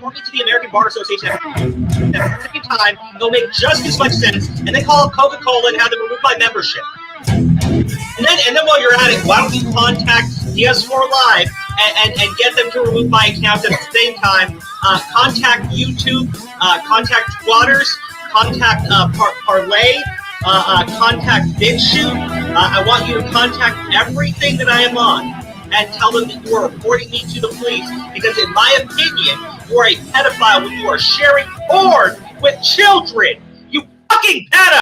report me to the American Bar Association. At the same time, it'll make just as much sense, and then call up Coca-Cola and have them remove my membership. And then while you're at it, why don't you contact PS4 Live and get them to remove my account at the same time? Contact YouTube, contact Squatters, contact Parlay, contact BitChute. I want you to contact everything that I am on and tell them that you are reporting me to the police because, in my opinion, you are a pedophile when you are sharing porn with children. You fucking pedo!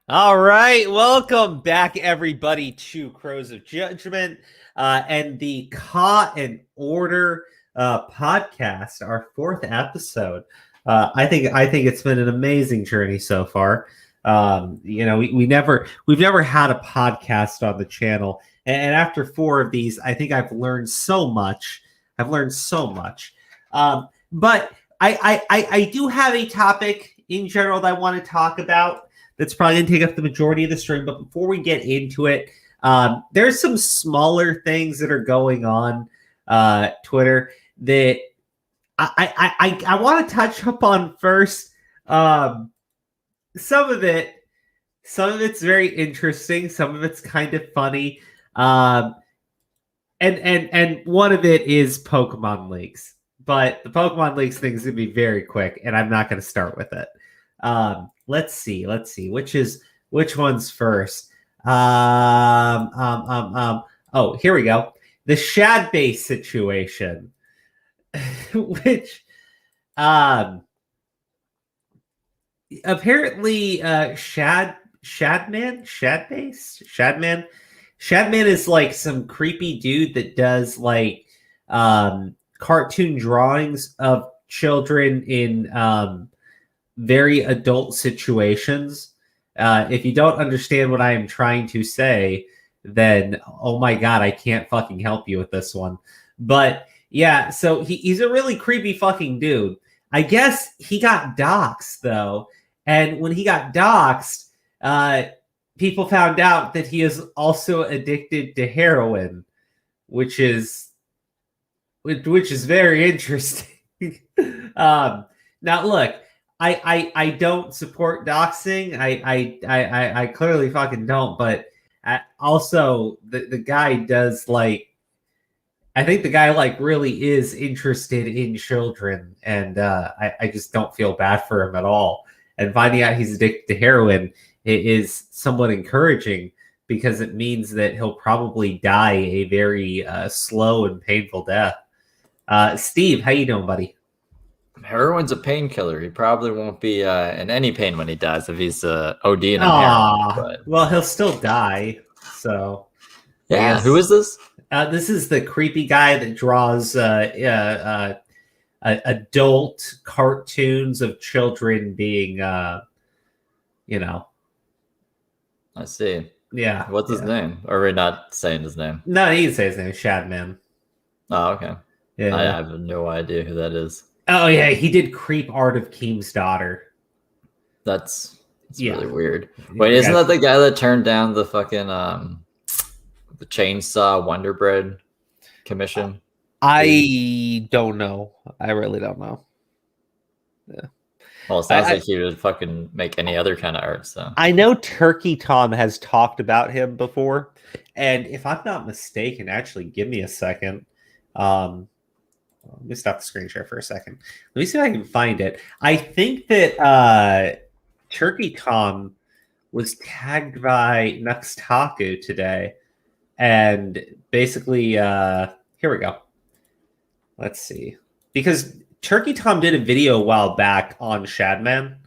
All right, welcome back, everybody, to Crows of Judgment and the Caw and Order podcast, our fourth episode. I think it's been an amazing journey so far. We've never had a podcast on the channel, and after four of these, I think I've learned so much. But I do have a topic in general that I want to talk about. That's probably going to take up the majority of the stream. But before we get into it, there's some smaller things that are going on Twitter that I want to touch upon first. Some of it's very interesting. Some of it's kind of funny. And one of it is Pokemon leaks. But the Pokemon leaks thing is going to be very quick, and I'm not going to start with it. Let's see. Which one's first? Oh, here we go. The Shad base situation, which, apparently, Shadman is like some creepy dude that does like, cartoon drawings of children in, very adult situations. If you don't understand what I am trying to say, then oh my god, I can't fucking help you with this one. But yeah, so he's a really creepy fucking dude. I guess he got doxxed though, and when he got doxxed, people found out that he is also addicted to heroin, which is very interesting. Now look, I don't support doxing. I clearly fucking don't. But also the guy does like. I think the guy like really is interested in children, and I just don't feel bad for him at all. And finding out he's addicted to heroin is somewhat encouraging because it means that he'll probably die a very slow and painful death. Steve, how you doing, buddy? Heroin's a painkiller. He probably won't be in any pain when he dies if he's ODing on heroin. But... Well, he'll still die. So, yeah. Who is this? This is the creepy guy that draws adult cartoons of children being, I see. Yeah. What's his name? Or are we not saying his name? No, he can say his name. Shadman. Oh, okay. Yeah. I have no idea who that is. Oh yeah, he did Creep Art of Keem's Daughter. That's really weird. Wait, isn't that the guy that turned down the fucking the Chainsaw Wonder Bread commission? I don't know. I really don't know. Yeah. Well, it sounds like he would fucking make any other kind of art. So I know Turkey Tom has talked about him before, and if I'm not mistaken, actually, give me a second. Let me stop the screen share for a second. Let me see if I can find it. I think that Turkey Tom was tagged by Nuxtaku today. And basically, here we go. Let's see. Because Turkey Tom did a video a while back on Shadman.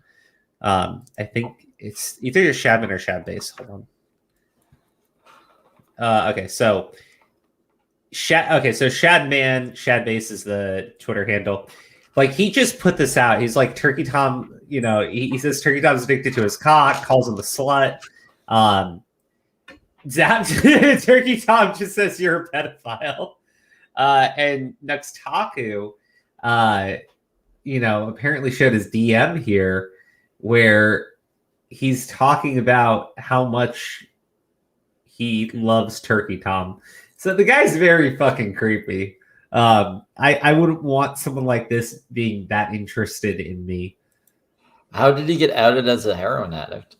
I think it's either Shadman or Shadbase. Hold on. Okay, so... Shadman, Shadbase is the Twitter handle. Like, he just put this out. He's like, Turkey Tom, he says Turkey Tom's addicted to his cock, calls him a slut. Turkey Tom just says you're a pedophile. And Nuxtaku, apparently showed his DM here where he's talking about how much he loves Turkey Tom. So the guy's very fucking creepy. I wouldn't want someone like this being that interested in me. How did he get outed as a heroin addict?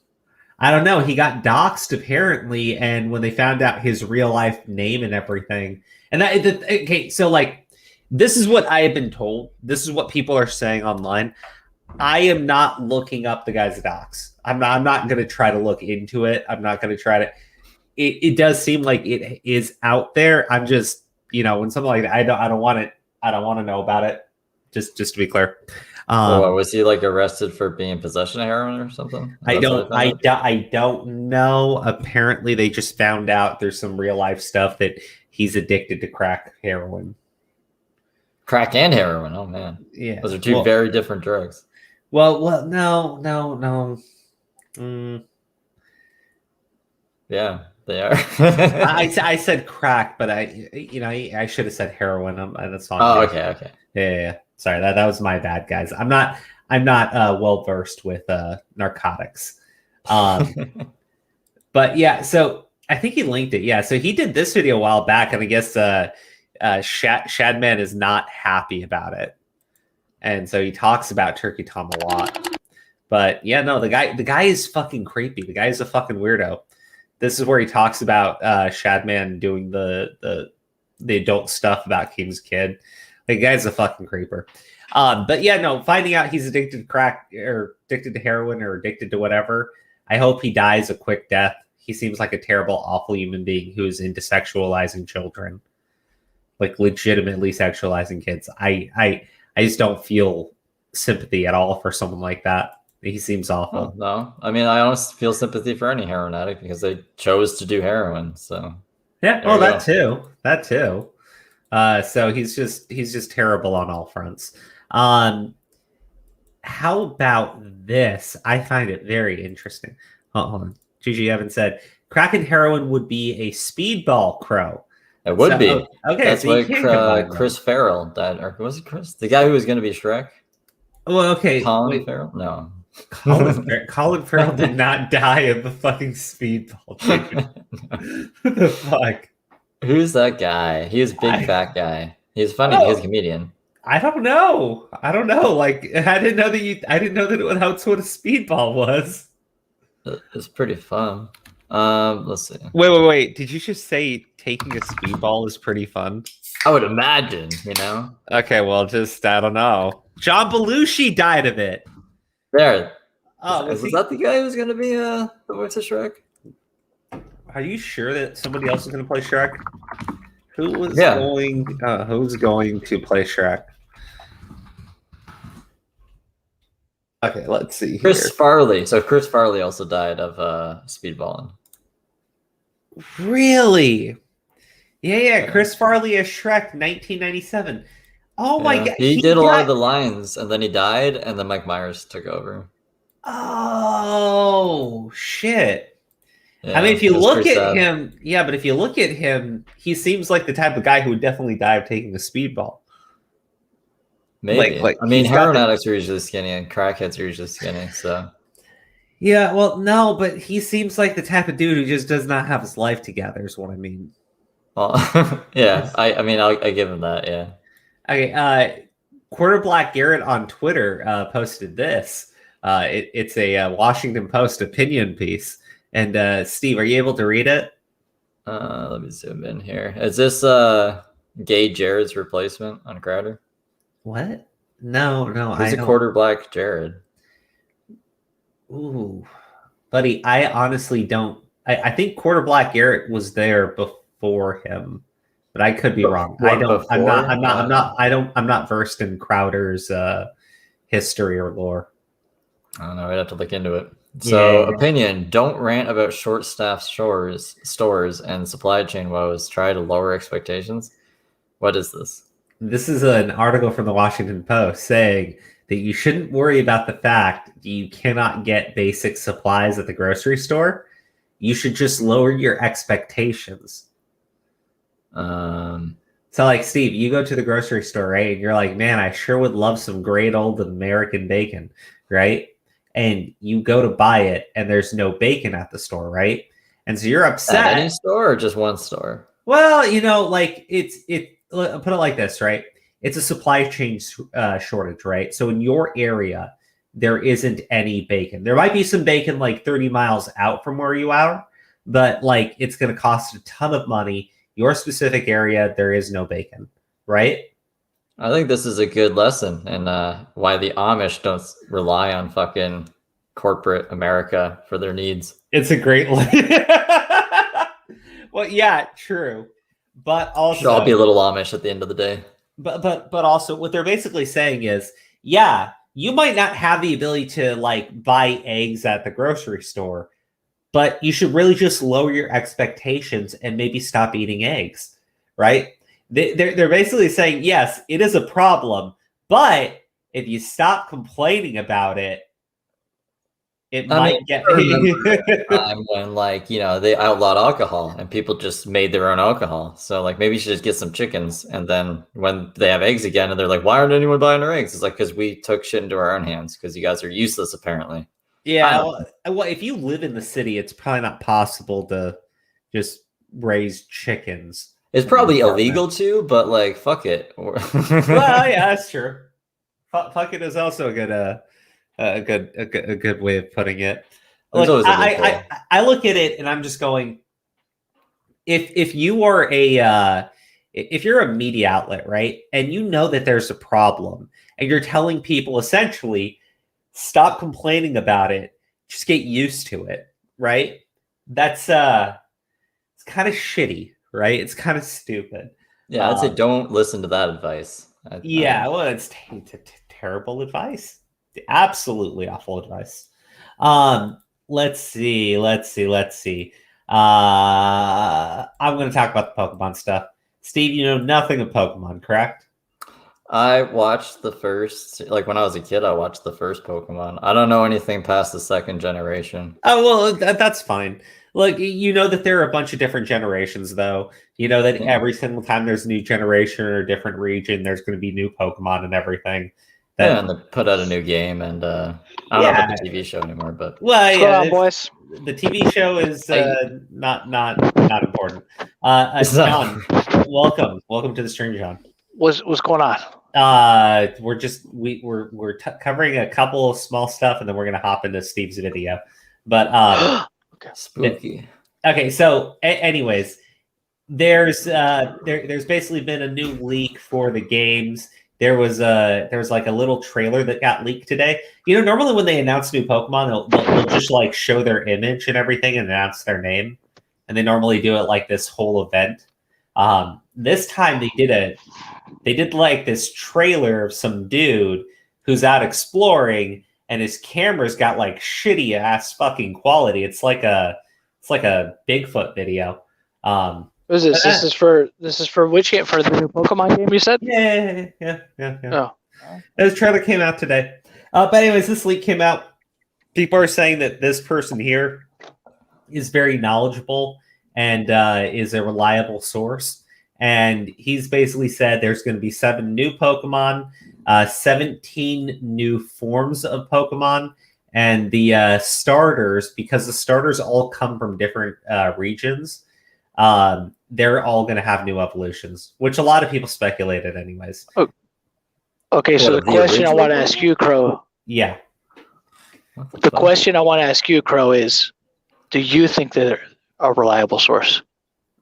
I don't know. He got doxxed apparently, and when they found out his real life name and everything, and okay, so like, this is what I have been told. This is what people are saying online. I am not looking up the guy's dox. I'm not going to try to look into it. I'm not going to try to. It does seem like it is out there. I'm just, when something like that, I don't want it. I don't want to know about it. Just to be clear. Was he like arrested for being in possession of heroin or something? I don't know. Apparently, they just found out there's some real life stuff that he's addicted to crack heroin. Crack and heroin. Oh man, yeah, those are two very different drugs. Well, no. Yeah, they are. I said crack, but I should have said heroin. That's all. Oh, okay. Yeah. Sorry, that was my bad, guys. I'm not well versed with narcotics. But yeah, so I think he linked it. Yeah, so he did this video a while back, and I guess Shadman is not happy about it, and so he talks about Turkey Tom a lot. But yeah, no, the guy is fucking creepy. The guy is a fucking weirdo. This is where he talks about Shadman doing the adult stuff about King's kid. The guy's a fucking creeper. But yeah, no, finding out he's addicted to crack or addicted to heroin or addicted to whatever, I hope he dies a quick death. He seems like a terrible, awful human being who's into sexualizing children, like legitimately sexualizing kids. I just don't feel sympathy at all for someone like that. He seems awful. No, I mean, I honestly feel sympathy for any heroin addict because they chose to do heroin. So yeah, well, that too. So he's just terrible on all fronts. How about this? I find it very interesting. Hold on. Gigi Evans said, crack and heroin would be a speedball crow. It would be. Okay. That's like Chris Farrell died. Or was it Chris? The guy who was going to be Shrek? Well, okay. Colin Farrell? No. Colin Farrell did not die of the fucking speedball. What the fuck? Who's that guy? He was a big fat guy. He's funny. He's a comedian. I don't know. Like, I didn't know that that's what a speedball was. It's pretty fun. Let's see. Wait. Did you just say taking a speedball is pretty fun? I would imagine, Okay, well, I don't know. John Belushi died of it. There. Oh, was that the guy who was going to be the voice of Shrek? Are you sure that somebody else is going to play Shrek? Who's going to play Shrek? Okay, let's see. Chris Farley. So Chris Farley also died of speedballing. Really? Yeah. Chris Farley as Shrek, 1997. Oh my god. He did a lot of the lines, and then he died, and then Mike Myers took over. Oh shit. Yeah, I mean, if you look at him, but if you look at him, he seems like the type of guy who would definitely die of taking a speedball. Maybe. I mean, heroin addicts are usually skinny, and crackheads are usually skinny. So. Yeah, well, no, but he seems like the type of dude who just does not have his life together. Is what I mean. Well, yeah. I mean, I give him that. Yeah. Okay. Quarter Black Garrett on Twitter posted this. It's a Washington Post opinion piece. And Steve, are you able to read it? Let me zoom in here. Is this Gay Jared's replacement on Crowder? What? No. He's a quarter black Jared. Ooh, buddy, I honestly don't. I think Quarter Black Garrett was there before him, but I could be wrong. I'm not versed in Crowder's history or lore. I don't know. I'd have to look into it. So, opinion: don't rant about short-staffed stores and supply chain woes. Try to lower expectations. What is this? This is an article from the Washington Post saying that you shouldn't worry about the fact you cannot get basic supplies at the grocery store. You should just lower your expectations. So, like, Steve, you go to the grocery store, right? And you're like, man, I sure would love some great old American bacon, right? And you go to buy it, and there's no bacon at the store, right? And so you're upset. At any store or just one store? Well, like put it like this, right? It's a supply chain shortage, right? So in your area, there isn't any bacon. There might be some bacon like 30 miles out from where you are, but like it's going to cost a ton of money. Your specific area, there is no bacon, right? I think this is a good lesson and why the Amish don't rely on fucking corporate America for their needs. It's a great well, yeah, true. But also Should all be a little Amish at the end of the day. But also what they're basically saying is, yeah, you might not have the ability to like buy eggs at the grocery store, but you should really just lower your expectations and maybe stop eating eggs, right? They're basically saying, yes, it is a problem, but if you stop complaining about it, it might get time when like they outlawed alcohol and people just made their own alcohol. So like maybe you should just get some chickens, and then when they have eggs again and they're like, why aren't anyone buying our eggs? It's like because we took shit into our own hands because you guys are useless apparently. Yeah, well, if you live in the city, it's probably not possible to just raise chickens. It's probably illegal too, but like fuck it. Well, yeah, that's true. Fuck it is also a good way of putting it. Like, I look at it and I'm just going, if you are if you're a media outlet, right, and you know that there's a problem, and you're telling people essentially, stop complaining about it, just get used to it, right? That's it's kind of shitty, right? It's kind of stupid. Yeah, I'd say don't listen to that advice. Well, it's terrible advice. Absolutely awful advice. Let's see. I'm going to talk about the Pokemon stuff. Steve, you know nothing of Pokemon, correct? I watched the first, like when I was a kid, I watched the first Pokemon. I don't know anything past the second generation. Oh, well, that's fine. Look, you know that there are a bunch of different generations, though. You know that every single time there's a new generation or a different region, there's going to be new Pokemon and everything. Yeah, and they put out a new game, and I don't know about the TV show anymore. But well, yeah, on, boys. The TV show is not important. John, welcome to the stream, John. What's going on? We're covering a couple of small stuff, and then we're gonna hop into Steve's video. But okay. Spooky. Okay, so anyways, there's basically been a new leak for the games. There was like a little trailer that got leaked today. You know, normally when they announce new Pokemon, they'll just like show their image and everything and announce their name, and they normally do it like this whole event. This time they did like this trailer of some dude who's out exploring, and his camera's got like shitty ass fucking quality. It's like a Bigfoot video. What is this? This is for which game? For the new Pokemon game you said? Yeah. Oh. This trailer came out today. But anyways, this leak came out. People are saying that this person here is very knowledgeable and is a reliable source. And he's basically said there's going to be 7 new Pokemon, 17 new forms of Pokemon, and the starters, because the starters all come from different regions, they're all going to have new evolutions, which a lot of people speculated anyways. Oh. Okay, so the question I want to ask you, Crow. Yeah. The question I want to ask you, Crow, is, do you think they're a reliable source?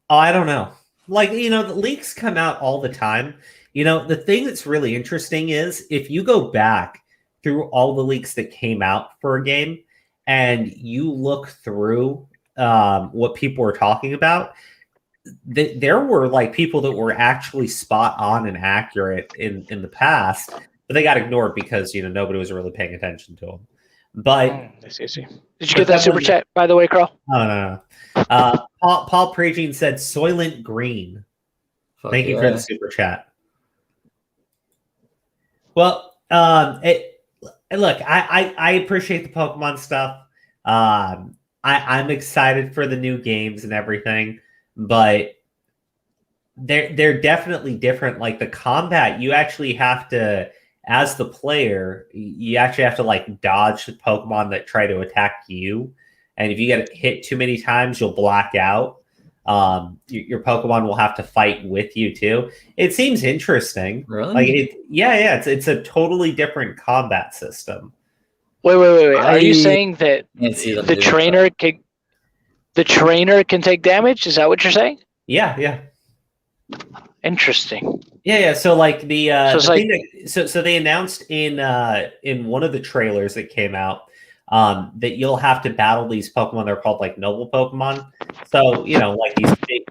Oh, I don't know. Like, you know, the leaks come out all the time. You know, the thing that's really interesting is if you go back through all the leaks that came out for a game and you look through what people were talking about, there were like people that were actually spot on and accurate in the past, but they got ignored because, you know, nobody was really paying attention to them. But I see. Did you get that super chat, by the way, Crow? Oh, no. Paul Pragine said Soylent Green. Thank you for the super chat. Well, look, I appreciate the Pokemon stuff. I'm excited for the new games and everything, but they're definitely different. Like the combat, you actually have to, as the player, you actually have to like dodge the Pokemon that try to attack you. And if you get hit too many times, you'll black out. Your Pokemon will have to fight with you too. It seems interesting. Really? Like it's a totally different combat system. Wait. Are you saying that the trainer can take damage? Is that what you're saying? Yeah. Interesting. Yeah. So like so they announced in one of the trailers that came out that you'll have to battle these Pokemon. They're called like noble Pokemon. So like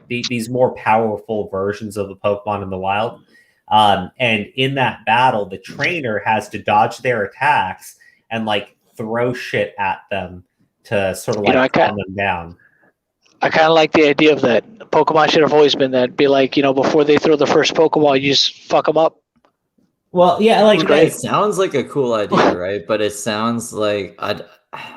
these more powerful versions of the Pokemon in the wild. And in that battle, the trainer has to dodge their attacks and like throw shit at them to sort of like calm them down. I kind of like the idea of that. Pokemon should have always been that. Be like, before they throw the first Pokemon, you just fuck them up. Well, yeah, like it sounds like a cool idea, right? But it sounds like I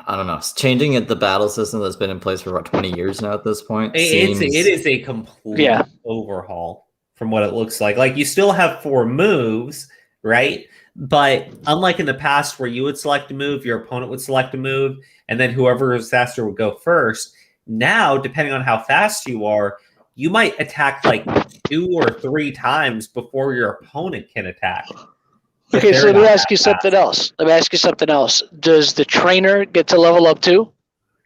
don't know. Changing the battle system that's been in place for about 20 years now at this point. It is a complete overhaul from what it looks like. Like you still have 4 moves, right? But unlike in the past where you would select a move, your opponent would select a move, and then whoever is faster would go first. Now, depending on how fast you are, you might attack like 2 or 3 times before your opponent can attack. Okay, so let me ask you something else. Does the trainer get to level up too?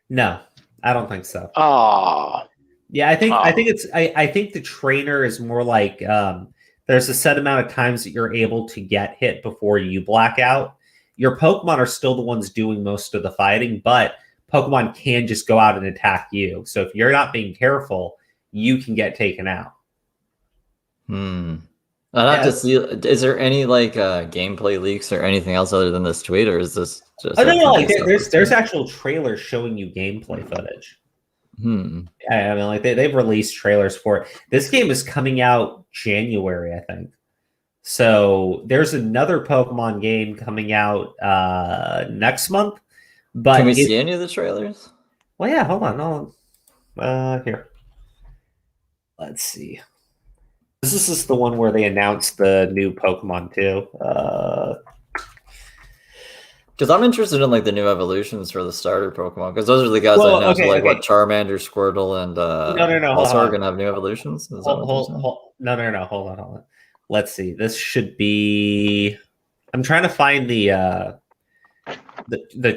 No, I don't think so. Oh. Yeah, I think the trainer is more like there's a set amount of times that you're able to get hit before you black out. Your Pokemon are still the ones doing most of the fighting, but Pokemon can just go out and attack you. So if you're not being careful, you can get taken out. I'd have to see. Is there any like gameplay leaks or anything else other than this tweet, or is this just? Oh no! Like there's actual trailers showing you gameplay footage. I mean, like they've released trailers for it. This game is coming out January, I think. So there's another Pokemon game coming out next month. But can we see any of the trailers? Well, yeah. Hold on. Here. Let's see. This is the one where they announced the new Pokemon too. Because I'm interested in like the new evolutions for the starter Pokemon. Because those are the guys that announced what Charmander, Squirtle, and also are going to have new evolutions. No. Hold on. Let's see. This should be. I'm trying to find the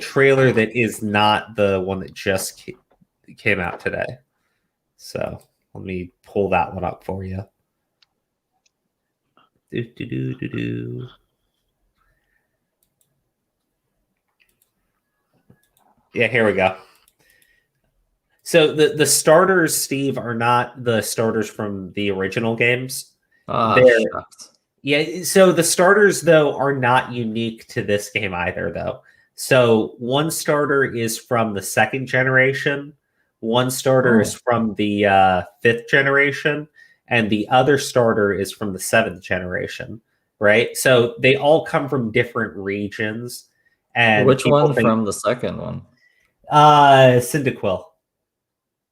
trailer that is not the one that just came out today. So let me pull that one up for you. Yeah, here we go. So the starters, Steve, are not the starters from the original games. Yeah, so the starters, though, are not unique to this game either, though. So one starter is from the 2nd generation, one starter is from the 5th generation, and the other starter is from the 7th generation, right? So they all come from different regions. And which one from the 2nd one? Cyndaquil.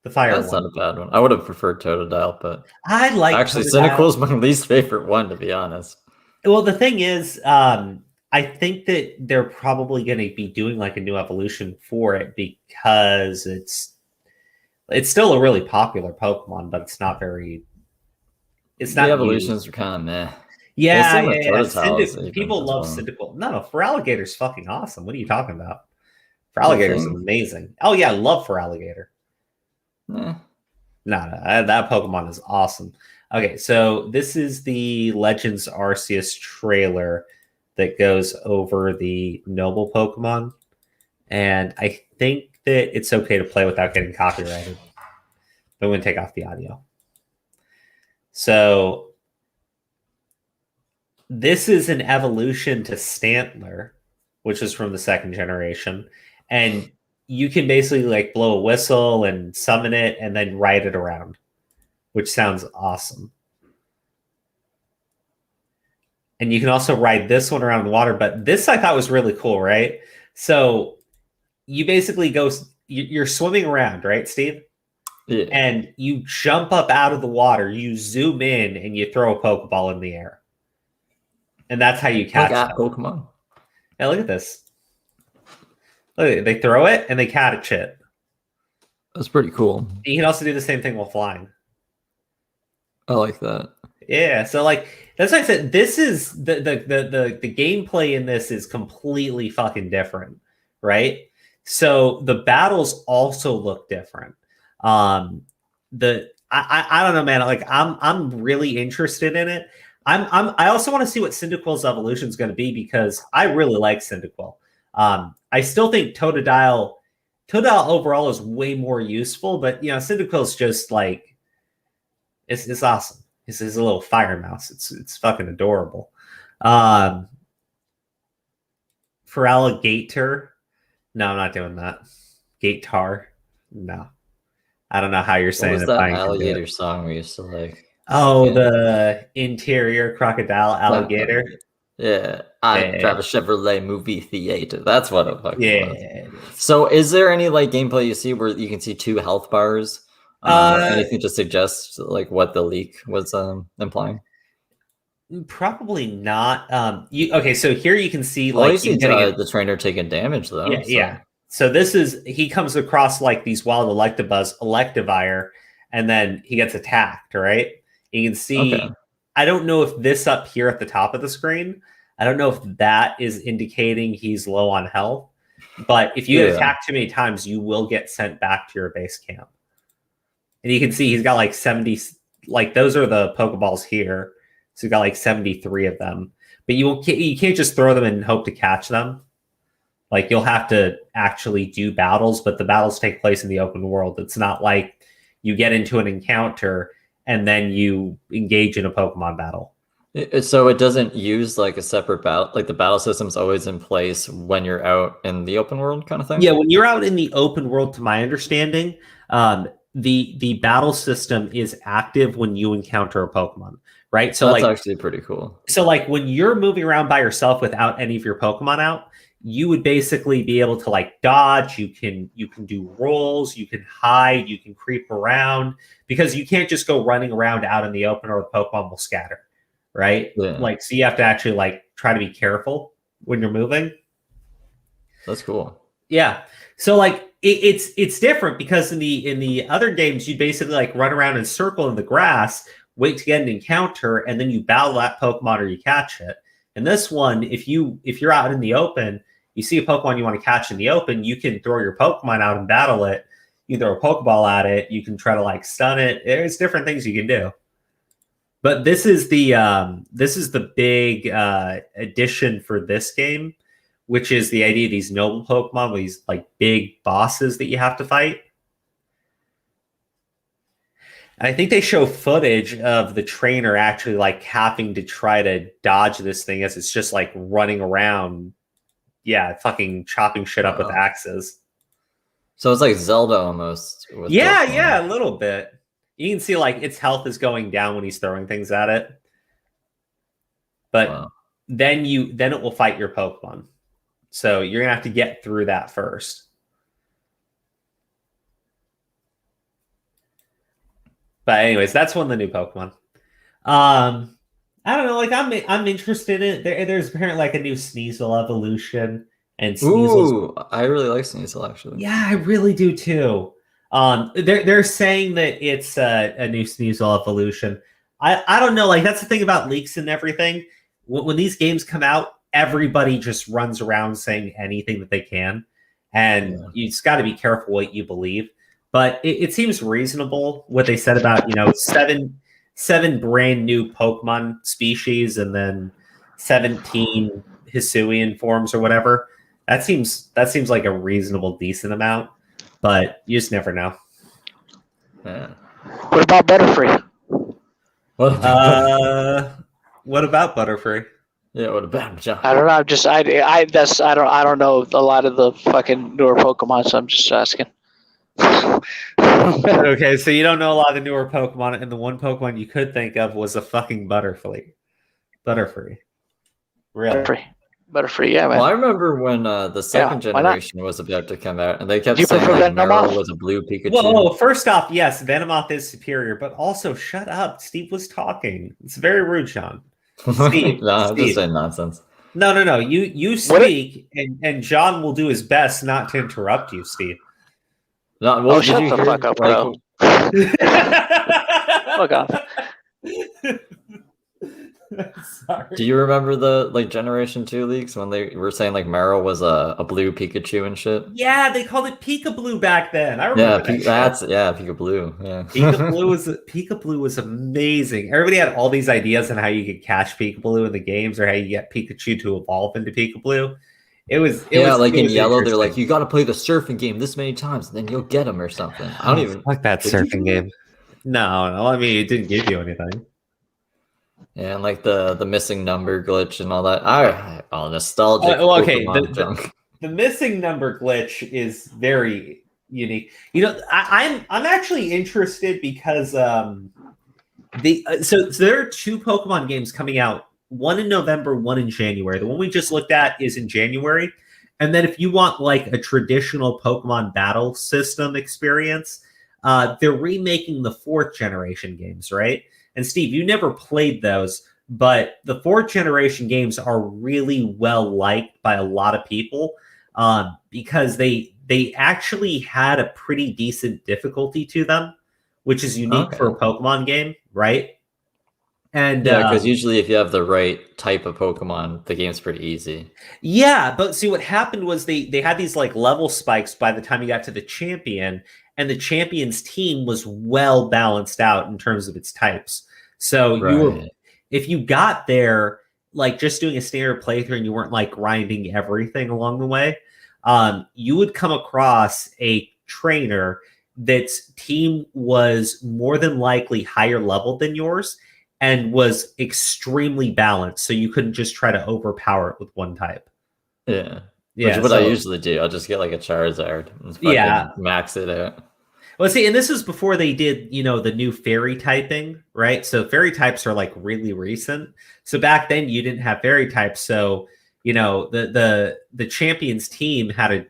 The fire That's not a bad one. I would have preferred Totodile, but I like Cyndaquil's my least favorite one, to be honest. Well, the thing is, I think that they're probably going to be doing like a new evolution for it because it's still a really popular Pokemon, but it's not very. It's not. The evolutions are kind of meh. Yeah. People love Cyndaquil. No, Feraligator's fucking awesome. What are you talking about? Feraligator's amazing. Oh yeah, I love Feraligator. No, that Pokemon is awesome. Okay, so this is the Legends Arceus trailer that goes over the noble Pokemon, and I think that it's okay to play without getting copyrighted. I'm going to take off the audio. So this is an evolution to Stantler, which is from the 2nd generation, and you can basically like blow a whistle and summon it and then ride it around, which sounds awesome. And you can also ride this one around the water, but this I thought was really cool, right? So you basically you're swimming around, right, Steve? Yeah. And you jump up out of the water, you zoom in, and you throw a Pokeball in the air. And that's how you catch them. Pokemon. Yeah, look at this. Look, they throw it and they catch it. That's pretty cool. You can also do the same thing while flying. I like that. Yeah, so like that's why I said this is the gameplay in this is completely fucking different, right? So the battles also look different. I don't know, man. Like I'm really interested in it. I also want to see what Cyndaquil's evolution is going to be because I really like Cyndaquil. I still think Totodile overall is way more useful, but you know, Cyndaquil's just like it's awesome. He's a little fire mouse. It's fucking adorable. For alligator, no, I'm not doing that. Gator, no. I don't know how you're saying What was that alligator song we used to like? Oh, the interior crocodile alligator. Yeah, I drive a Chevrolet movie theater. That's what it fucking was. Yeah. So, is there any like gameplay you see where you can see 2 health bars? Anything to suggest like what the leak was implying? Probably not. Okay, so here you can see Well, like you see the trainer taking damage though. Yeah, yeah. So this is he comes across like these wild Electivire, and then he gets attacked. Right? You can see. Okay. I don't know if this up here at the top of the screen. I don't know if that is indicating he's low on health. But if you get attacked too many times, you will get sent back to your base camp. And you can see he's got like 70. Like those are the Pokeballs here. So you've got like 73 of them. But you can't just throw them and hope to catch them. Like you'll have to actually do battles, but the battles take place in the open world. It's not like you get into an encounter and then you engage in a Pokemon battle. So it doesn't use like a separate battle, like the battle system's always in place when you're out in the open world kind of thing? Yeah, when you're out in the open world, to my understanding, the battle system is active when you encounter a Pokemon, right? So that's like actually pretty cool. So like when you're moving around by yourself without any of your Pokemon out, you would basically be able to like dodge, you can do rolls, you can hide, you can creep around, because you can't just go running around out in the open or the Pokemon will scatter, right? Yeah. Like so you have to actually like try to be careful when you're moving. That's cool. Yeah. So like it's different because in the other games you basically like run around in a circle in the grass, wait to get an encounter, and then you battle that Pokemon or you catch it. In this one, if you're out in the open, you see a Pokemon you want to catch in the open, you can throw your Pokemon out and battle it. You throw a Pokeball at it, you can try to like stun it. There's different things you can do. But this is the big addition for this game, which is the idea of these noble Pokemon, these like big bosses that you have to fight. And I think they show footage of the trainer actually like having to try to dodge this thing as it's just like running around. Yeah, fucking chopping shit up with axes. So it's like Zelda almost. Yeah, a little bit. You can see like its health is going down when he's throwing things at it. But then it will fight your Pokemon. So you're gonna have to get through that first. But anyways, that's one of the new Pokemon. I don't know, like I'm interested in it. There's apparently like a new Sneasel evolution, and Ooh, I really like Sneasel actually. Yeah, I really do too. They're saying that it's a new Sneasel evolution. I don't know, like that's the thing about leaks and everything. When these games come out, everybody just runs around saying anything that they can, and you just got to be careful what you believe. But it seems reasonable what they said about seven brand new Pokemon species and then 17 Hisuian forms or whatever. That seems like a reasonable, decent amount, but you just never know. Yeah. What about Butterfree? What about Butterfree? Yeah, what about John? I don't know. I don't know a lot of the fucking newer Pokemon, so I'm just asking. Okay, so you don't know a lot of the newer Pokemon, and the one Pokemon you could think of was a fucking Butterfree. Really? Butterfree, yeah, man. Well, I remember when the second generation was about to come out, and they kept saying like Meryl was a blue Pikachu. Whoa, first off, yes, Venomoth is superior, but also shut up. Steve was talking. It's very rude, Sean. Steve, I'm just saying nonsense. No. You speak, and John will do his best not to interrupt you, Steve. No, well, shut the fuck up, bro. Fuck off. Sorry. Do you remember the Generation 2 leaks when they were saying Meryl was a blue Pikachu and shit? Yeah, they called it Pika Blue back then. I remember that. Pika Blue. Yeah, Pika Blue was amazing. Everybody had all these ideas on how you could catch Pika Blue in the games or how you get Pikachu to evolve into Pika Blue. In Yellow, they're like, you got to play the surfing game this many times, and then you'll get them or something. I don't even like that surfing game. No, I mean, it didn't give you anything. Yeah, and the missing number glitch and all that. Nostalgic. Okay, the missing number glitch is very unique. I'm actually interested because so there are 2 Pokemon games coming out. One in November, one in January. The one we just looked at is in January. And then if you want a traditional Pokemon battle system experience, they're remaking the 4th generation games, right? And Steve, you never played those, but the 4th generation games are really well liked by a lot of people because they actually had a pretty decent difficulty to them, which is unique for a Pokemon game, right? And because usually if you have the right type of Pokemon, the game's pretty easy. Yeah, but see what happened was they had these level spikes by the time you got to the champion, and the champion's team was well balanced out in terms of its types. So if you got there just doing a standard playthrough and you weren't grinding everything along the way, you would come across a trainer that's team was more than likely higher level than yours and was extremely balanced, so you couldn't just try to overpower it with one type. Yeah. Which is what I usually do. I'll just get a Charizard and max it out. Well, see, and this is before they did, the new fairy typing, right? So fairy types are really recent. So back then you didn't have fairy types. So, the champions team had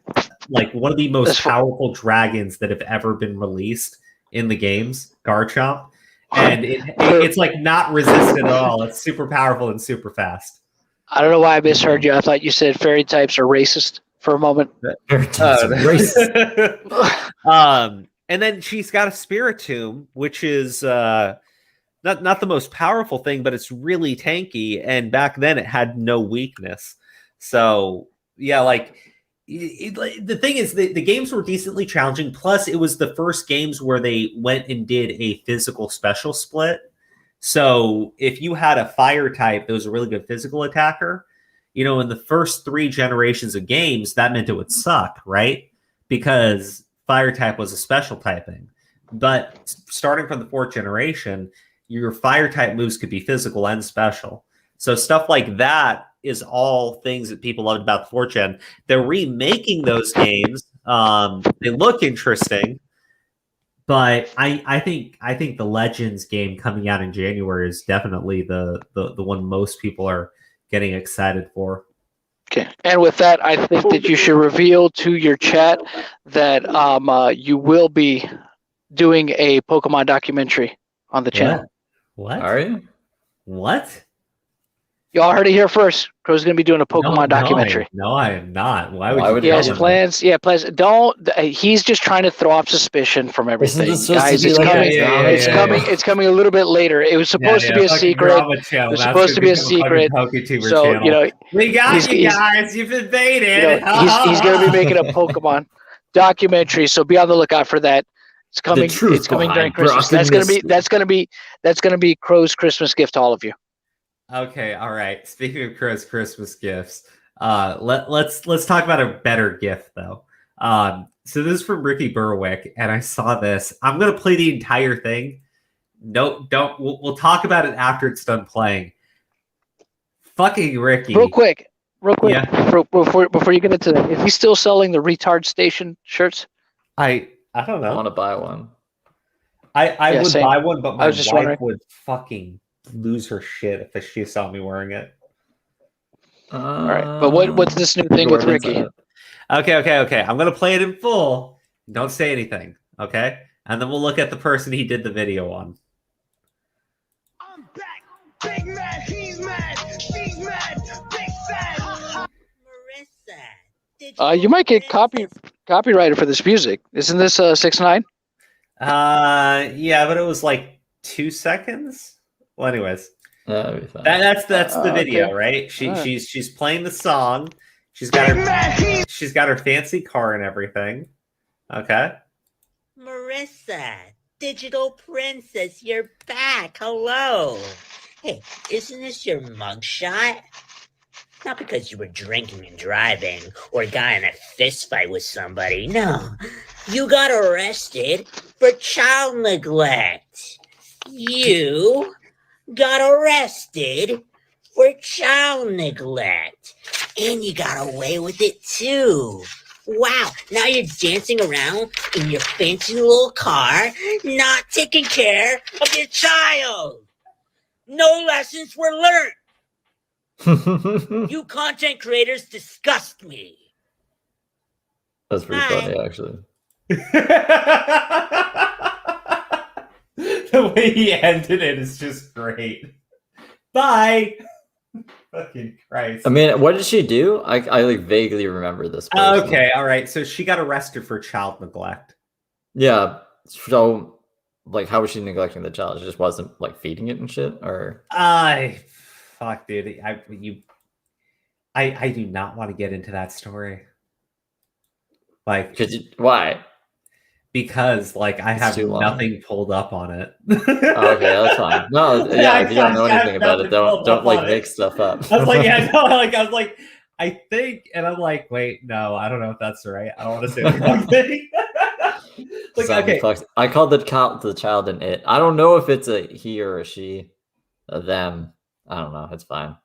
one of the most powerful dragons that have ever been released in the games, Garchomp. And it's not resistant at all. It's super powerful and super fast. I don't know why I misheard you. I thought you said fairy types are racist for a moment. Fairy types are racist. And then she's got a Spiritomb, which is not the most powerful thing, but it's really tanky. And back then it had no weakness. So yeah, the thing is, the games were decently challenging. Plus, it was the first games where they went and did a physical special split. So if you had a fire type that was a really good physical attacker, in the first 3 generations of games, that meant it would suck, right? Because fire type was a special typing. But starting from the 4th generation, your fire type moves could be physical and special. So stuff like that is all things that people loved about the 4th gen. They're remaking those games. They look interesting, but I think the Legends game coming out in January is definitely the one most people are getting excited for. Okay, and with that, I think that you should reveal to your chat that you will be doing a Pokemon documentary on the channel. What? Are you? What? Y'all heard it here first. Crow's going to be doing a Pokemon documentary. No, I am not. Why would he has plans? Yeah, plans. He's just trying to throw off suspicion from everything. Guys, it's coming. It's coming a little bit later. It was supposed to be a secret. It was supposed to be a secret. So we got you guys. You've invaded. He's going to be making a Pokemon documentary. So be on the lookout for that. It's coming. It's coming during Christmas. That's going to be Crow's Christmas gift to all of you. Okay, all right. Speaking of Christmas gifts, let's talk about a better gift though. So this is from Ricky Berwick, and I saw this. I'm gonna play the entire thing. No, don't. We'll talk about it after it's done playing. Fucking Ricky. Real quick. Yeah. Before you get into that, is he still selling the Retard Station shirts? I don't know. I want to buy one. I would buy one, but my wife would fucking lose her shit if she saw me wearing it. All right, but what's this new thing with Ricky? Okay. I'm gonna play it in full. Don't say anything, okay? And then we'll look at the person he did the video on. I'm back, big mad, he's mad, she's mad, big sad. You might get copyright copywriter for this music. Isn't this 6ix9ine? Yeah, but it was like 2 seconds. Well, anyways, that'd be fine. That's the video, okay. right? She's playing the song. She's got her fancy car and everything. Okay. Marissa, digital princess, you're back. Hello. Hey, isn't this your mugshot? Not because you were drinking and driving or got in a fist fight with somebody. No, you got arrested for child neglect. You got arrested for child neglect. And you got away with it too. Wow, now you're dancing around in your fancy little car, not taking care of your child. No lessons were learned. You content creators disgust me. That's pretty funny, actually. The way he ended it is just great. Bye. Fucking Christ. I mean, what did she do? I like vaguely remember this. Okay, all right. So she got arrested for child neglect. Yeah. So, like, how was she neglecting the child? She just wasn't like feeding it and shit, or fuck, dude. I do not want to get into that story. Like, why? Because like I have nothing pulled up on it. Okay, that's fine. No, yeah, if you don't know anything about it, don't like make stuff up. I was like, yeah, no, like I was like, I think, and I'm like, wait, no, I don't know if that's right. I don't want to say the wrong thing. Like, okay. I called the child an it. I don't know if it's a he or a she, a them. I don't know. It's fine.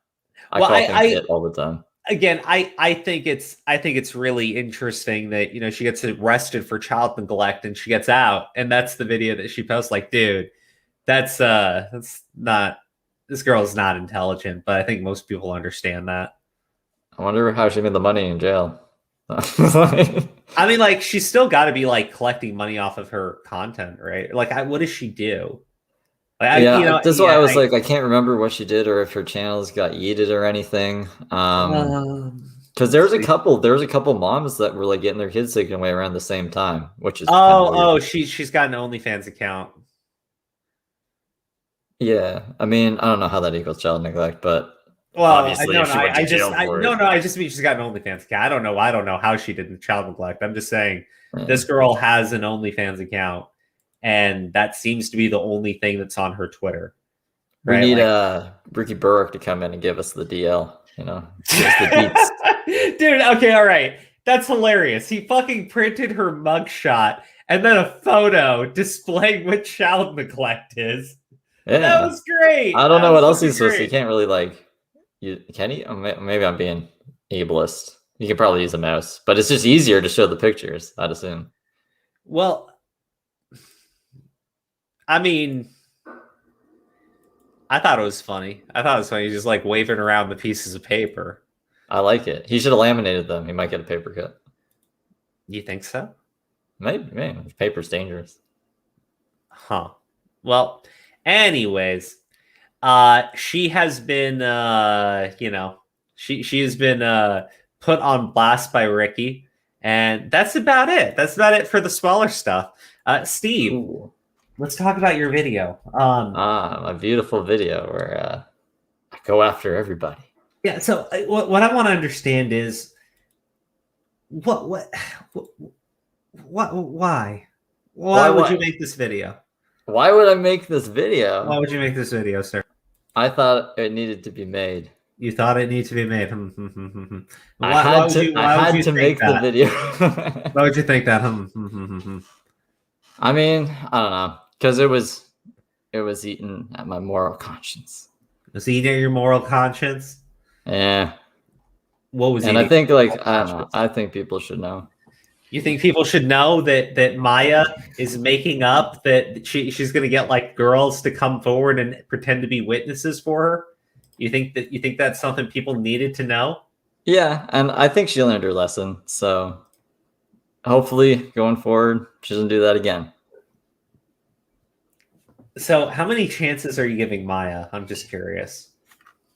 I call things it all the time. Again, I think it's really interesting that, you know, she gets arrested for child neglect and she gets out, and that's the video that she posts. Like, dude, that's not, this girl is not intelligent, but I think most people understand that. I wonder how she made the money in jail. I mean, like, she's still got to be like collecting money off of her content, right? Like, what does she do? Like, that's why I was like, I can't remember what she did or if her channels got yeeted or anything. Because there was a couple moms that were like getting their kids taken away around the same time, which is she's got an OnlyFans account. Yeah, I mean, I don't know how that equals child neglect, but obviously, I just mean she's got an OnlyFans account. I don't know how she did child neglect. I'm just saying this girl has an OnlyFans account. And that seems to be the only thing that's on her Twitter. Right? We need Ricky Burke to come in and give us the DL, you know, just the beats. Dude, okay, all right. That's hilarious. He fucking printed her mugshot and then a photo displaying what child neglect is. Yeah. That was great. I don't know what else he's supposed to. He can't really can he? Maybe I'm being ableist. You can probably use a mouse, but it's just easier to show the pictures, I'd assume. Well, I mean, I thought it was funny. He's just like waving around the pieces of paper. I like it. He should have laminated them. He might get a paper cut. You think so? Maybe. Man, paper's dangerous. Huh. Well, anyways, she has been, she has been put on blast by Ricky, and that's about it. That's about it for the smaller stuff. Steve. Ooh. Let's talk about your video. My beautiful video where I go after everybody. Yeah. So what I want to understand is why would you make this video? Why would I make this video? Why would you make this video, sir? I thought it needed to be made. You thought it needed to be made. I had to make the video. Why would you think that? I mean, I don't know. Because it was eating at my moral conscience. It was eating at your moral conscience? Yeah. What was it? And I think, like, I don't know. I think people should know. You think people should know that Maya is making up that she's going to get like girls to come forward and pretend to be witnesses for her? You think that's something people needed to know? Yeah, and I think she learned her lesson. So hopefully going forward, she doesn't do that again. So how many chances are you giving Maya? I'm just curious.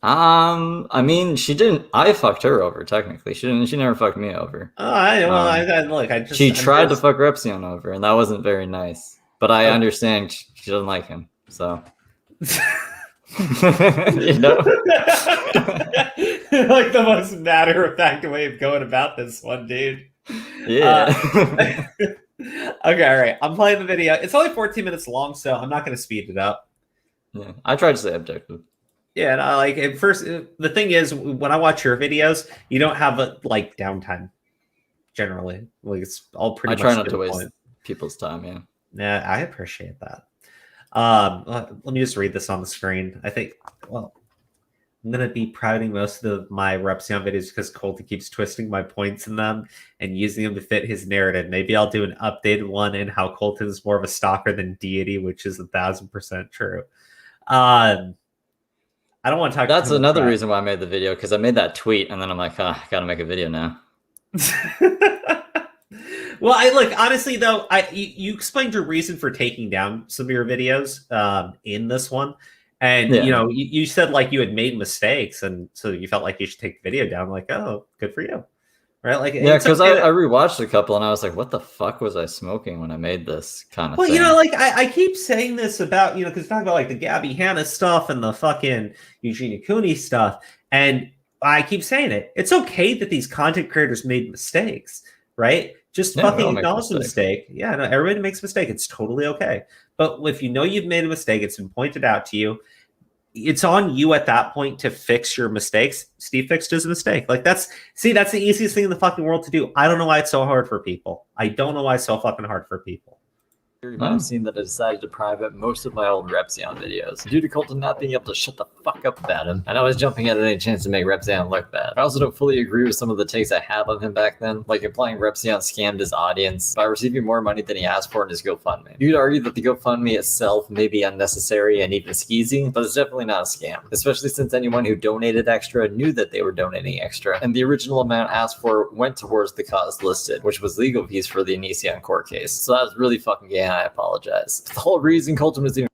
I mean, she didn't. I fucked her over technically. She didn't. She never fucked me over. Oh, I just she tried to fuck Repzion over, and that wasn't very nice. But I understand she doesn't like him, so. You know, like the most matter-of-fact way of going about this one, dude. Yeah. Okay, all right. I'm playing the video. It's only 14 minutes long, so I'm not going to speed it up. Yeah, I tried to stay objective. Yeah, and I like at first. The thing is, when I watch your videos, you don't have a like downtime. Generally, like it's all pretty. I try not to waste people's time. Yeah. Yeah, I appreciate that. Let me just read this on the screen. I think. Well, I'm gonna be prouting most of my Repzion videos because Colton keeps twisting my points in them and using them to fit his narrative. Maybe I'll do an updated one in how Colton is more of a stalker than deity, which is 1,000% true. I don't want to talk. That's another reason why I made the video, because I made that tweet and then I'm like, I gotta make a video now. Well, I like honestly though, you explained your reason for taking down some of your videos in this one, and you know you said like you had made mistakes, and so you felt like you should take the video down. Like, oh, good for you, right? Like, yeah, because I rewatched a couple and I was like, what the fuck was I smoking when I made this kind of thing? Well, you know, like I keep saying this about, you know, because talking about like the Gabby Hanna stuff and the fucking Eugenia Cooney stuff, and I keep saying it. It's okay that these content creators made mistakes, right? Just fucking acknowledge the mistake. Yeah, no, everybody makes a mistake. It's totally okay. But if you know you've made a mistake, it's been pointed out to you. It's on you at that point to fix your mistakes. Steve fixed his mistake. Like that's the easiest thing in the fucking world to do. I don't know why it's so hard for people. I don't know why it's so fucking hard for people. You might have seen that I decided to private most of my old Repzion videos due to Colton not being able to shut the fuck up about him, and I was jumping at any chance to make Repzion look bad. I also don't fully agree with some of the takes I had on him back then, like implying Repzion scammed his audience by receiving more money than he asked for in his GoFundMe. You'd argue that the GoFundMe itself may be unnecessary and even skeezy, but it's definitely not a scam, especially since anyone who donated extra knew that they were donating extra, and the original amount asked for went towards the cause listed, which was legal fees for the Onision court case. So that was really fucking gay. I apologize. The whole reason Colton was even...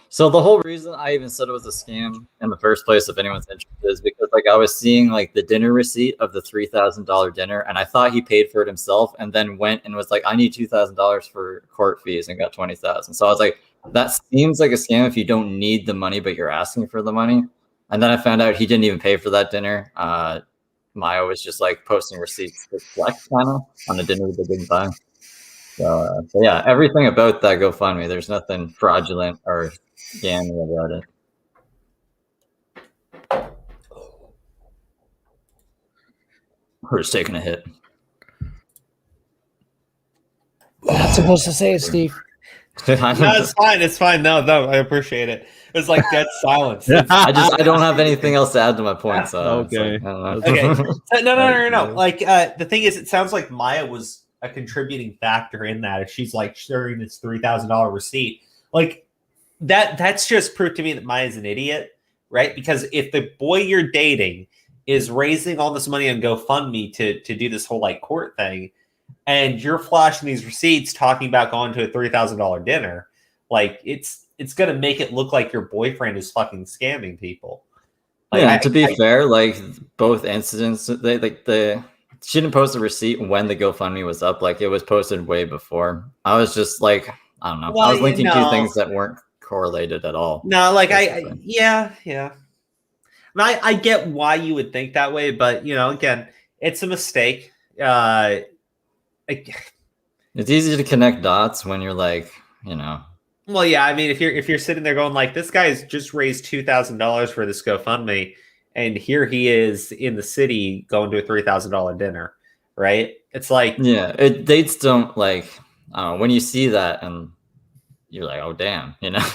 So the whole reason I even said it was a scam in the first place, if anyone's interested, is because like I was seeing like the dinner receipt of the $3,000 dinner, and I thought he paid for it himself, and then went and was like, I need $2,000 for court fees, and got $20,000. So I was like, that seems like a scam if you don't need the money, but you're asking for the money. And then I found out he didn't even pay for that dinner. Maya was just like posting receipts to flex kind of on the dinner that they didn't buy. So yeah, everything about that GoFundMe, there's nothing fraudulent or scammy about it. We're just taking a hit. Not supposed to say it, Steve. No, it's fine. It's fine. No, I appreciate it. It was like dead silence. I don't have anything else to add to my point. So okay. Like, Okay. No. Like the thing is, it sounds like Maya was a contributing factor in that. If she's like sharing this $3,000 receipt, like that's just proof to me that Maya's an idiot, right? Because if the boy you're dating is raising all this money on GoFundMe to do this whole like court thing, and you're flashing these receipts talking about going to a $3,000 dinner, like it's gonna make it look like your boyfriend is fucking scamming people. Like, yeah, to be fair, like both incidents, she didn't post a receipt when the GoFundMe was up. Like it was posted way before. I was just like, I don't know. Well, I was linking two things that weren't correlated at all. No, like yeah. I get why you would think that way, but you know, again, it's a mistake. It's easy to connect dots when you're like, you know. Well, yeah, I mean, if you're sitting there going like, this guy's just raised $2,000 for this GoFundMe, and here he is in the city going to a $3,000 dinner, right? It's like, yeah, dates don't like, I don't know, when you see that and you're like, oh damn, you know.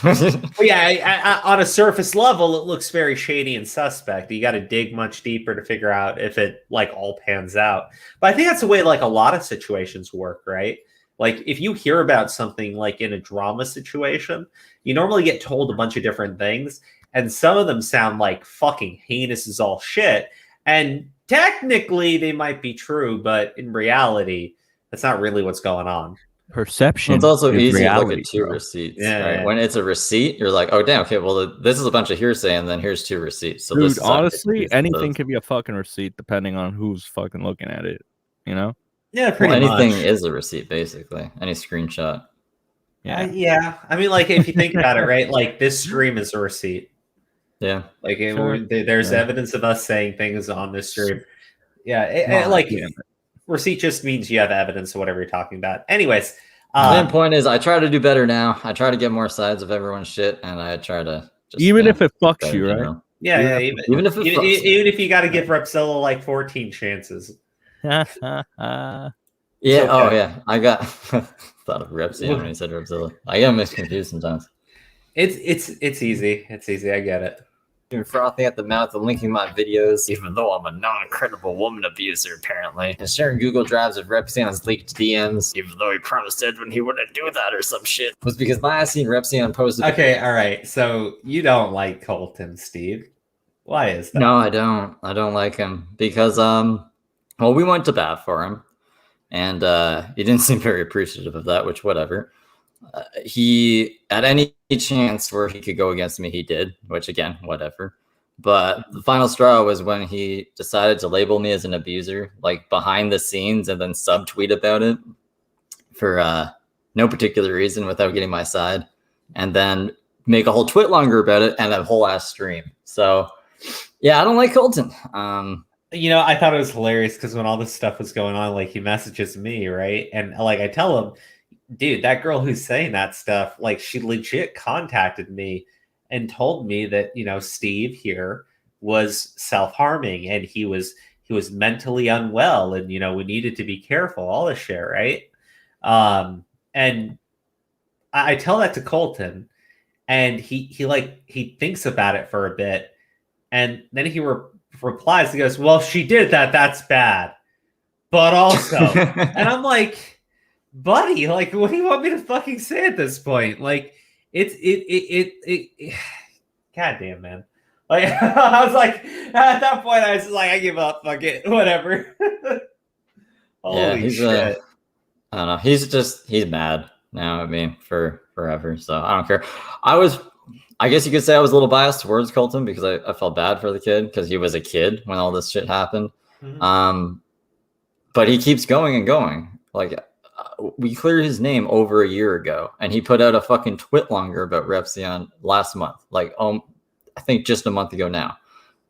Yeah, on a surface level, it looks very shady and suspect. You got to dig much deeper to figure out if it like all pans out. But I think that's the way like a lot of situations work, right? Like if you hear about something like in a drama situation, you normally get told a bunch of different things, and some of them sound like fucking heinous as all shit. And technically they might be true, but in reality, that's not really what's going on. perception. It's also is easy reality, to look at two bro. receipts, right? When it's a receipt, you're like, oh, damn, okay, well, this is a bunch of hearsay, and then here's two receipts. So Dude, this is honestly, anything can be a fucking receipt depending on who's fucking looking at it, you know? Yeah, pretty anything much. is a receipt, basically. Any screenshot. Yeah. I mean, like, if you think about it, right? Like, this stream is a receipt. Yeah. Like, there's evidence of us saying things on this stream. Yeah, receipt just means you have evidence of whatever you're talking about. Anyways. The main point is I try to do better now. I try to get more sides of everyone's shit, and I try to just... Even if it fucks you, right? Yeah, even if you got to give Repzilla like 14 chances. Yeah. Yeah. I got thought of Repzion when he said Repzilla. I get mixed confused sometimes. It's easy. It's easy. I get it. You're frothing at the mouth and linking my videos, even though I'm a non-credible woman abuser, apparently. And sharing Google Drives of Repzion's leaked DMs, even though he promised Edwin he wouldn't do that or some shit. Was because my ass seen Repzion posted... Okay, alright. So, you don't like Colton, Steve. Why is that? No, I don't. I don't like him. Because, well, we went to bat for him. And he didn't seem very appreciative of that, which, whatever. He, at any chance where he could go against me, he did, which again, whatever. But the final straw was when he decided to label me as an abuser, like behind the scenes, and then subtweet about it for no particular reason without getting my side, and then make a whole twit longer about it and a whole ass stream. So yeah, I don't like Colton. You know, I thought it was hilarious because when all this stuff was going on, like, he messages me, right? And like, I tell him, dude, that girl who's saying that stuff, like, she legit contacted me and told me that, you know, Steve here was self-harming and he was mentally unwell, and, you know, we needed to be careful, all this shit, right? And I tell that to Colton, and he thinks about it for a bit, and then he replies, he goes, well, she did that, that's bad, but also... And I'm like, buddy, like, what do you want me to fucking say at this point? Like, it goddamn, man. Like, I was like, at that point, I was like, I give up, fuck it, whatever. Holy shit. I don't know. He's mad now at me for forever, so I don't care. I guess you could say I was a little biased towards Colton because I felt bad for the kid because he was a kid when all this shit happened. Mm-hmm. But he keeps going and going. Like, we cleared his name over a year ago, and he put out a fucking twit longer about Repzion last month. Like, I think just a month ago now.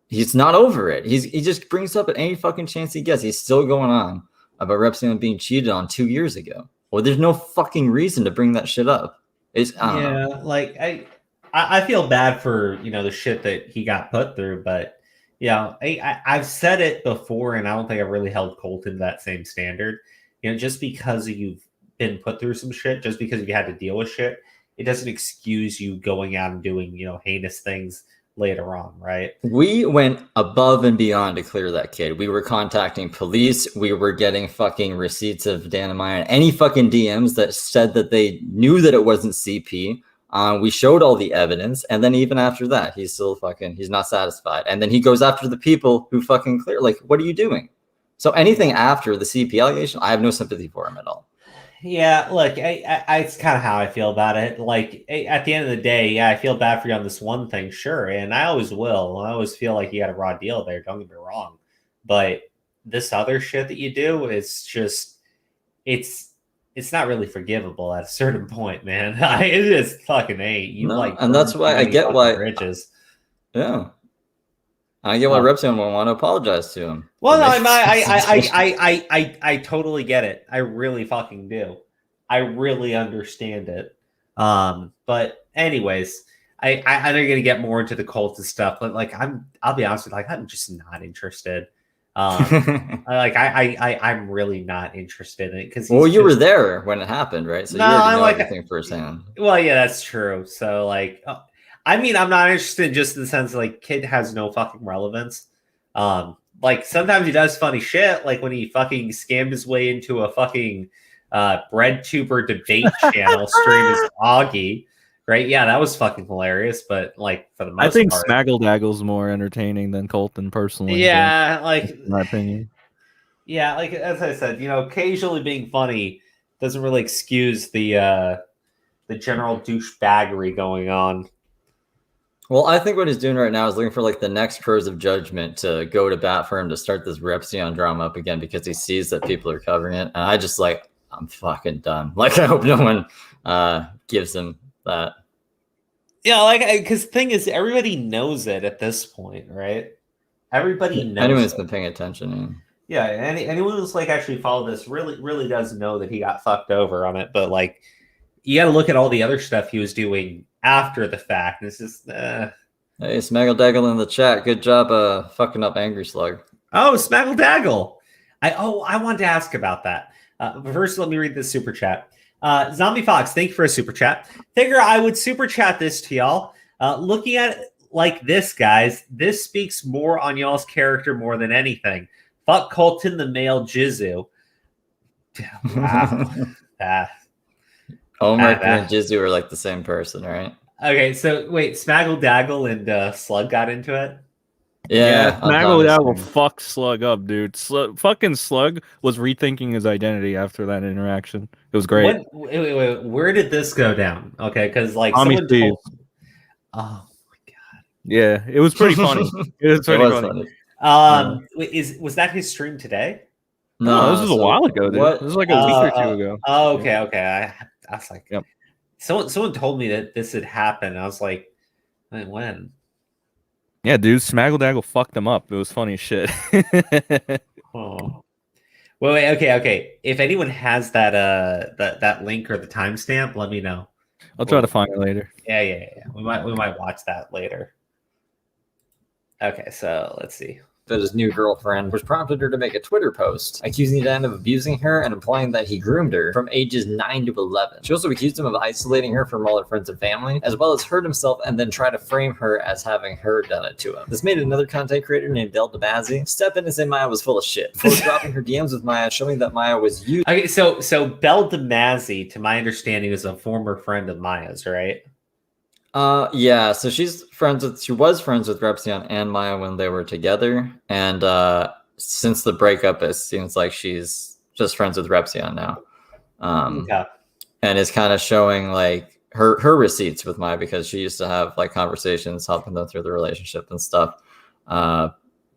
He's not over it. He just brings up at any fucking chance he gets. He's still going on about Repzion being cheated on 2 years ago. Well, there's no fucking reason to bring that shit up. I don't know. Like, I feel bad for, you know, the shit that he got put through, but you know, I've said it before, and I don't think I've really held Colton to that same standard. You know, just because you've been put through some shit, just because you had to deal with shit, it doesn't excuse you going out and doing, you know, heinous things later on, right? We went above and beyond to clear that kid. We were contacting police. We were getting fucking receipts of Dan and Maya, any fucking DMs that said that they knew that it wasn't CP. We showed all the evidence, and then even after that, he's not satisfied. And then he goes after the people who fucking clear. Like, what are you doing? So anything after the CP allegation, I have no sympathy for him at all. Yeah, look, it's kind of how I feel about it. Like, at the end of the day, yeah, I feel bad for you on this one thing, sure, and I always will. I always feel like you got a raw deal there, don't get me wrong. But this other shit that you do is just, it's not really forgivable at a certain point, man. It just fucking ain't. And that's why I get why bridges. Yeah. I get why Repzion won't want to apologize to him. Well, no, I totally get it. I really fucking do. I really understand it. But anyways, I know you're gonna get more into the cult and stuff, but like I'll be honest with you, like, I'm just not interested. I'm really not interested in it because you were there when it happened, right? So you already know everything firsthand. Well, yeah, that's true. So like, I mean, I'm not interested just in the sense like kid has no fucking relevance. Like sometimes he does funny shit, like when he fucking scammed his way into a fucking breadtuber debate channel stream as Augie. Right? Yeah, that was fucking hilarious. But like for the most part, I think Smaggle Daggle's more entertaining than Colton personally. Yeah, like in my opinion. Yeah, like as I said, you know, occasionally being funny doesn't really excuse the general douchebaggery going on. Well, I think what he's doing right now is looking for like the next pros of Judgment to go to bat for him to start this Repzion drama up again because he sees that people are covering it. And I just like, I'm fucking done. Like, I hope no one gives him that. Yeah, like, because the thing is, everybody knows it at this point, right? Everybody knows. Anyone who's been paying attention. Yeah, anyone who's like actually followed this really does know that he got fucked over on it. But like, you got to look at all the other stuff he was doing after the fact. This is Hey, Smaggle Daggle in the chat. Good job fucking up Angry Slug. Oh, Smaggle Daggle. I wanted to ask about that. But first, let me read this super chat. Zombie Fox, thank you for a super chat. Figure I would super chat this to y'all. Looking at it like this, guys, this speaks more on y'all's character more than anything. Fuck Colton the male Jizu. Wow. Omar and Jizu are like the same person, right? Okay, so wait, Smaggle Daggle and Slug got into it? Yeah, Smaggle Daggle fucked Slug up, dude. Fucking Slug was rethinking his identity after that interaction. It was great. Wait, where did this go down? Okay, because like Tommy someone Steve. Oh my god. Yeah, it was pretty funny. It was pretty funny. Was that his stream today? No, this was a while ago, dude. This was like a week or two ago. Oh, okay. I was like, yep. Someone told me that this had happened. I was like, when? Yeah, dude, Smaggle Daggle fucked them up. It was funny as shit. Oh. Well, wait, okay. If anyone has that link or the timestamp, let me know. I'll try to find it later. Yeah. We might watch that later. Okay, so let's see. That his new girlfriend, which prompted her to make a Twitter post accusing Dan of abusing her and implying that he groomed her from ages 9 to 11. She also accused him of isolating her from all her friends and family, as well as hurt himself and then try to frame her as having her done it to him. This made another content creator named Del DeMazzi step in and say Maya was full of shit, before dropping her DMs with Maya, showing that Maya was used. Okay, so Belle DeMazzi, to my understanding, is a former friend of Maya's, right? Yeah, so she was friends with Repzion and Maya when they were together, and since the breakup, it seems like she's just friends with Repzion now. Okay. And is kind of showing like her receipts with Maya because she used to have like conversations helping them through the relationship and stuff.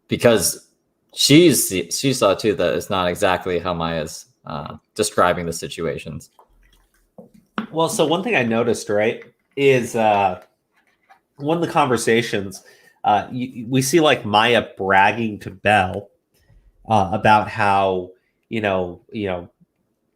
Because she saw too that it's not exactly how Maya's describing the situations. Well, so one thing I noticed, right, is one of the conversations we see like Maya bragging to Belle about how Dan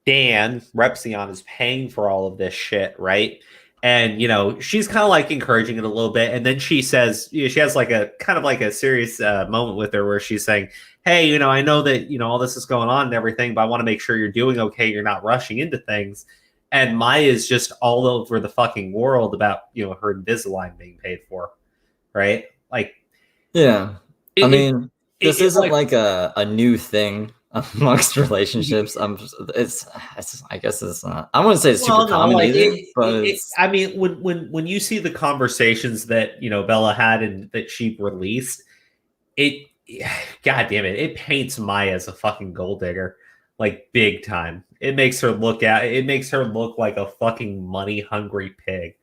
Repzion is paying for all of this shit, right? And she's kind of like encouraging it a little bit, and then she says, she has like a kind of like a serious moment with her where she's saying, hey, I know that all this is going on and everything, but I want to make sure you're doing okay, you're not rushing into things. And Maya is just all over the fucking world about, her Invisalign being paid for, right? Like, yeah. This isn't like a new thing amongst relationships. I guess it's not. I wouldn't say it's super common either. When you see the conversations that Bella had and that she released, God damn it, it paints Maya as a fucking gold digger, like big time. It makes her look like a fucking money hungry pig.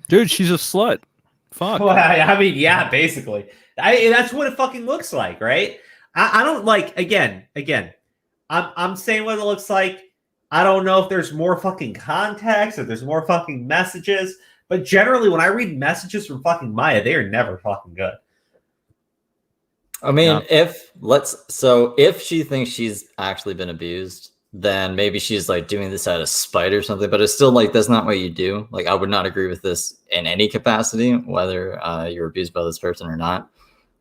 Dude, she's a slut. Fuck. Well, yeah, basically. That's what it fucking looks like, right? I don't like, again, I'm saying what it looks like. I don't know if there's more fucking context, if there's more fucking messages, but generally when I read messages from fucking Maya, they are never fucking good. If she thinks she's actually been abused, then maybe she's like doing this out of spite or something, but it's still like, that's not what you do. Like, I would not agree with this in any capacity, whether you're abused by this person or not.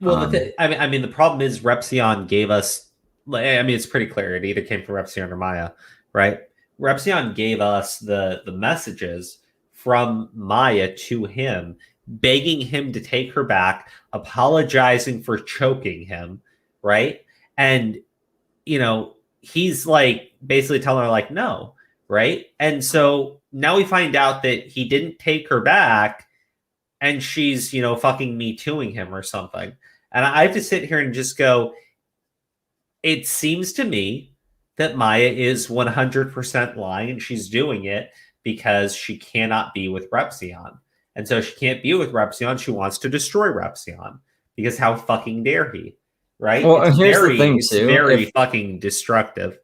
Well, the problem is Repzion gave us, it's pretty clear. It either came from Repzion or Maya, right? Repzion gave us the messages from Maya to him, begging him to take her back, apologizing for choking him, right? And, he's like basically telling her like, no, right? And so now we find out that he didn't take her back and she's, fucking Me Tooing him or something. And I have to sit here and just go, it seems to me that Maya is 100% lying. She's doing it because she cannot be with Repzion. And so she can't be with Repzion. She wants to destroy Repzion because how fucking dare he? Right? Well, it's here's very, the thing, it's too. very fucking destructive.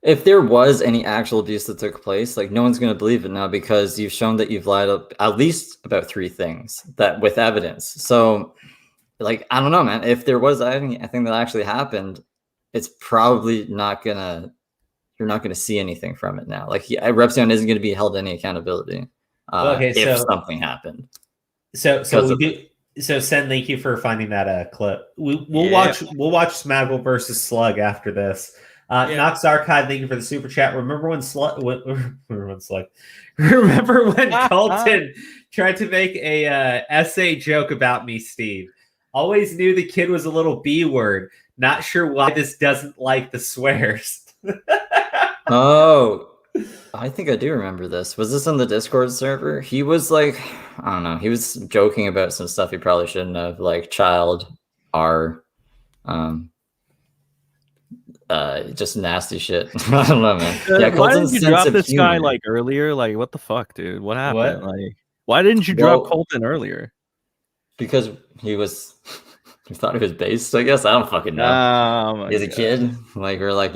If there was any actual abuse that took place, like no one's going to believe it now because you've shown that you've lied up at least about 3 things that with evidence. So, like, I don't know, man. If there was anything that actually happened, it's probably not gonna. You're not going to see anything from it now. Like Repzion isn't going to be held to any accountability if something happened. So Sen, thank you for finding that clip. We'll watch Smaggle versus Slug after this. Nox Archive, thank you for the super chat. Remember when Colton tried to make a essay joke about me, Steve? Always knew the kid was a little B word. Not sure why this doesn't like the swears. Oh, I think I do remember this. Was this on the Discord server? He was like, I don't know. He was joking about some stuff he probably shouldn't have, like child R, just nasty shit. I don't know, man. Yeah, why didn't you drop this guy like earlier? Like, what the fuck, dude? What happened? Like, why didn't you drop Colton earlier? Because he was. You thought he was based, I guess. I don't fucking know. He's a kid. Like we're like,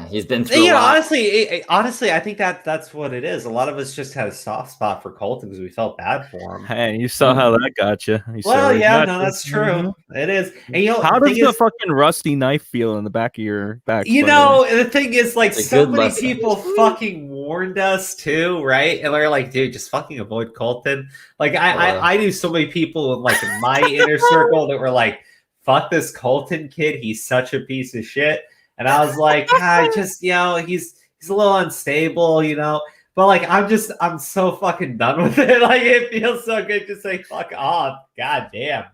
he's been through. Honestly, I think that's what it is. A lot of us just had a soft spot for Colton because we felt bad for him. Hey, you saw how that got you. That's true. Mm-hmm. It is. And how does the fucking rusty knife feel in the back of your back? The thing is, like, so many people fucking warned us too, right? And they're like, dude, just fucking avoid Colton. Like, I knew so many people like in my inner circle that were like, fuck this Colton kid, he's such a piece of shit. And I was like, he's a little unstable, but like I'm so fucking done with it. Like, it feels so good to say fuck off. God damn.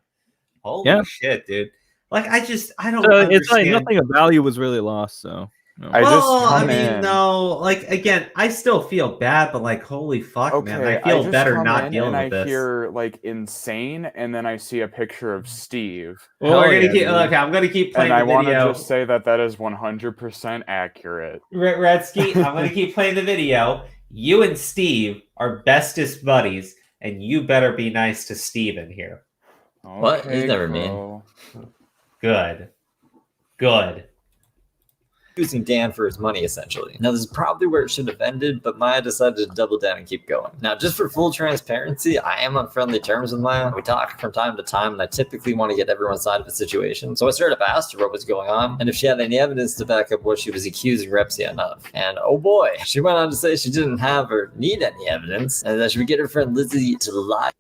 Holy shit, dude. Like, I don't understand. It's like nothing of value was really lost, so no. Like, again, I still feel bad, but like, holy fuck, man, I feel better not dealing with this. I hear like insane, and then I see a picture of Steve. Well, I'm gonna keep playing the video. And I want to just say that is 100% accurate. Redsky, I'm gonna keep playing the video. You and Steve are bestest buddies, and you better be nice to Steven here. Okay, what? He's never mean. Good. Using Dan for his money, essentially. Now, this is probably where it should have ended, but Maya decided to double down and keep going. Now, just for full transparency, I am on friendly terms with Maya. We talk from time to time, and I typically want to get everyone's side of the situation. So I straight up asked her what was going on, and if she had any evidence to back up what she was accusing Repzion of. And oh boy, she went on to say she didn't have or need any evidence, and that she would get her friend Lizzie to lie.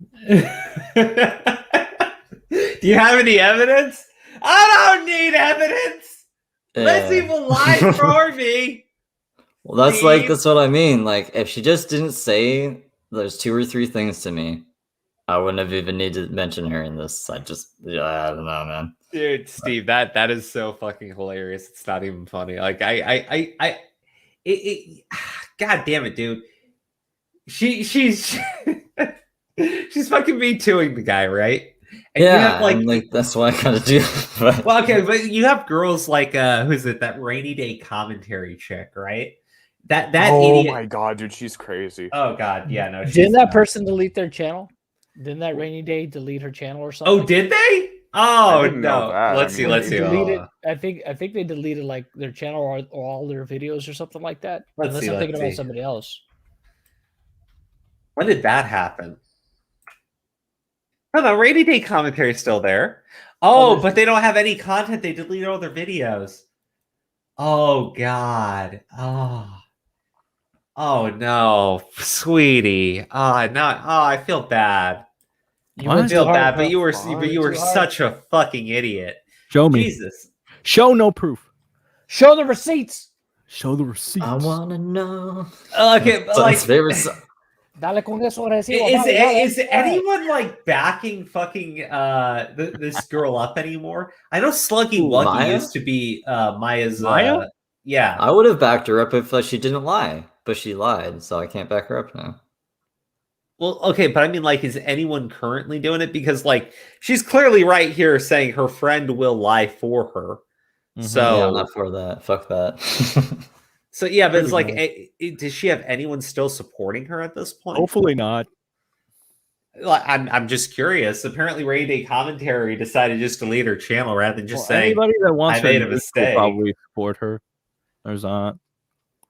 Do you have any evidence? I don't need evidence. Lizzie will lie for me. Well, that's what I mean. Like, if she just didn't say there's 2 or 3 things to me, I wouldn't have even needed to mention her in this. I don't know, man. Dude, Steve, that is so fucking hilarious. It's not even funny. Like, God damn it, dude. She's she's fucking me tooing the guy, right? And yeah, like that's why I gotta do it. But... Well, okay, but you have girls like who's it? That Rainy Day Commentary chick, right? That idiot. Oh my god, dude, she's crazy. Oh god, yeah, no. Didn't that person delete their channel? Didn't that Rainy Day delete her channel or something? Oh, did they? Oh no. Let's see. I think they deleted like their channel or all their videos or something like that. Unless I'm thinking about somebody else. When did that happen? No, Rainy Day Commentary is still there. Oh, but they don't have any content. They deleted all their videos. Oh, God. Oh, no. Sweetie. No. I feel bad. I feel bad, but you were such a fucking idiot. Show me. Jesus. Show no proof. Show the receipts. Show the receipts. I want to know. Okay, but like... Dale con eso recibo. Is anyone like backing fucking this girl up anymore? I know Sluggy Wuggy used to be Maya's Maya? Yeah. I would have backed her up if she didn't lie, but she lied, so I can't back her up now. Well, okay, but I mean, like, is anyone currently doing it? Because like she's clearly right here saying her friend will lie for her. So yeah, I'm not for that. Fuck that. So yeah, but it's like, does she have anyone still supporting her at this point? Hopefully not. I'm just curious. Apparently, Rainy Day Commentary decided just to delete her channel rather than just saying anybody that wants I made a mistake. Will probably support her. There's not.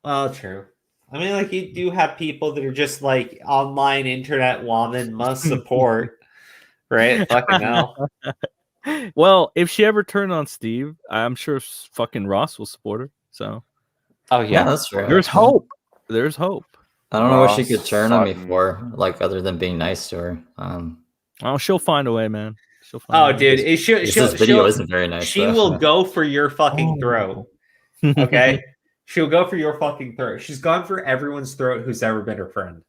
Well, true. I mean, like, you do have people that are just like online internet woman must support, right? Fucking hell. Well, if she ever turned on Steve, I'm sure fucking Ross will support her. So, oh yeah, that's true. There's hope. There's hope. I don't know what she could turn on me for, like other than being nice to her. Oh, she'll find a way, man. She'll find dude, this video isn't very nice. She will go for your fucking throat. Okay, she'll go for your fucking throat. She's gone for everyone's throat who's ever been her friend.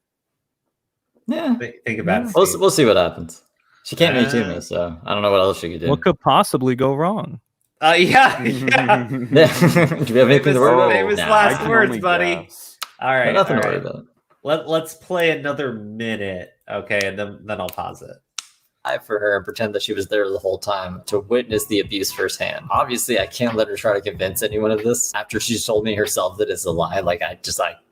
Yeah, think about it. We'll see what happens. She can't Me Too me, so I don't know what else she could do. What could possibly go wrong? Yeah. Do you have anything to worry about? Famous last words, buddy. Guess. All right, nothing to worry about. Let's play another minute, okay, and then I'll pause it. For her and pretend that she was there the whole time to witness the abuse firsthand. Obviously, I can't let her try to convince anyone of this after she's told me herself that it's a lie. Like, I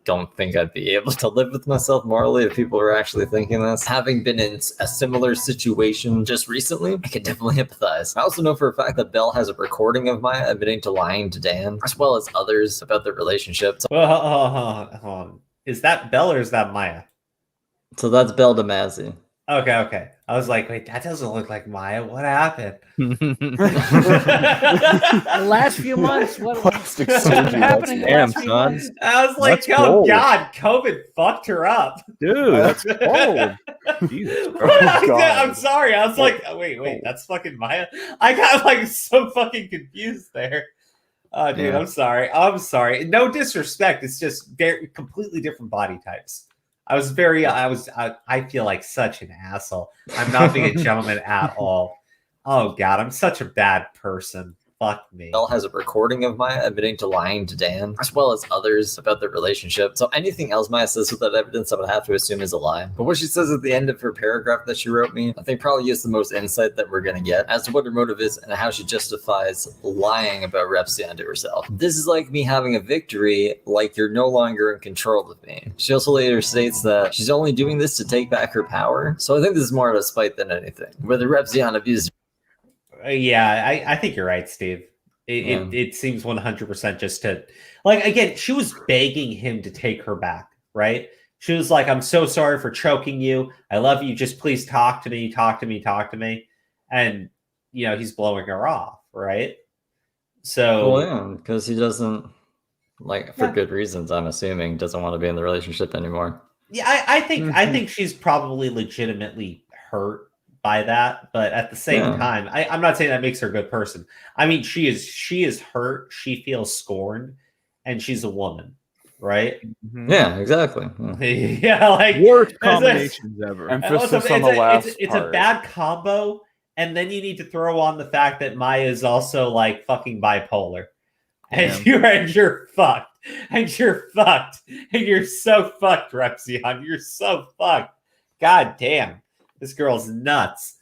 don't think I'd be able to live with myself morally if people were actually thinking this. Having been in a similar situation just recently, I could definitely empathize. I also know for a fact that Belle has a recording of Maya admitting to lying to Dan, as well as others about their relationship. Well, hold on. Is that Belle or is that Maya? So that's Belle DeMasi. Okay. I was like, wait, that doesn't look like Maya. What happened? The last few months, what's happening? Damn, son. I was like, That's oh cold. God, COVID fucked her up. Dude, that's cold. Jesus I'm sorry. I was like, oh, wait, that's fucking Maya. I got like so fucking confused there. Oh, dude, Yeah. I'm sorry. No disrespect. It's just very completely different body types. I feel like such an asshole. I'm not being a gentleman at all. Oh God, I'm such a bad person. Fuck me. Belle has a recording of Maya admitting to lying to Dan, as well as others about their relationship. So anything else Maya says with that evidence, I would have to assume is a lie. But what she says at the end of her paragraph that she wrote me, I think probably is the most insight that we're going to get as to what her motive is and how she justifies lying about Repzion to herself. This is like me having a victory, like you're no longer in control of me. She also later states that she's only doing this to take back her power. So I think this is more of a spite than anything. Whether Repzion abused Yeah, I think you're right, Steve. It seems 100% just to, like, again, she was begging him to take her back, right? She was like, I'm so sorry for choking you. I love you. Just please talk to me. And, you know, he's blowing her off, right? So, well, yeah, because he doesn't, like, for good reasons, I'm assuming, doesn't want to be in the relationship anymore. Yeah, I think she's probably legitimately hurt by that, but at the same time, I'm not saying that makes her a good person. I mean, she is hurt, she feels scorned, and she's a woman, right? Yeah, exactly. Yeah, like worst combinations ever. Emphasis on the last part. It's a bad combo, and then you need to throw on the fact that Maya is also like fucking bipolar, and you're fucked, and you're so fucked, Repzion. You're so fucked. God damn. This girl's nuts.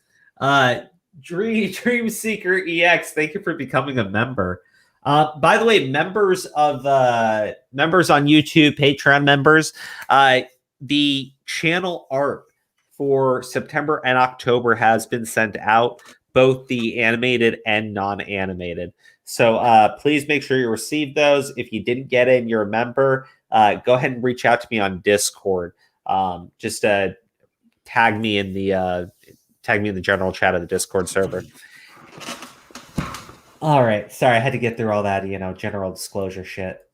Dream Seeker EX, thank you for becoming a member. By the way, members on YouTube, Patreon members, the channel art for September and October has been sent out, both the animated and non-animated. So please make sure you receive those. If you didn't get it and you're a member, go ahead and reach out to me on Discord. Just tag me in the general chat of the Discord server. All right, sorry, I had to get through all that, general disclosure shit.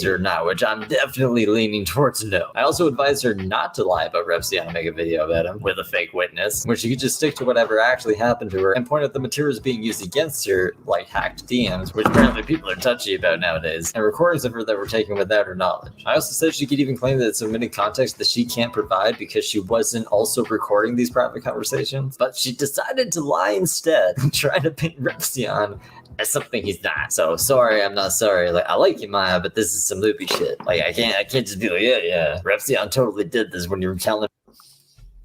Or not, which I'm definitely leaning towards no. I also advise her not to lie about Repzion and make a video about him with a fake witness, where she could just stick to whatever actually happened to her and point out the materials being used against her, like hacked DMs, which apparently people are touchy about nowadays, and recordings of her that were taken without her knowledge. I also said she could even claim that it's omitted context that she can't provide because she wasn't also recording these private conversations, but she decided to lie instead and try to paint Repzion as something he's not. So sorry, I'm not sorry. Like, I like you, Maya, but this is some loopy shit. Like, I can't just be like, yeah, Repzion totally did this when you were telling.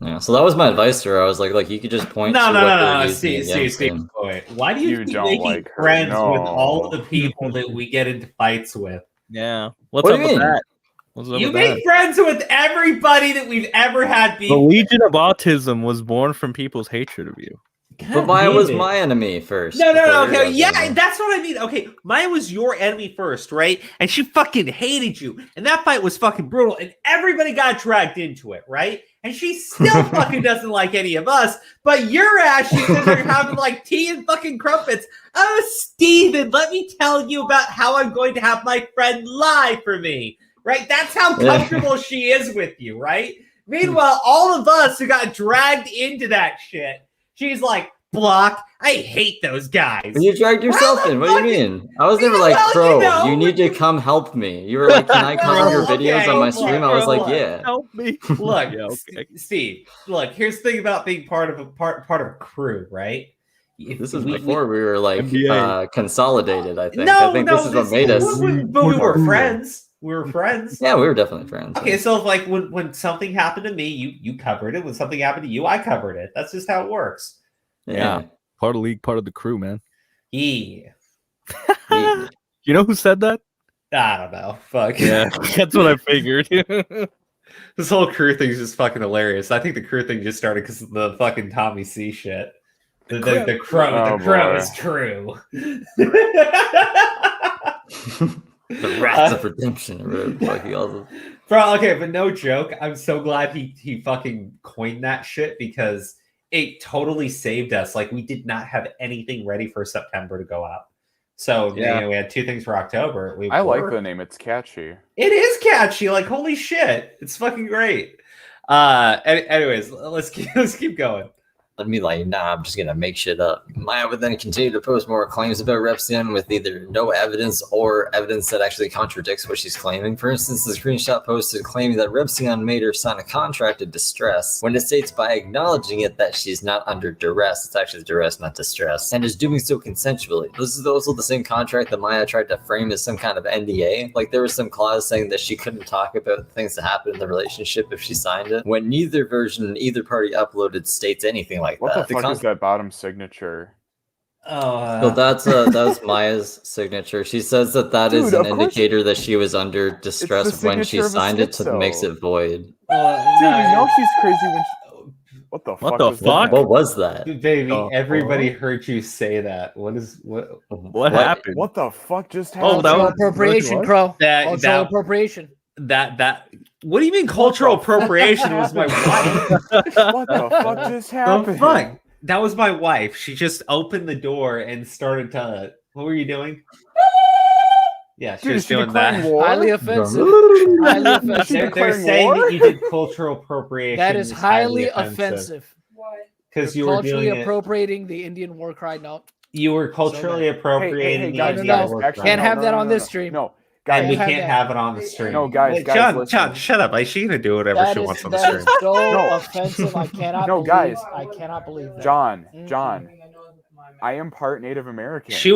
Yeah, so that was my advice to her. I was like you could just point. No. Steve, why do you keep making like friends with all the people that we get into fights with? Yeah, what's up with that? You make friends with everybody that we've ever had beef. The Legion of Autism was born from people's hatred of you. But Maya was my enemy first. No. Okay, yeah, that's what I mean. Okay, Maya was your enemy first, right? And she fucking hated you. And that fight was fucking brutal. And everybody got dragged into it, right? And she still fucking doesn't like any of us. But your ass, she's in there having like tea and fucking crumpets. Oh, Steven, let me tell you about how I'm going to have my friend lie for me. Right? That's how comfortable she is with you, right? Meanwhile, all of us who got dragged into that shit, she's like, block. I hate those guys. But you dragged yourself in. What do you mean? I was never like, bro, you need to come help me. You were like, can I cover your videos on my stream? I was like, yeah. Help me. Look, Steve, look, here's the thing about being part of a crew, right? This is before we were like consolidated, I think. No, I think this is what made us. But we were friends. We were friends. Yeah, we were definitely friends. Okay, so like when something happened to me, you covered it. When something happened to you, I covered it. That's just how it works. Yeah. Part of the league, part of the crew, man. Yeah. You know who said that? I don't know. Fuck. Yeah, that's what I figured. This whole crew thing is just fucking hilarious. I think the crew thing just started because of the fucking Tommy C shit. The crow is true. The Wrath of Redemption. Bro, okay, but no joke. I'm so glad he fucking coined that shit because it totally saved us. Like, we did not have anything ready for September to go out. So, you know, we had 2 things for October. I like the name. It's catchy. It is catchy. Like, holy shit. It's fucking great. Anyways, let's keep going. Let me I'm just gonna make shit up. Maya would then continue to post more claims about Repzion with either no evidence or evidence that actually contradicts what she's claiming. For instance, the screenshot posted claiming that Repzion made her sign a contract of distress when it states by acknowledging it that she's not under duress. It's actually duress, not distress, and is doing so consensually. This is also the same contract that Maya tried to frame as some kind of NDA. Like, there was some clause saying that she couldn't talk about things that happened in the relationship if she signed it, when neither version either party uploaded states anything like what that. The fuck is that bottom signature? So that's Maya's signature. She says that is an indicator that she was under distress when she signed it, so it makes it void. Dude, you know she's crazy when she... What the fuck? What was that? Baby, everybody heard you say that. What happened? What the fuck just happened? Cultural appropriation, Crow. Cultural appropriation. What do you mean cultural appropriation? It was my wife. What the fuck just happened? Fuck. That was my wife. She just opened the door and started to... What were you doing? Yeah, she was doing that. Highly offensive. They're saying that you did cultural appropriation. That is highly offensive. Why? Because you were culturally appropriating the Indian war cry. No. You were culturally appropriating the Indian war cry. Can't have that on this stream. No. Guys, and we can't have it on the stream. No, guys, John, shut up. She's gonna do whatever she wants on the stream. That is so offensive. I cannot. No, guys, I cannot believe that. John, I am part Native American. She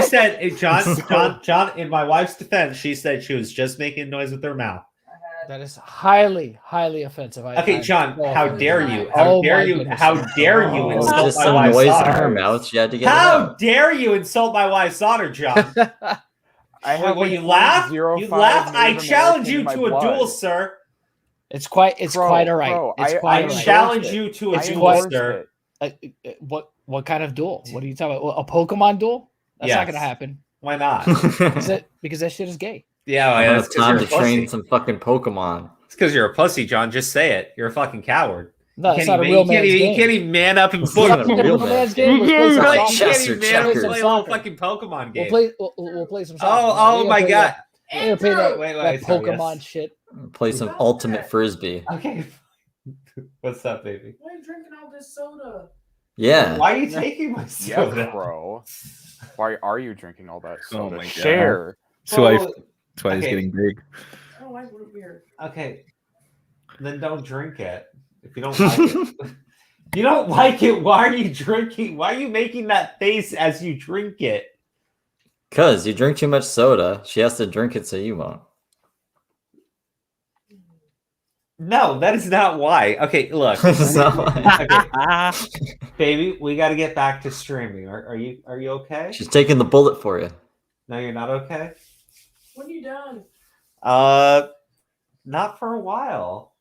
said, John. In my wife's defense, she said she was just making noise with her mouth. That is highly, highly offensive. John, how dare you? How dare you insult my wife's noise honor? In her mouth. She had to get how dare you insult my wife's honor, John? When you laugh, I challenge you to a duel, sir. It's quite all right. I challenge you to a duel, sir. What kind of duel? What are you talking about? A Pokemon duel? That's not gonna happen. Why not? Because that shit is gay. Yeah, it's time to train some fucking Pokemon. It's because you're a pussy, John. Just say it. You're a fucking coward. No, it's not a real man's game. You can't even man up and play. You can't even man up and play a whole fucking Pokemon game. We'll play some. Oh my god! We'll play that Pokemon shit. Play some Ultimate Frisbee. Okay. What's up, baby? Why are you drinking all this soda? Yeah. Why are you taking my soda, yeah, bro? Why are you drinking all that soda? Oh my god. Share. That's why he's getting big. I don't like root beer. Okay. Then don't drink it. If you don't like it. You don't like it, why are you drinking? Why are you making that face as you drink it? Because you drink too much soda. She has to drink it so you won't. No, that is not why. Okay, look. Okay. Baby, we got to get back to streaming. Are you okay? She's taking the bullet for you. No, you're not okay? When you done? Not for a while.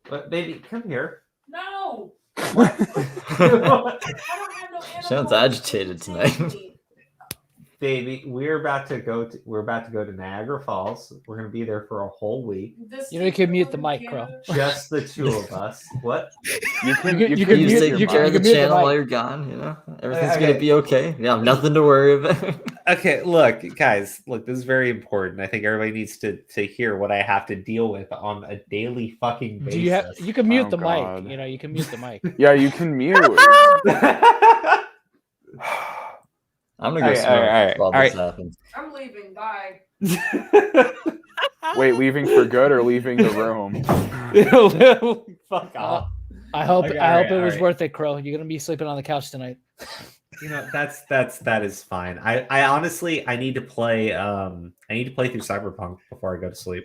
But baby, come here. No. What? I don't have no Sounds agitated tonight. Baby, we're about to go to Niagara Falls. We're gonna be there for a whole week. You can mute the mic, Crow. Just the two of us. What? You can take care of the channel while you're gone. You know, everything's gonna be okay. You have nothing to worry about. Okay, look, guys, this is very important. I think everybody needs to hear what I have to deal with on a daily fucking basis. You can mute the mic. You know, you can mute the mic. Yeah, you can mute. I'm gonna go smoke while this happens. I'm leaving. Bye. Wait, leaving for good or leaving the room? Fuck off. I hope it was worth it, Crow. You're gonna be sleeping on the couch tonight. You know, that is fine. I honestly need to play through Cyberpunk before I go to sleep.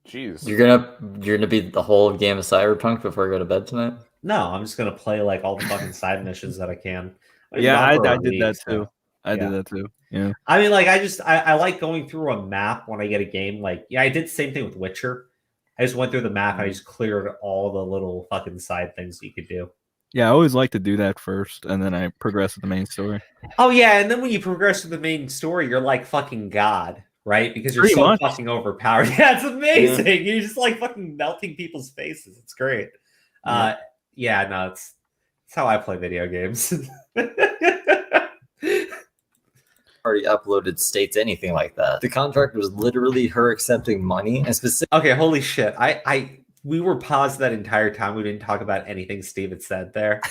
Jeez. You're gonna beat the whole game of Cyberpunk before I go to bed tonight? No, I'm just gonna play like all the fucking side missions that I can. Yeah, I did that too. I did that too. Yeah. I mean, like, I like going through a map when I get a game. Like, yeah, I did the same thing with Witcher. I just went through the map and I just cleared all the little fucking side things you could do. Yeah, I always like to do that first, and then I progress with the main story. Oh yeah, and then when you progress with the main story, you're like fucking God, right? Because you're so fucking overpowered. Yeah, it's amazing. Yeah. You're just like fucking melting people's faces. It's great. Yeah, no, it's how I play video games. Already uploaded states anything like that. The contract was literally her accepting money and specific. Okay, holy shit. We were paused that entire time. We didn't talk about anything Steve had said there.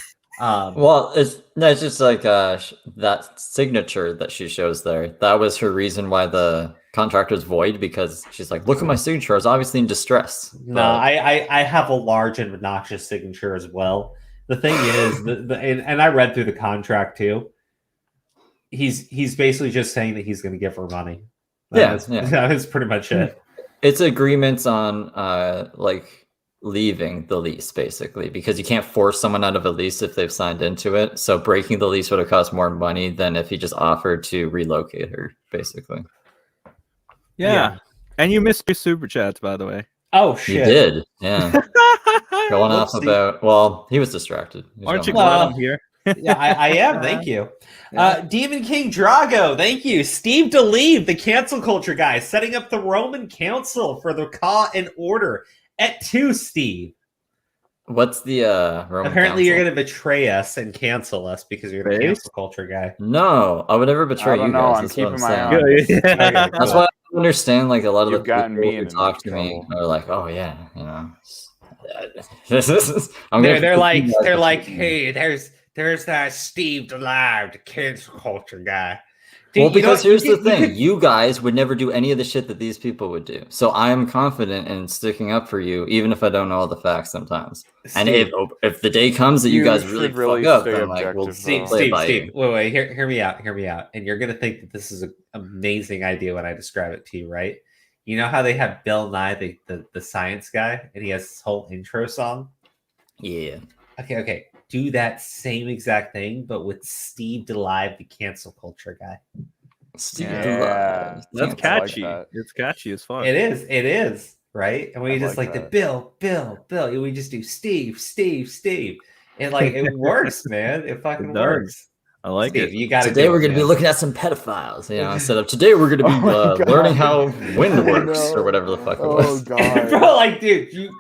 Well, it's just like that signature that she shows there. That was her reason why the contract was void, because she's like, look at my signature. I was obviously in distress. No, I have a large and obnoxious signature as well. The thing is, and I read through the contract too. He's basically just saying that he's going to give her money. That's pretty much it. It's agreements on like leaving the lease, basically, because you can't force someone out of a lease if they've signed into it. So breaking the lease would have cost more money than if he just offered to relocate her, basically. Yeah. And you missed your super chats, by the way. Oh shit! You did, yeah. Going off about. Well, he was distracted. Aren't you glad I'm here? Yeah, I am. Thank you. Demon King Drago, thank you. Steve DeLive, the cancel culture guy, setting up the Roman Council for the Law and Order at 2, Steve. What's the Roman Apparently Council? You're going to betray us and cancel us because you're the cancel culture guy. No, I would never betray you guys. I'm keeping my eye. Okay, That's why I understand, like, a lot of the people who talk to me are like, oh yeah, you know. They're like, hey, there's that Steve DeLive, the cancel culture guy. Dude, well, because here's the thing. You guys would never do any of the shit that these people would do. So I'm confident in sticking up for you, even if I don't know all the facts sometimes. Steve, and if the day comes that you guys really fuck up, then like, we'll Steve, wait, hear me out. And you're going to think that this is an amazing idea when I describe it to you, right? You know how they have Bill Nye, the science guy, and he has this whole intro song? Yeah. Okay. Do that same exact thing, but with Steve DeLive, the cancel culture guy. DeLive. That's catchy. It's catchy as fuck. It is, right? And we just like the Bill. We just do Steve. And like it works, man. It fucking works. I like Steve, it. You got today we're going to be looking at some pedophiles. You know, instead of today we're going to be learning how wind works or whatever the fuck it was. God. Bro, like, dude,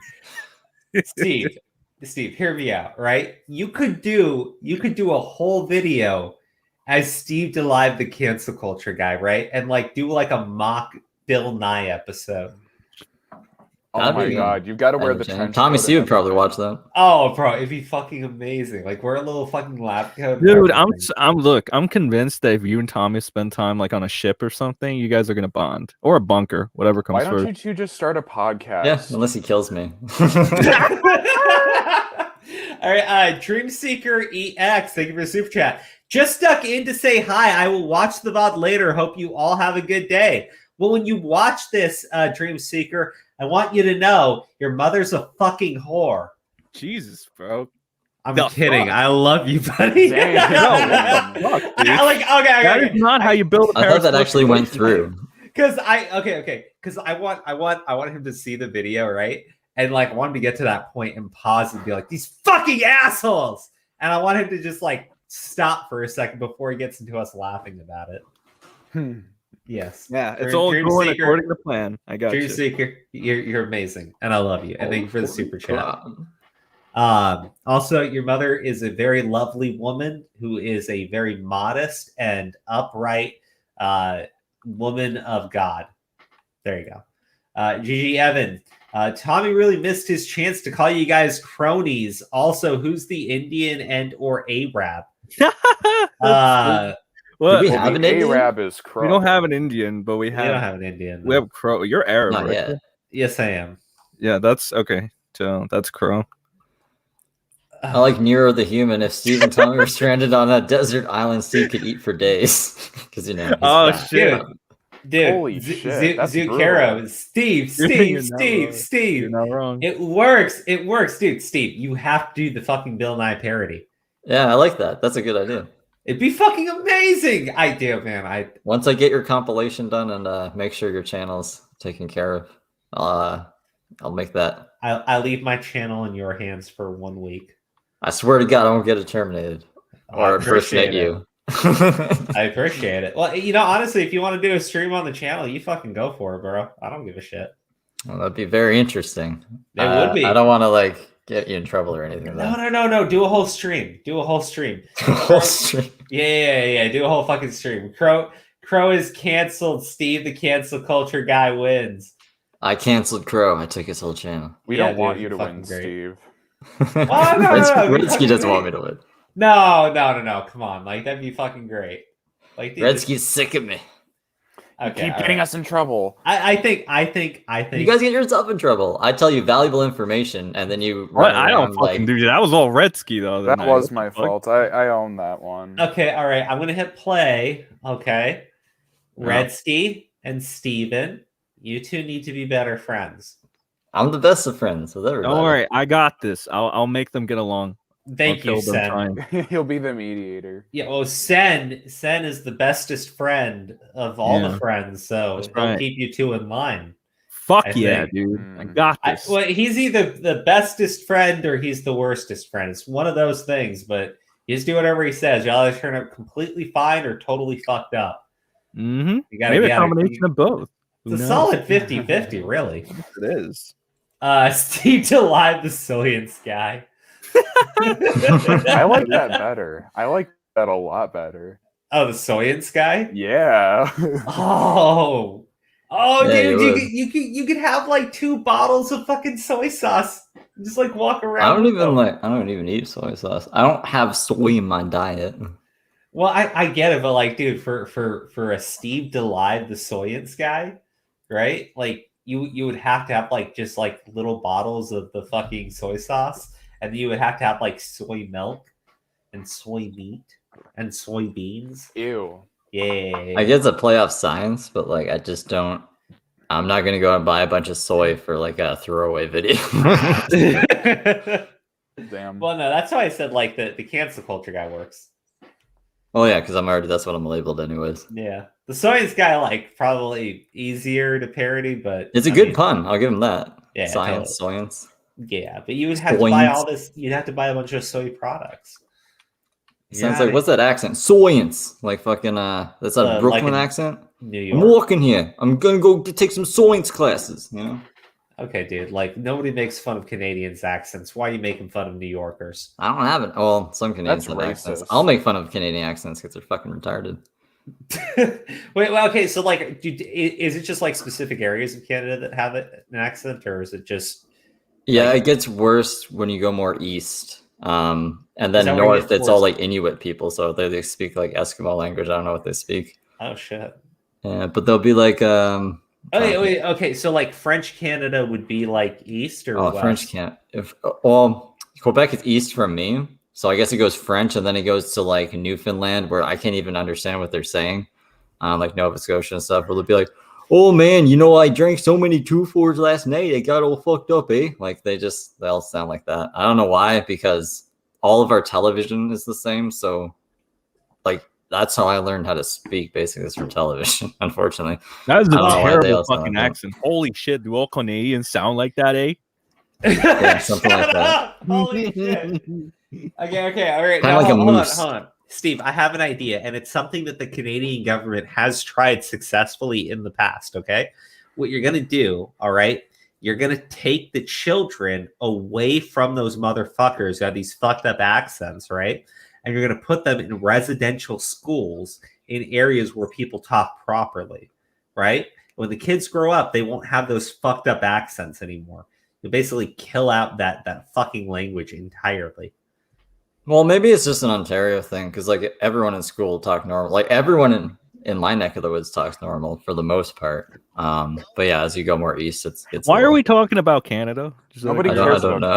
Steve, hear me out, right? You could do a whole video as Steve DeLive, the cancel culture guy, right? And like do like a mock Bill Nye episode. Oh my god, you've got to wear the trench coat. Tommy C would probably watch that. Oh, bro, it'd be fucking amazing. Like wear a little fucking lab coat. Dude, I'm convinced that if you and Tommy spend time like on a ship or something, you guys are gonna bond, or a bunker, whatever comes first. Why don't you two just start a podcast? Yeah, unless he kills me. All right, Dreamseeker EX, thank you for the super chat. Just stuck in to say hi. I will watch the VOD later. Hope you all have a good day. Well, when you watch this, Dream Seeker, I want you to know your mother's a fucking whore. Jesus, bro. I'm kidding. Fuck? I love you, buddy. Damn, no, fuck, dude. Okay. That is not how you build a I thought that actually went through. Because because I want him to see the video, right? And like I want him to get to that point and pause and be like, these fucking assholes. And I want him to just like stop for a second before he gets into us laughing about it. Yes. Yeah, it's all going according to plan. I got you. Dream Seeker, you're amazing. And I love you. And thank you for the super chat. Also, your mother is a very lovely woman who is a very modest and upright woman of God. There you go. Gigi Evan. Tommy really missed his chance to call you guys cronies. Also, who's the Indian and or Arab? What? Do we have an Indian? Arab is Crow. We don't have an Indian, but we don't have an Indian. We have Crow. You're Arab, Not right? yet. Yes, I am. Yeah, that's okay. So that's Crow. I like Nero the Human. If Steve and Tommy were stranded on that desert island, Steve could eat for days. Because, you know. Oh, shit. Dude, holy shit. Zucchero. Steve. You're not wrong. It works, dude. Steve, you have to do the fucking Bill Nye parody. Yeah, I like that. That's a good idea. It'd be fucking amazing. I do, man. Once I get your compilation done and make sure your channel's taken care of, I'll make that. I leave my channel in your hands for 1 week. I swear to God, I won't get it terminated or impersonate you. I appreciate it. Well, you know, honestly, if you want to do a stream on the channel, you fucking go for it, bro. I don't give a shit. Well, that'd be very interesting. It would be. I don't want to like get you in trouble or anything. No. Do a whole stream. A whole stream. Yeah. Do a whole fucking stream. Crow is canceled. Steve, the cancel culture guy, wins. I canceled Crow. I took his whole channel. We don't want you to win, great. Steve. Redsky doesn't want me to win. No. Come on, like that'd be fucking great. Like Redsky's sick of me. Okay, keep getting us in trouble. I think you guys get yourself in trouble. I tell you valuable information, and then you. I don't fucking do that. That was all Redsky though. That was my fault. I own that one. Okay, all right. I'm gonna hit play. Okay, Redsky and Steven, you two need to be better friends. I'm the best of friends with everybody. Don't worry, I got this. I'll make them get along. Thank you, Sen. He'll be the mediator. Yeah, well, Sen is the bestest friend of all the friends, so he'll keep you two in line. Fuck yeah, dude. I got this. Well, he's either the bestest friend or he's the worstest friend. It's one of those things, but you just do whatever he says. Y'all either turn out completely fine or totally fucked up. Mm-hmm. Maybe a combination of both. It's a solid 50-50, really. It is. Steve DeLive, the Science guy. I like that better. I like that a lot better. Oh, the Science guy? Yeah. Oh, yeah, dude, you could have like 2 bottles of fucking soy sauce. Just like walk around. I don't even eat soy sauce. I don't have soy in my diet. Well, I get it, but like, dude, for a Steve DeLive, the Science guy, right? Like you would have to have like just like little bottles of the fucking soy sauce, and you would have to have like soy milk and soy meat and soybeans. Ew. Yeah. I guess a playoff science, but like I just don't. I'm not gonna go and buy a bunch of soy for like a throwaway video. Damn. Well, no, that's why I said like the cancel culture guy works. Oh yeah, because that's what I'm labeled anyways. Yeah, the Science guy like probably easier to parody, but it's a good pun. I'll give him that. Yeah, science. Yeah, but you would have to buy all this. You'd have to buy a bunch of soy products. Sounds like what's that accent? Science, like fucking that's a Brooklyn accent. New York. I'm walking here. I'm gonna go take some science classes. You know. Okay, dude. Like nobody makes fun of Canadians' accents. Why are you making fun of New Yorkers? I don't have it. Well, some Canadians have accents. I'll make fun of Canadian accents because they're fucking retarded. Wait, well, okay. So, like, is it just like specific areas of Canada that have an accent, or is it just? Yeah, it gets worse when you go more east, and then north. It's all like Inuit people, so they speak like Eskimo language. I don't know what they speak. Oh shit. Yeah, but they'll be like. Wait, okay. So, like, French Canada would be like east or west? French can't. Quebec is east from me, so I guess it goes French, and then it goes to like Newfoundland, where I can't even understand what they're saying, like Nova Scotia and stuff. Where they'll be like, oh man, you know, I drank so many 2-4s last night, it got all fucked up, eh? Like they all sound like that. I don't know why, because all of our television is the same. So like that's how I learned how to speak, basically, is from television, unfortunately. That is a terrible fucking accent. Holy shit, do all Canadians sound like that, eh? Yeah, something like that. Holy shit. Okay, all right. Kind Now, of like a hold moose. on. Steve, I have an idea, and it's something that the Canadian government has tried successfully in the past, okay? What you're going to do, all right, you're going to take the children away from those motherfuckers who have these fucked up accents, right? And you're going to put them in residential schools in areas where people talk properly, right? When the kids grow up, they won't have those fucked up accents anymore. You basically kill out that fucking language entirely. Well, maybe it's just an Ontario thing, because like everyone in school will talk normal. Like everyone in my neck of the woods talks normal for the most part. But yeah, as you go more east, it's. Why are we talking about Canada? Nobody cares. I don't know.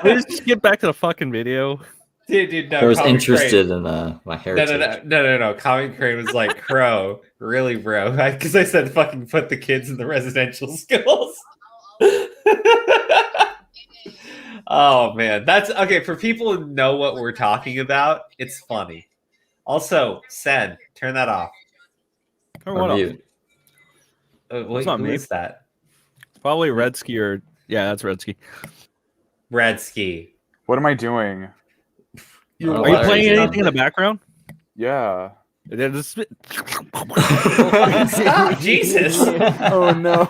Let's just get back to the fucking video. Dude, no. I was interested in my heritage. No. Common Crane was like, "Crow, really, bro?" Because I said, "Fucking put the kids in the residential schools." Oh man, that's okay for people who know what we're talking about. It's funny. Also, Sen, turn that off. Turn what off? Wait, who is that? Probably Redsky or that's Redsky. Redsky. What am I doing? Are you playing anything in the background? Yeah. Stop, Jesus! Oh no!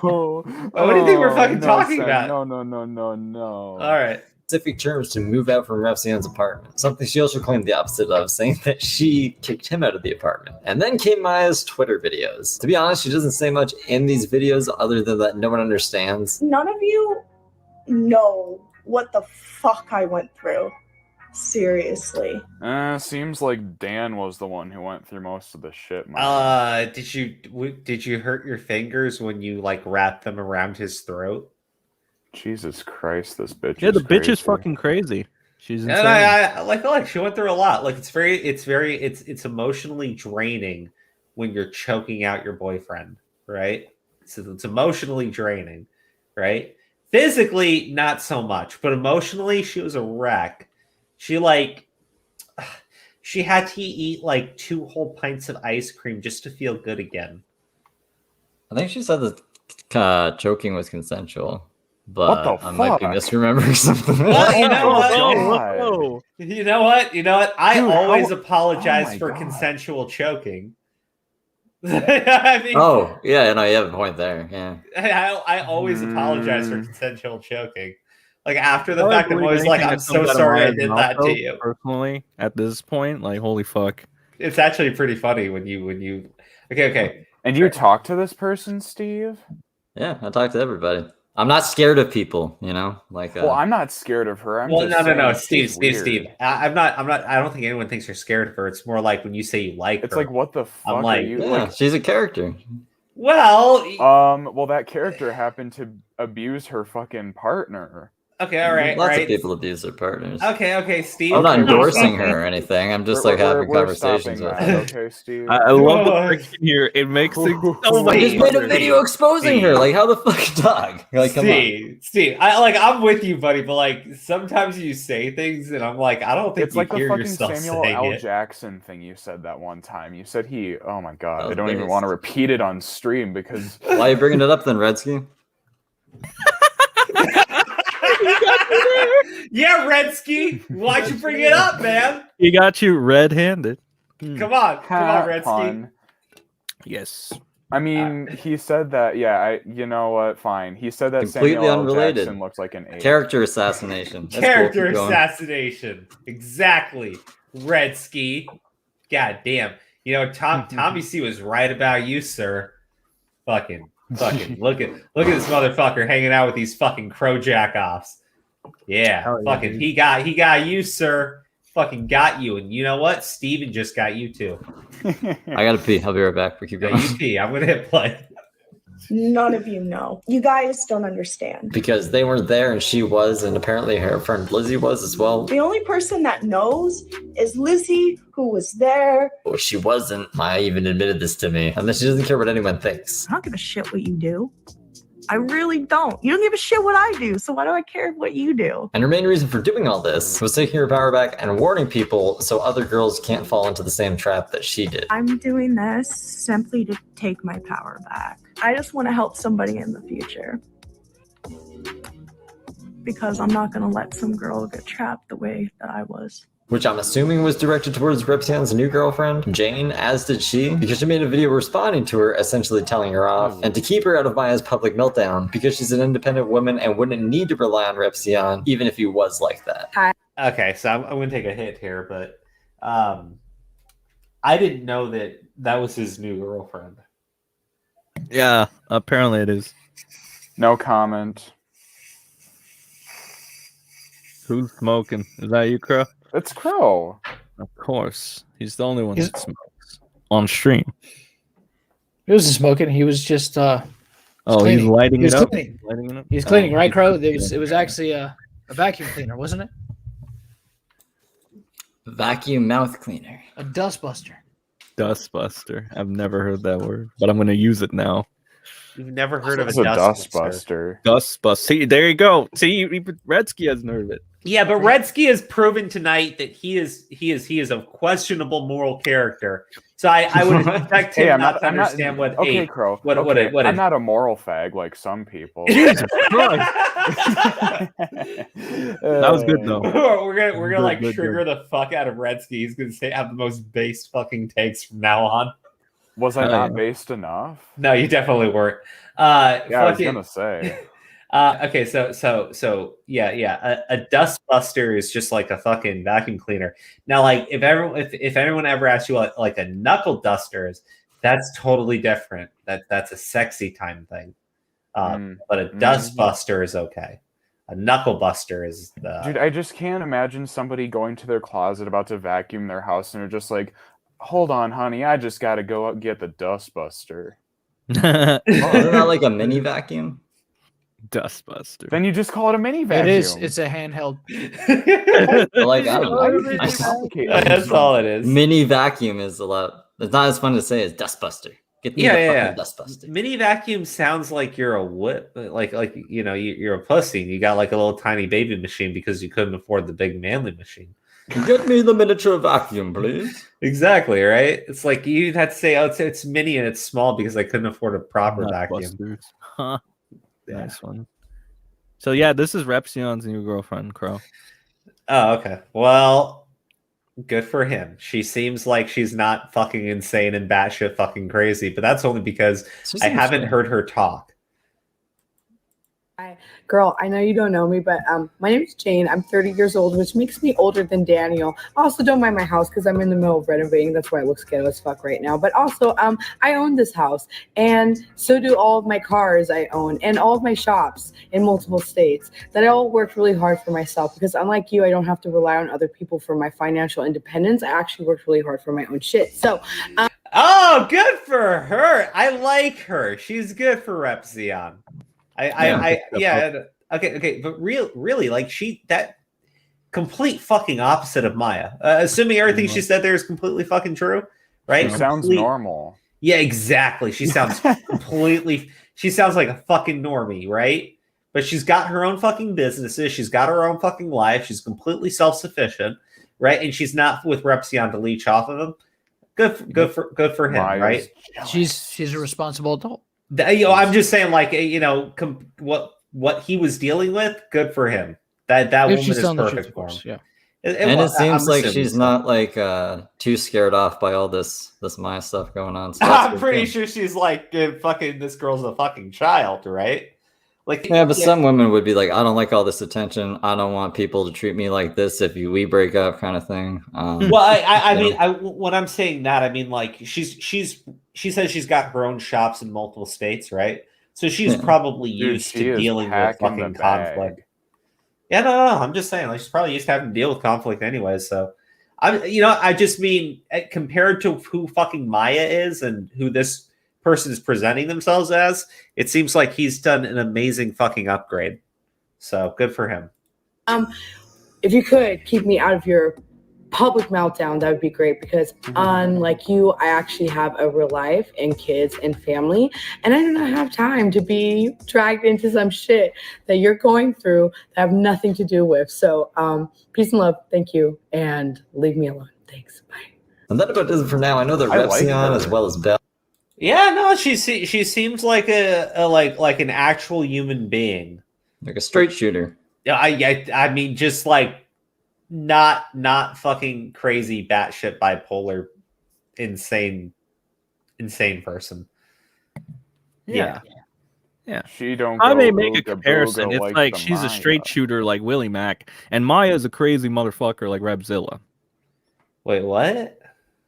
What do you think we're fucking talking about? No! All right. Specific terms to move out from Repzion's apartment. Something she also claimed the opposite of, saying that she kicked him out of the apartment. And then came Maya's Twitter videos. To be honest, she doesn't say much in these videos other than that no one understands. None of you know what the fuck I went through. Seriously. Seems like Dan was the one who went through most of the shit. Did you hurt your fingers when you like wrapped them around his throat? Jesus Christ, this bitch. Yeah, the bitch is fucking crazy. She's insane. And I like she went through a lot. Like it's emotionally draining when you're choking out your boyfriend, right? So it's emotionally draining, right? Physically, not so much, but emotionally, she was a wreck. She had to eat like 2 whole pints of ice cream just to feel good again. I think she said that choking was consensual, but what the I might be misremembering something. Well, you know what? I always apologize for consensual choking. I mean, oh yeah, no, you have a point there. Yeah, I always apologize for consensual choking. Like after the fact, I'm always like, I'm so sorry I did that to you. Personally, at this point, like, holy fuck. It's actually pretty funny when you. Okay. And you talk to this person, Steve? Yeah, I talk to everybody. I'm not scared of people, you know. Like, well, I'm not scared of her. No, Steve. I'm not. I don't think anyone thinks you're scared of her. It's more like when you say you like her. It's like, what the fuck? I'm like, are you? Yeah, she's a character. Well, that character happened to abuse her fucking partner. Okay, all right. Lots of people abuse their partners. Okay, Steve. I'm not endorsing her or anything. I'm just having conversations with her. Okay, Steve. I love the friction here. It makes things so much. I just made a video exposing her. Like, how the fuck, dog? Like, come on. Steve, I'm with you, buddy, but like sometimes you say things and I'm like, I don't think it's like hear the fucking yourself Samuel saying L. it. Jackson thing you said that one time. You said oh my god, I don't even want to repeat it on stream because. Why are you bringing it up then, Redsky? Yeah, Redsky. Why'd you bring it up, man? He got you red-handed. Come on, Redsky. Yes. I mean, he said that. Yeah, you know what? Fine. He said that completely Samuel unrelated. L. Jackson looks like an ape. Character assassination. That's Character assassination. Exactly, Redsky. God damn. You know, Tommy C was right about you, sir. Fucking look at this motherfucker hanging out with these fucking crow jack-offs. Yeah, fucking he got you, sir. Fucking got you. And you know what? Steven just got you too. I gotta pee. I'll be right back. We keep going. You pee. I'm gonna hit play. None of you know. You guys don't understand. Because they weren't there and she was, and apparently her friend Lizzie was as well. The only person that knows is Lizzie, who was there. Or she wasn't. Maya even admitted this to me. And then she doesn't care what anyone thinks. I don't give a shit what you do. I really don't. You don't give a shit what I do, so why do I care what you do? And her main reason for doing all this was taking her power back and warning people so other girls can't fall into the same trap that she did. I'm doing this simply to take my power back. I just want to help somebody in the future. Because I'm not going to let some girl get trapped the way that I was. Which I'm assuming was directed towards Repzion's new girlfriend, Jane, as did she, because she made a video responding to her, essentially telling her off, and to keep her out of Maya's public meltdown, because she's an independent woman and wouldn't need to rely on Repzion, even if he was like that. Hi. Okay, so I'm going to take a hit here, but I didn't know that was his new girlfriend. Yeah, apparently it is. No comment. Who's smoking? Is that you, Crow? It's Crow. Of course. He's the only one that smokes on stream. He wasn't smoking. He was just he's cleaning. lighting it up. Cleaning. Lighting it up. He's cleaning, right, Crow? It was actually a vacuum cleaner, wasn't it? Vacuum mouth cleaner. A dust buster. Dust buster. I've never heard that word, but I'm going to use it now. You've never heard of a dust buster. Dust buster. See, there you go. See, Redsky hasn't heard of it. Yeah, but Redsky has proven tonight that he is a questionable moral character. So I would expect him not to understand what. Okay, Crow. I'm not a moral fag like some people. Jesus Christ. That was good though. We're gonna like trigger the fuck out of Redsky. He's gonna have the most base fucking takes from now on. Was I not based enough? No, you definitely weren't. I was gonna say. Okay, so yeah. A dust buster is just like a fucking vacuum cleaner. Now, like if anyone ever asks you what like a knuckle duster is, that's totally different. That's a sexy time thing. But a dust buster is okay. A knuckle buster is the dude. I just can't imagine somebody going to their closet about to vacuum their house and they're just like, "Hold on, honey, I just got to go out and get the dust buster." Isn't that like a mini vacuum? Dust buster. Then you just call it a mini vacuum. It is. It's a handheld. Like I don't know. That's all it is. Mini vacuum is a lot. It's not as fun to say as dust buster. Get me the fucking dust buster. Mini vacuum sounds like you're a whip, like you know you're a pussy. And you got like a little tiny baby machine because you couldn't afford the big manly machine. Get me the miniature vacuum, please. Exactly, right? It's like you'd have to say, oh, it's mini and it's small because I couldn't afford a proper vacuum. Huh. Yeah. Nice one. So yeah, this is Repzion's new girlfriend, Crow. Oh, okay. Well, good for him. She seems like she's not fucking insane and batshit fucking crazy, but that's only because I haven't heard her talk. Hi. Girl, I know you don't know me, but my name is Jane. I'm 30 years old, which makes me older than Daniel. I also don't mind my house because I'm in the middle of renovating. That's why it looks ghetto as fuck right now. But also, I own this house, and so do all of my cars I own, and all of my shops in multiple states. That I all worked really hard for myself because unlike you, I don't have to rely on other people for my financial independence. I actually worked really hard for my own shit. So, oh, good for her. I like her. She's good for Repzion. Okay, but really, like that complete fucking opposite of Maya. Assuming everything she said there is completely fucking true, right? She sounds normal. Yeah, exactly. She sounds she sounds like a fucking normie, right? But she's got her own fucking businesses. She's got her own fucking life. She's completely self-sufficient, right? And she's not with Repzion to leech off of him. Good for him, Maya's right? She's a responsible adult. I'm just saying, like, what he was dealing with. Good for him. That woman is perfect for him. Yeah. And it seems like she's not like too scared off by all this Maya stuff going on. So I'm pretty sure she's like, fucking, this girl's a fucking child, right? Like, yeah, but some women would be like, I don't like all this attention. I don't want people to treat me like this if we break up, kind of thing. Well, I mean, when I'm saying that, I mean, like, she says she's got her own shops in multiple states, right? So she's probably used to dealing with fucking conflict. Yeah, no, I'm just saying, like, she's probably used to having to deal with conflict anyway. So, I just mean, compared to who fucking Maya is and who this person is presenting themselves as, it seems like he's done an amazing fucking upgrade. So good for him. If you could keep me out of your public meltdown, that would be great, because unlike you, I actually have a real life and kids and family, and I do not have time to be dragged into some shit that you're going through that I have nothing to do with. So peace and love, thank you, and leave me alone. Thanks, bye. And that about does it for now. I know that Repzion as well as Bell. Yeah, no, she seems like a like an actual human being, like a straight shooter. Yeah, I mean, just like not fucking crazy, batshit bipolar, insane person. Yeah. She don't. I go may make a booga comparison. booga It's like the she's a Maya. straight shooter like Willie Mack, and Maya's a crazy motherfucker like Repzilla. Wait, what?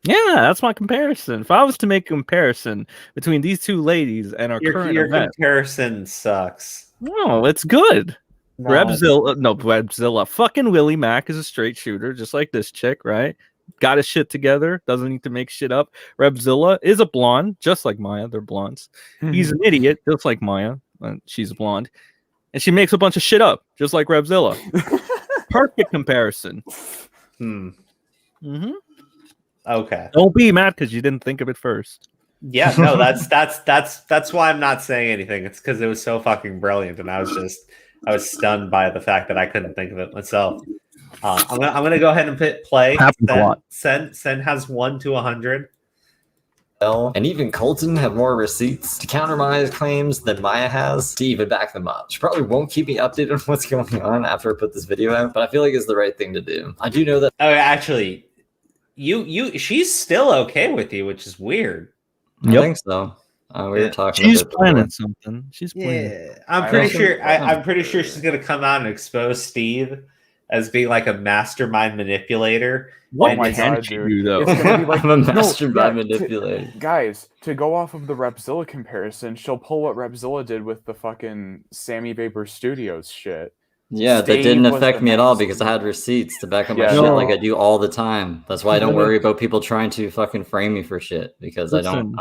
Yeah, that's my comparison. If I was to make a comparison between these two ladies and our current Your event, comparison sucks. no, it's good. No. Repzilla. Fucking Willie Mack is a straight shooter, just like this chick, right? Got his shit together, doesn't need to make shit up. Repzilla is a blonde, just like Maya. They're blondes. He's an idiot, just like Maya. She's a blonde. And she makes a bunch of shit up, just like Repzilla. Perfect comparison. Okay. Don't be mad because you didn't think of it first. Yeah, no, that's why I'm not saying anything. It's because it was so fucking brilliant, and I was stunned by the fact that I couldn't think of it myself. I'm gonna go ahead and hit play. Sen has 1 to 100. And even Colton have more receipts to counter Maya's claims than Maya has to even back them up. She probably won't keep me updated on what's going on after I put this video out, but I feel like it's the right thing to do. I do know that. Oh, actually, she's still okay with you, which is weird. I think so. We were talking. She's planning something. She's planning. Yeah, I'm pretty sure she's gonna come out and expose Steve as being like a mastermind manipulator. What can she do though? It's gonna be like, I'm a mastermind manipulator. Guys, to go off of the Repzilla comparison, she'll pull what Repzilla did with the fucking Sammy Vapor Studios shit. Yeah, that didn't affect me at all because I had receipts to back up my shit like I do all the time. That's why I don't worry about people trying to fucking frame me for shit because Listen,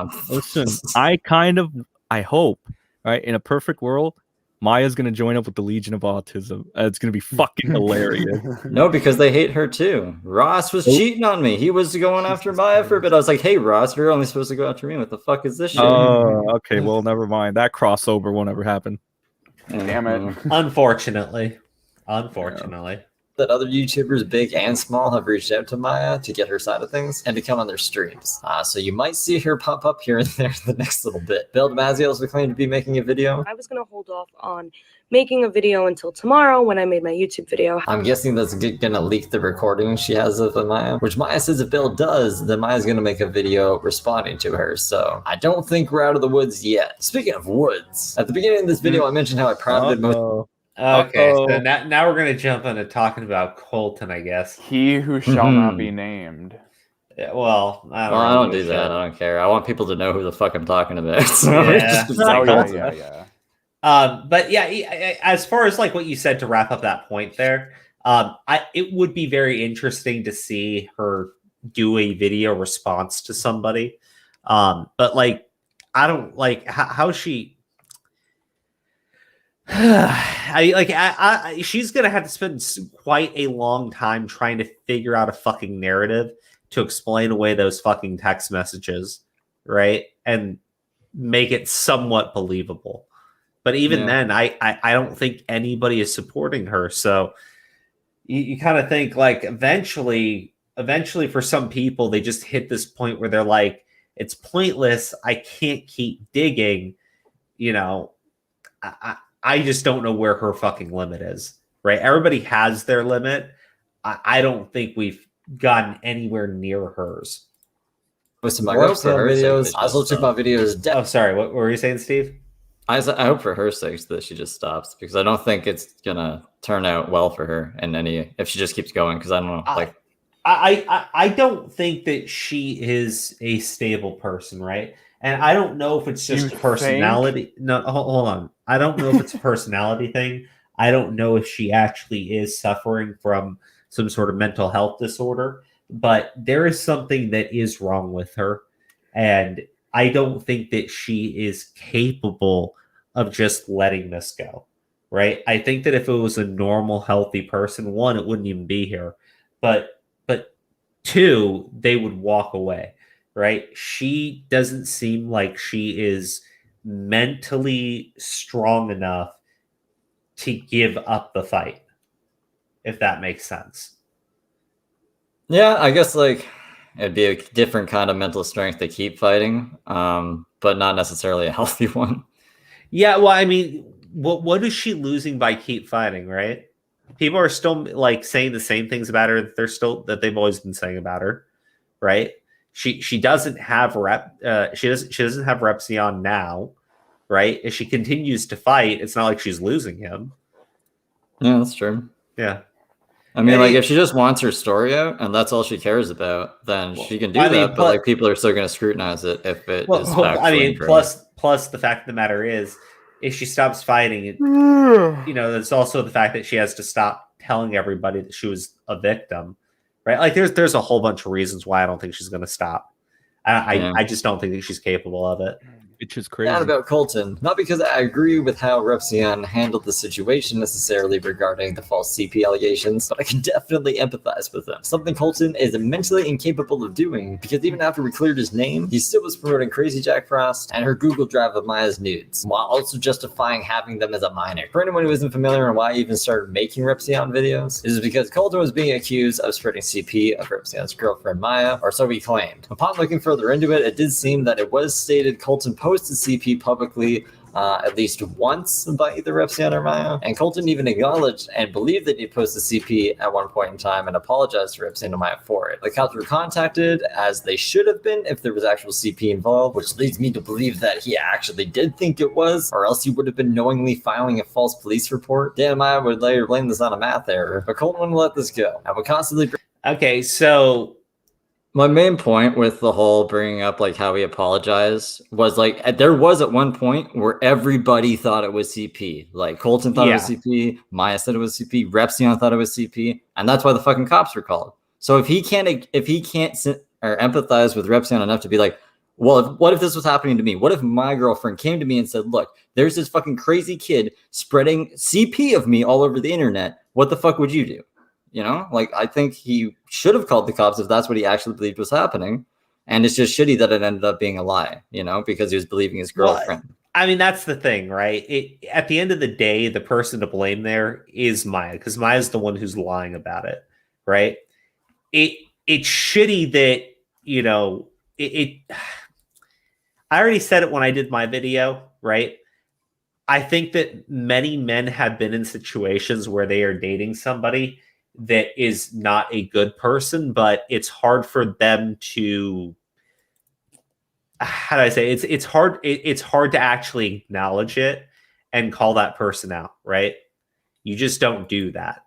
I hope, right, in a perfect world, Maya's gonna join up with the Legion of Autism. It's gonna be fucking hilarious. No, because they hate her too. Ross was cheating on me. He was going after Maya for a bit. I was like, hey, Ross, you're only supposed to go after me. What the fuck is this shit? Oh, okay. Well, never mind. That crossover won't ever happen. Damn it. Unfortunately. That other YouTubers, big and small, have reached out to Maya to get her side of things and to come on their streams. So you might see her pop up here and there the next little bit. Bill DeMazio also claimed to be making a video. I was going to hold off on making a video until tomorrow when I made my YouTube video. I'm guessing that's going to leak the recording she has of Maya, which Maya says if Bill does, then Maya's going to make a video responding to her. So I don't think we're out of the woods yet. Speaking of woods, at the beginning of this video, I mentioned how I profited most. Okay, so now we're gonna jump into talking about Colton, I guess. He who shall not be named. Yeah, well, I don't do that. I don't care. I want people to know who the fuck I'm talking about. So yeah. Yeah. But yeah, as far as like what you said to wrap up that point there, it would be very interesting to see her do a video response to somebody. But like, I don't like how she. She's gonna have to spend quite a long time trying to figure out a fucking narrative to explain away those fucking text messages, right? And make it somewhat believable. But even then, I don't think anybody is supporting her. So you kind of think like eventually for some people, they just hit this point where they're like, it's pointless. I can't keep digging. You know, I just don't know where her fucking limit is, right? Everybody has their limit. I don't think we've gotten anywhere near hers. With my videos, I also took my videos. Oh, sorry. What were you saying, Steve? I hope for her sake that she just stops because I don't think it's gonna turn out well for her in any if she just keeps going because I don't know. Like, I don't think that she is a stable person, right? And I don't know if it's just a personality. No, hold on. I don't know if it's a personality thing. I don't know if she actually is suffering from some sort of mental health disorder, but there is something that is wrong with her. And I don't think that she is capable of just letting this go, right? I think that if it was a normal, healthy person, one, it wouldn't even be here, but two, they would walk away, right? She doesn't seem like she is mentally strong enough to give up the fight, if that makes sense. Yeah, I guess like it'd be a different kind of mental strength to keep fighting, but not necessarily a healthy one. Yeah, well, I mean, what is she losing by keep fighting, right? People are still like saying the same things about her that they've always been saying about her, right? She doesn't have she doesn't have Repzion now, right? If she continues to fight, it's not like she's losing him. Yeah, that's true. Yeah. I mean, like, if she just wants her story out and that's all she cares about, then she can do that. But like, people are still going to scrutinize it if it is factually incorrect. Plus the fact of the matter is, if she stops fighting, there's also the fact that she has to stop telling everybody that she was a victim, right? Like, there's a whole bunch of reasons why I don't think she's going to stop. I just don't think that she's capable of it. Which is crazy. Not about Colton. Not because I agree with how Repzion handled the situation necessarily regarding the false CP allegations, but I can definitely empathize with him. Something Colton is mentally incapable of doing, because even after we cleared his name, he still was promoting Crazy Jack Frost and her Google Drive of Maya's nudes, while also justifying having them as a minor. For anyone who isn't familiar on why I even started making Repzion videos, this is because Colton was being accused of spreading CP of Repzion's girlfriend Maya, or so he claimed. Upon looking further into it, it did seem that it was stated Colton posted CP publicly at least once by either Repzion or Maya, and Colton even acknowledged and believed that he posted CP at one point in time and apologized to Repzion and Maya for it. The cops were contacted, as they should have been if there was actual CP involved, which leads me to believe that he actually did think it was, or else he would have been knowingly filing a false police report. Dan and Maya would later blame this on a math error, but Colton wouldn't let this go. I would constantly... Okay, so... my main point with the whole bringing up like how he apologized was like there was at one point where everybody thought it was CP. Like Colton thought it was CP, Maya said it was CP, Repzion thought it was CP, and that's why the fucking cops were called. So if he can't or empathize with Repzion enough to be like, well, what if this was happening to me? What if my girlfriend came to me and said, look, there's this fucking crazy kid spreading CP of me all over the internet. What the fuck would you do? You know, like, I think he should have called the cops if that's what he actually believed was happening. And it's just shitty that it ended up being a lie, you know, because he was believing his girlfriend. Well, I mean, that's the thing, right? At the end of the day, the person to blame there is Maya, because Maya's the one who's lying about it, right? It's shitty that, you know, I already said it when I did my video, right? I think that many men have been in situations where they are dating somebody that is not a good person, but it's hard for them to, how do I say, it's hard to actually acknowledge it and call that person out, right? You just don't do that.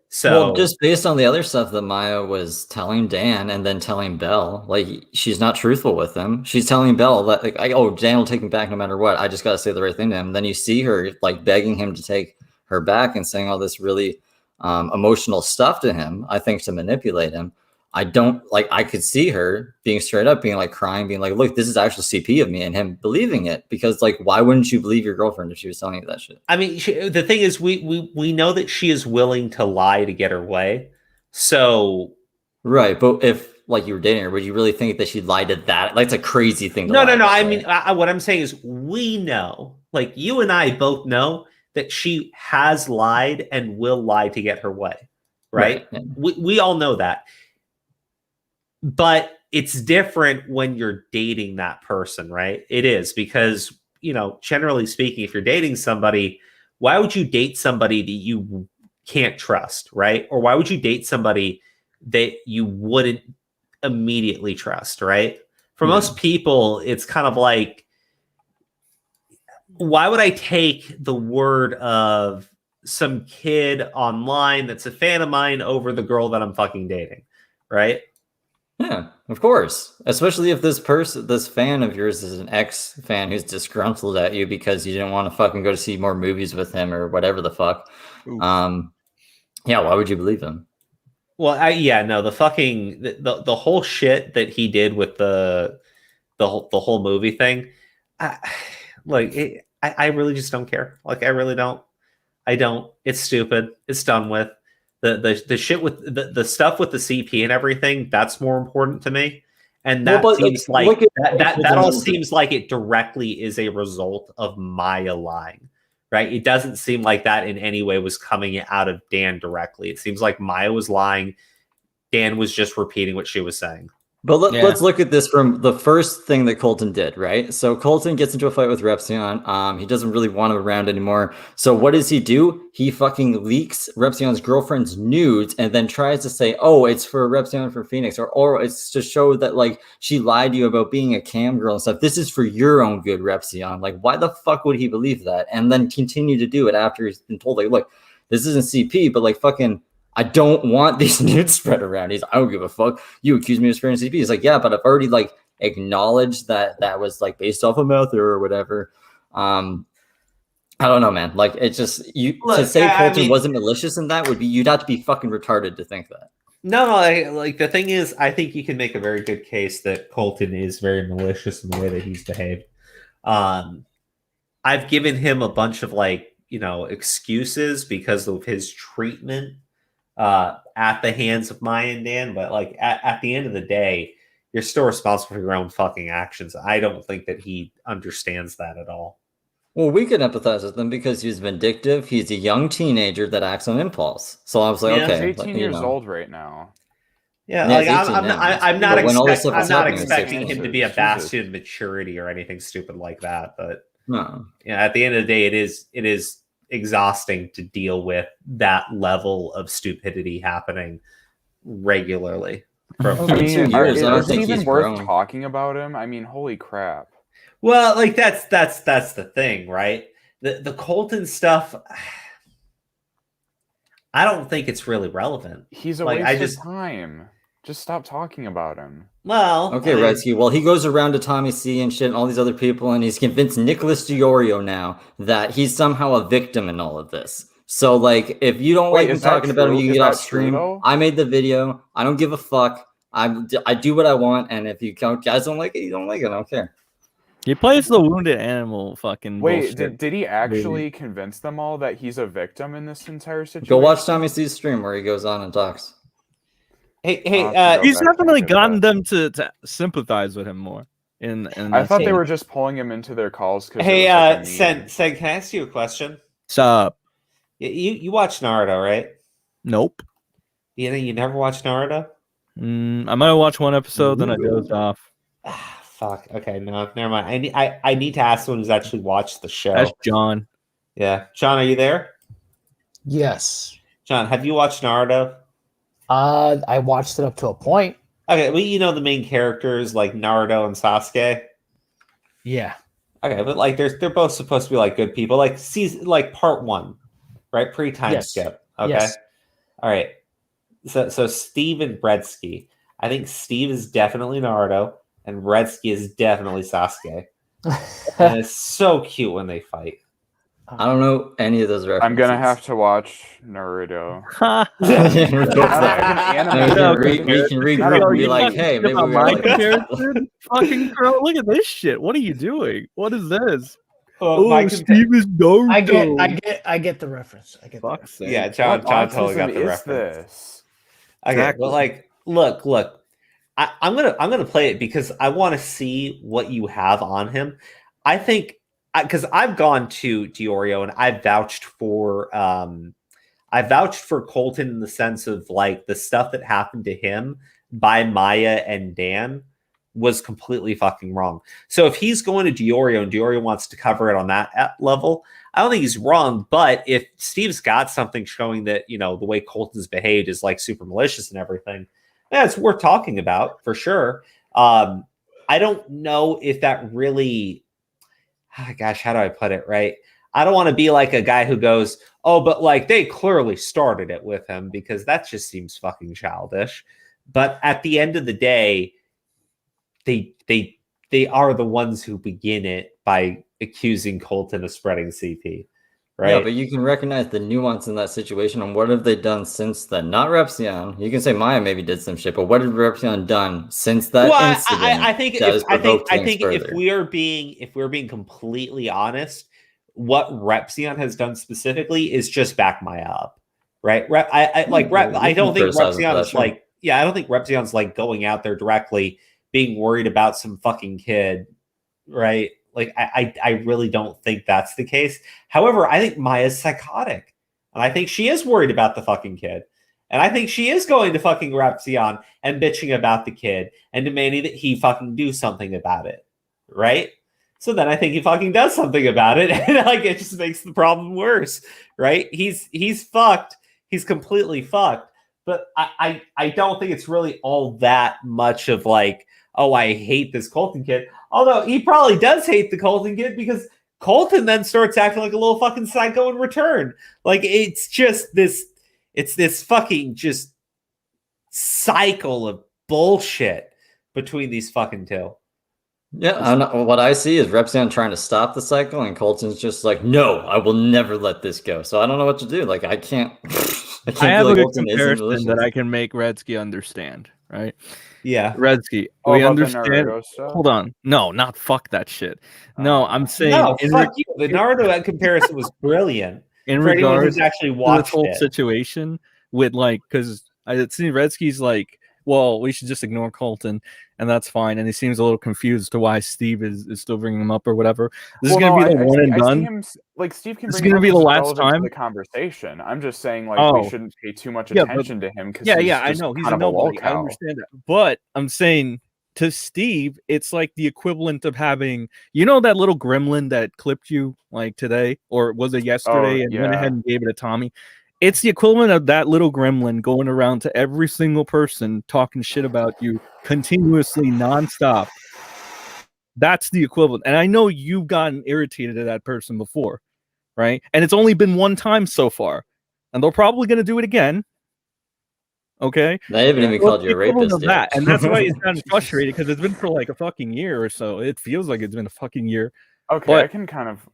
So, well, just based on the other stuff that Maya was telling Dan and then telling Belle, like, she's not truthful with him. She's telling Belle that, like, oh, Dan will take me back no matter what. I just got to say the right thing to him. Then you see her like begging him to take her back and saying all this really emotional stuff to him, I think, to manipulate him. I don't like, I could see her being straight up, being like crying, being like, look, this is actual CP of me, and him believing it, because like, why wouldn't you believe your girlfriend if she was telling you that shit? I mean, the thing is, we know that she is willing to lie to get her way. So, right. But if like you were dating her, would you really think that she'd lie to that? Like, it's a crazy thing. No. I mean, what I'm saying is, we know, like, you and I both know that she has lied and will lie to get her way, right? Yeah. We all know that. But it's different when you're dating that person, right? It is, because, you know, generally speaking, if you're dating somebody, why would you date somebody that you can't trust, right? Or why would you date somebody that you wouldn't immediately trust, right? For most people, it's kind of like, why would I take the word of some kid online that's a fan of mine over the girl that I'm fucking dating, right? Yeah, of course. Especially if this fan of yours is an ex-fan who's disgruntled at you because you didn't want to fucking go to see more movies with him or whatever the fuck. Yeah, why would you believe him? Well, the fucking the whole shit that he did with the the whole movie thing. I really just don't care. Like, I really don't. I don't. It's stupid. It's done with. The shit with the stuff with the CP and everything, that's more important to me. And that seems like that all seems like it directly is a result of Maya lying, right? It doesn't seem like that in any way was coming out of Dan directly. It seems like Maya was lying. Dan was just repeating what she was saying. But let's look at this from the first thing that Colton did, right? So Colton gets into a fight with Repzion. He doesn't really want him around anymore. So what does he do? He fucking leaks Repzion's girlfriend's nudes and then tries to say, oh, it's for Repzion for Phoenix, or it's to show that like she lied to you about being a cam girl and stuff. This is for your own good, Repzion. Like, why the fuck would he believe that? And then continue to do it after he's been told, like, look, this isn't CP, but like fucking I don't want these nudes spread around. He's like, I don't give a fuck. You accuse me of spreading CP. He's like, yeah, but I've already like acknowledged that was like based off of mouth or whatever. I don't know, man. Like, it's just to say Colton wasn't malicious in that would be, you'd have to be fucking retarded to think that. No, like the thing is, I think you can make a very good case that Colton is very malicious in the way that he's behaved. I've given him a bunch of like, excuses because of his treatment at the hands of Maya and Dan, but like at the end of the day, you're still responsible for your own fucking actions. I don't think that he understands that at all. Well, we can empathize with him because he's vindictive. He's a young teenager that acts on impulse. So I was like, okay, he's 18 years old right now. Yeah, like I'm not expecting him to be a bastion of maturity or anything stupid like that. But no, at the end of the day, it is exhausting to deal with that level of stupidity happening regularly. From 2 years, I don't think even worth talking about him. I mean, holy crap. Well, like that's the thing, right? The Colton stuff, I don't think it's really relevant. He's a waste of time. Just stop talking about him. Well, okay, Redsky. Well, he goes around to Tommy C and shit and all these other people, and he's convinced Nicholas DiOrio now that he's somehow a victim in all of this. So, like, if you don't like me talking about him, you can get off stream. I made the video. I don't give a fuck. I do what I want, and if you guys don't like it, you don't like it. I don't care. He plays the wounded animal fucking bullshit. Did he actually convince them all that he's a victim in this entire situation? Go watch Tommy C's stream where he goes on and talks. Hey, he's definitely gotten them to sympathize with him more. I thought they were just pulling him into their calls. Hey, Sen, can I ask you a question? Sup? You watch Naruto, right? Nope. You never watched Naruto? I might have watched one episode, then I dozed off. Fuck. Okay, no, never mind. I need to ask someone who's actually watched the show. That's John. Yeah, John, are you there? Yes. John, have you watched Naruto? I watched it up to a point. Okay, well, you know the main characters like Naruto and Sasuke. Yeah. Okay, but like they're both supposed to be like good people, like part 1, right? Pre-time skip. Okay. Yes. All right. So Steve and Bredsky. I think Steve is definitely Naruto, and Bredsky is definitely Sasuke. And it's so cute when they fight. I don't know any of those references. I'm gonna have to watch Naruto. We can regroup and be like, hey, maybe we're like... Fucking girl, look at this shit. What are you doing? What is this? Steve is Naruto. I get the reference. I get the yeah, John totally got the reference. This? Okay, exactly. Well, like, look. I'm gonna play it because I want to see what you have on him. I think because I've gone to DiOrio and I vouched for Colton in the sense of like the stuff that happened to him by Maya and Dan was completely fucking wrong. So if he's going to DiOrio and DiOrio wants to cover it on that level, I don't think he's wrong. But if Steve's got something showing that, the way Colton's behaved is like super malicious and everything, yeah, it's worth talking about for sure. I don't know if that really, gosh, how do I put it right? I don't want to be like a guy who goes, oh, but like they clearly started it with him, because that just seems fucking childish. But at the end of the day, they are the ones who begin it by accusing Colton of spreading CP, right? Yeah, but you can recognize the nuance in that situation, and what have they done since then? Not Repzion. You can say Maya maybe did some shit, but what have Repzion done since that incident? I think if we're being completely honest, what Repzion has done specifically is just back Maya up, right? I don't think Repzion's like, I don't think Repzion's like going out there directly being worried about some fucking kid, right? Like, I really don't think that's the case. However, I think Maya's psychotic. And I think she is worried about the fucking kid. And I think she is going to fucking Repzion and bitching about the kid and demanding that he fucking do something about it. Right? So then I think he fucking does something about it. And like, it just makes the problem worse. Right? He's fucked. He's completely fucked. But I don't think it's really all that much of like, oh, I hate this Colton kid. Although he probably does hate the Colton kid because Colton then starts acting like a little fucking psycho in return. Like, it's just this fucking just cycle of bullshit between these fucking two. Yeah, what I see is Repzion trying to stop the cycle, and Colton's just like, no, I will never let this go. So I don't know what to do. Like, I can't. I have a good comparison that I can make Redsky understand, right? Yeah. Redsky, we understand. Hold on. No, not fuck that shit. No, I'm saying. No, fuck you. The Naruto comparison was brilliant. In for regards who's actually to watched this whole it. situation with like, because I see Redsky's like, well, we should just ignore Colton, and that's fine. And he seems a little confused to why Steve is still bringing him up or whatever. This is going to be the one and done. Like, Steve can this is bring going to be the last to time the conversation. I'm just saying, like, we shouldn't pay too much attention to him because I know he's a nobody. I understand that, but I'm saying to Steve, it's like the equivalent of having, you know, that little gremlin that clipped you like today, or was it yesterday, and went ahead and gave it to Tommy. It's the equivalent of that little gremlin going around to every single person talking shit about you continuously, nonstop. That's the equivalent. And I know you've gotten irritated at that person before, right? And it's only been one time so far. And they're probably going to do it again. Okay? They haven't even called you a rapist yet. And that's why he's gotten frustrated, because it's been for like a fucking year or so. It feels like it's been a fucking year. Okay, but,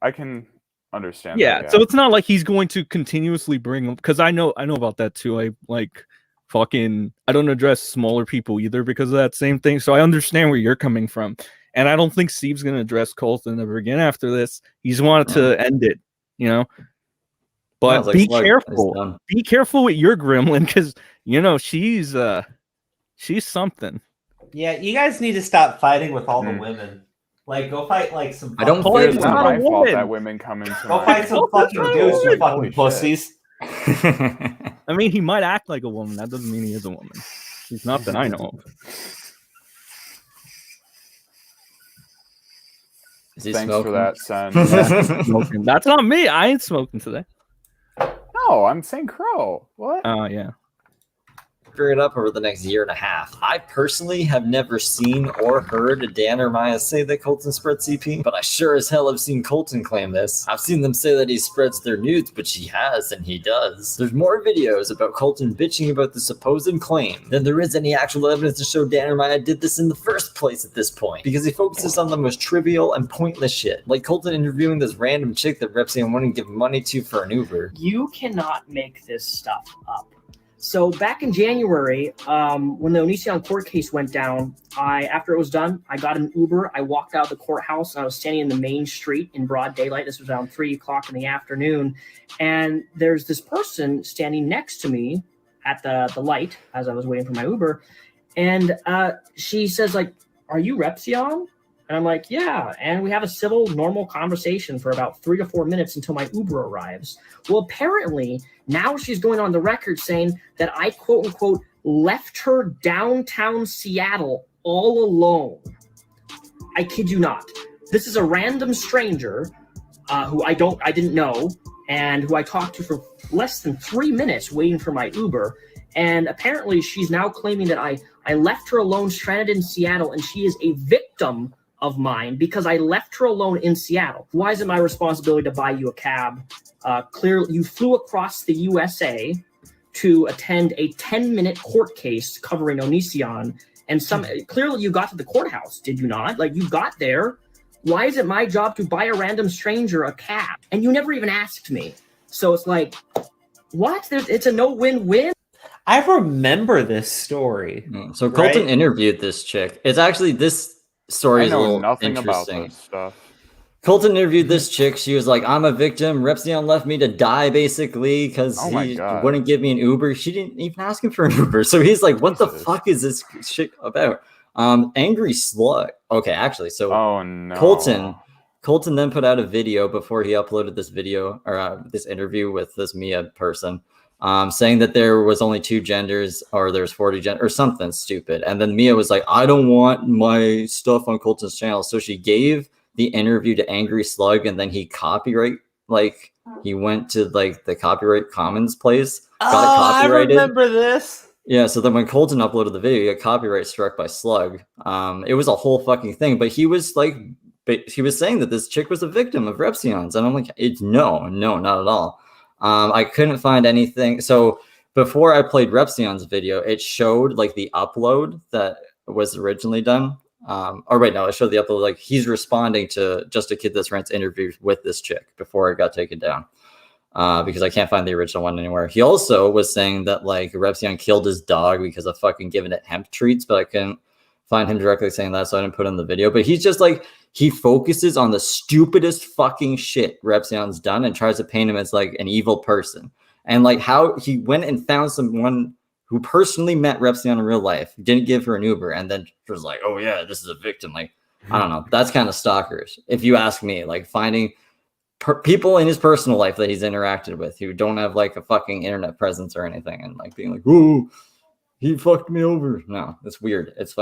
I can understand. Yeah, that, so it's not like he's going to continuously bring them, because I know about that too. I like fucking, I don't address smaller people either because of that same thing. So I understand where you're coming from, and I don't think Steve's going to address Colton ever again after this. He's wanted to end it, you know. But like be careful. Be careful with your gremlin, because you know she's something. Yeah, you guys need to stop fighting with all the women. Like, go fight like some. I don't think it's not my fault that women come into. Go fight some fucking dudes, you fucking pussies. I mean, he might act like a woman. That doesn't mean he is a woman. He's not that I know of. Is he Thanks smoking? for that, son. Smoking. That's not me. I ain't smoking today. No, I'm saying Crow. What? Oh, yeah. Figure it up over the next year and a half. I personally have never seen or heard Dan or Maya say that Colton spread CP, but I sure as hell have seen Colton claim this. I've seen them say that he spreads their nudes, but she has, and he does. There's more videos about Colton bitching about the supposed claim than there is any actual evidence to show Dan or Maya did this in the first place at this point, because he focuses on the most trivial and pointless shit, like Colton interviewing this random chick that Repzion wouldn't give money to for an Uber. You cannot make this stuff up. So back in January, when the Onision court case went down, after it was done, I got an Uber. I walked out of the courthouse, and I was standing in the main street in broad daylight. This was around 3 o'clock in the afternoon. And there's this person standing next to me at the light as I was waiting for my Uber. And she says, like, "Are you Repzion?" And I'm like, "Yeah." And we have a civil, normal conversation for about 3 to 4 minutes until my Uber arrives. Well, apparently, now she's going on the record saying that I, quote unquote, left her downtown Seattle all alone. I kid you not. This is a random stranger who I didn't know, and who I talked to for less than 3 minutes waiting for my Uber. And apparently she's now claiming that I left her alone stranded in Seattle, and she is a victim of mine because I left her alone in Seattle. Why is it my responsibility to buy you a cab? Clearly, you flew across the USA to attend a 10-minute court case covering Onision, and clearly you got to the courthouse, did you not? Like, you got there. Why is it my job to buy a random stranger a cab? and you never even asked me. So it's like, what? It's a no-win-win. I remember this story. So Colton interviewed this chick. It's actually this story is a little nothing interesting. about this stuff. Colton interviewed this chick. She was like, I'm a victim. Repzion left me to die, basically, because he wouldn't give me an Uber. She didn't even ask him for an Uber. So he's like, what the fuck is this shit about? Angry Slug. Okay, actually, so Colton then put out a video before he uploaded this video, or this interview with this Mia person, saying that there was only 2 genders, or there's 40 genders, or something stupid. And then Mia was like, I don't want my stuff on Colton's channel. So she gave the interview to Angry Slug, and then he he went to like the copyright commons place, got it copyrighted. I remember this. Yeah, so then when Colton uploaded the video, he got copyright struck by Slug. It was a whole fucking thing, but he was saying that this chick was a victim of Repzion's, and I'm like, no, not at all. I couldn't find anything. So before I played Repzion's video, it showed like the upload that was originally done. It showed the upload, like he's responding to Just a Kid This Rants interview with this chick before it got taken down. Because I can't find the original one anywhere. He also was saying that like Repzion killed his dog because of fucking giving it hemp treats, but I couldn't find him directly saying that, so I didn't put in the video. But he's just like, he focuses on the stupidest fucking shit Repzion's done and tries to paint him as like an evil person. And like how he went and found someone who personally met Repzion in real life, didn't give her an Uber, and then was like, oh yeah, this is a victim. Like, I don't know. That's kind of stalkerish. If you ask me, like finding people in his personal life that he's interacted with who don't have like a fucking internet presence or anything, and like being like, oh, he fucked me over. No, it's weird. It's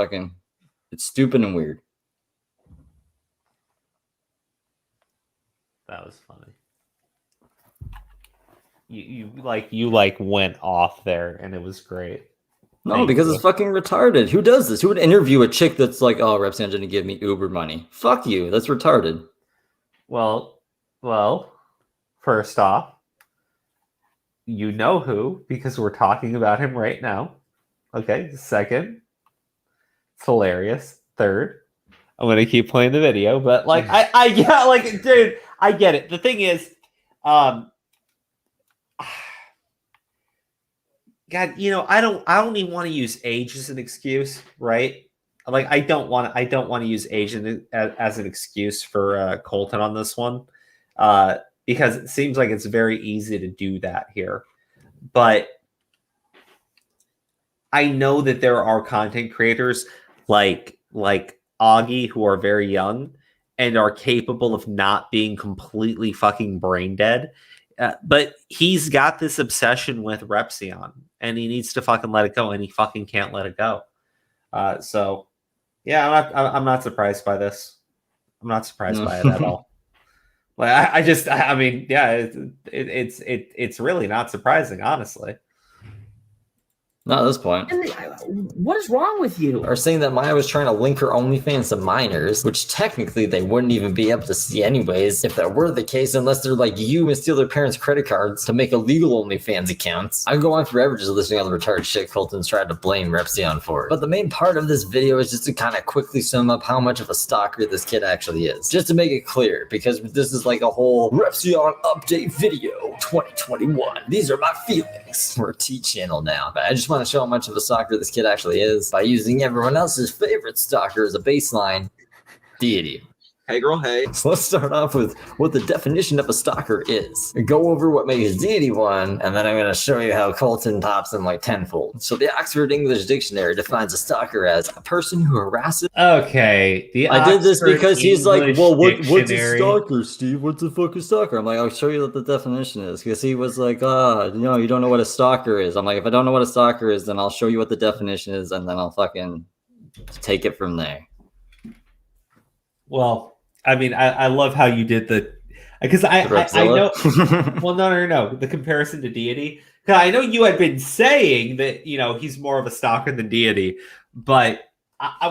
stupid and weird. That was funny. You went off there, and it was great. No, because it's fucking retarded. Who does this? Who would interview a chick that's like, oh, Repzion didn't give me Uber money? Fuck you. That's retarded. Well, first off, you know who, because we're talking about him right now. Okay. Second, it's hilarious. Third, I'm gonna keep playing the video, but like dude, I get it. The thing is, God, I don't even want to use age as an excuse, right? Like, I don't want to use age as an excuse for Colton on this one, because it seems like it's very easy to do that here. But I know that there are content creators like Augie who are very young and are capable of not being completely fucking brain dead. But he's got this obsession with Repzion, and he needs to fucking let it go, and he fucking can't let it go. So, yeah, I'm not surprised by this. I'm not surprised by it at all. Like, I mean, yeah, it's really not surprising, honestly. Not at this point. And what is wrong with you? Are saying that Maya was trying to link her OnlyFans to minors, which technically they wouldn't even be able to see anyways if that were the case, unless they're like you and steal their parents' credit cards to make illegal OnlyFans accounts. I can go on forever just listening to the retarded shit Colton's tried to blame Repzion for. But the main part of this video is just to kind of quickly sum up how much of a stalker this kid actually is. Just to make it clear, because this is like a whole Repzion update video 2021. These are my feelings. We're a T channel now, but I just want to show how much of a stalker this kid actually is by using everyone else's favorite stalker as a baseline, Deity. Hey girl, hey. So let's start off with what the definition of a stalker is. Go over what makes Deity one, and then I'm going to show you how Colton tops them like tenfold. So the Oxford English Dictionary defines a stalker as a person who harasses... Okay. I did this because he's like, well, what's a stalker, Steve? What's a fucking stalker? I'm like, I'll show you what the definition is. Because he was like, you don't know what a stalker is. I'm like, if I don't know what a stalker is, then I'll show you what the definition is, and then I'll fucking take it from there. Well... I mean, I love how you did because I know. Well, no, the comparison to Deity. Because I know you had been saying that he's more of a stalker than Deity, but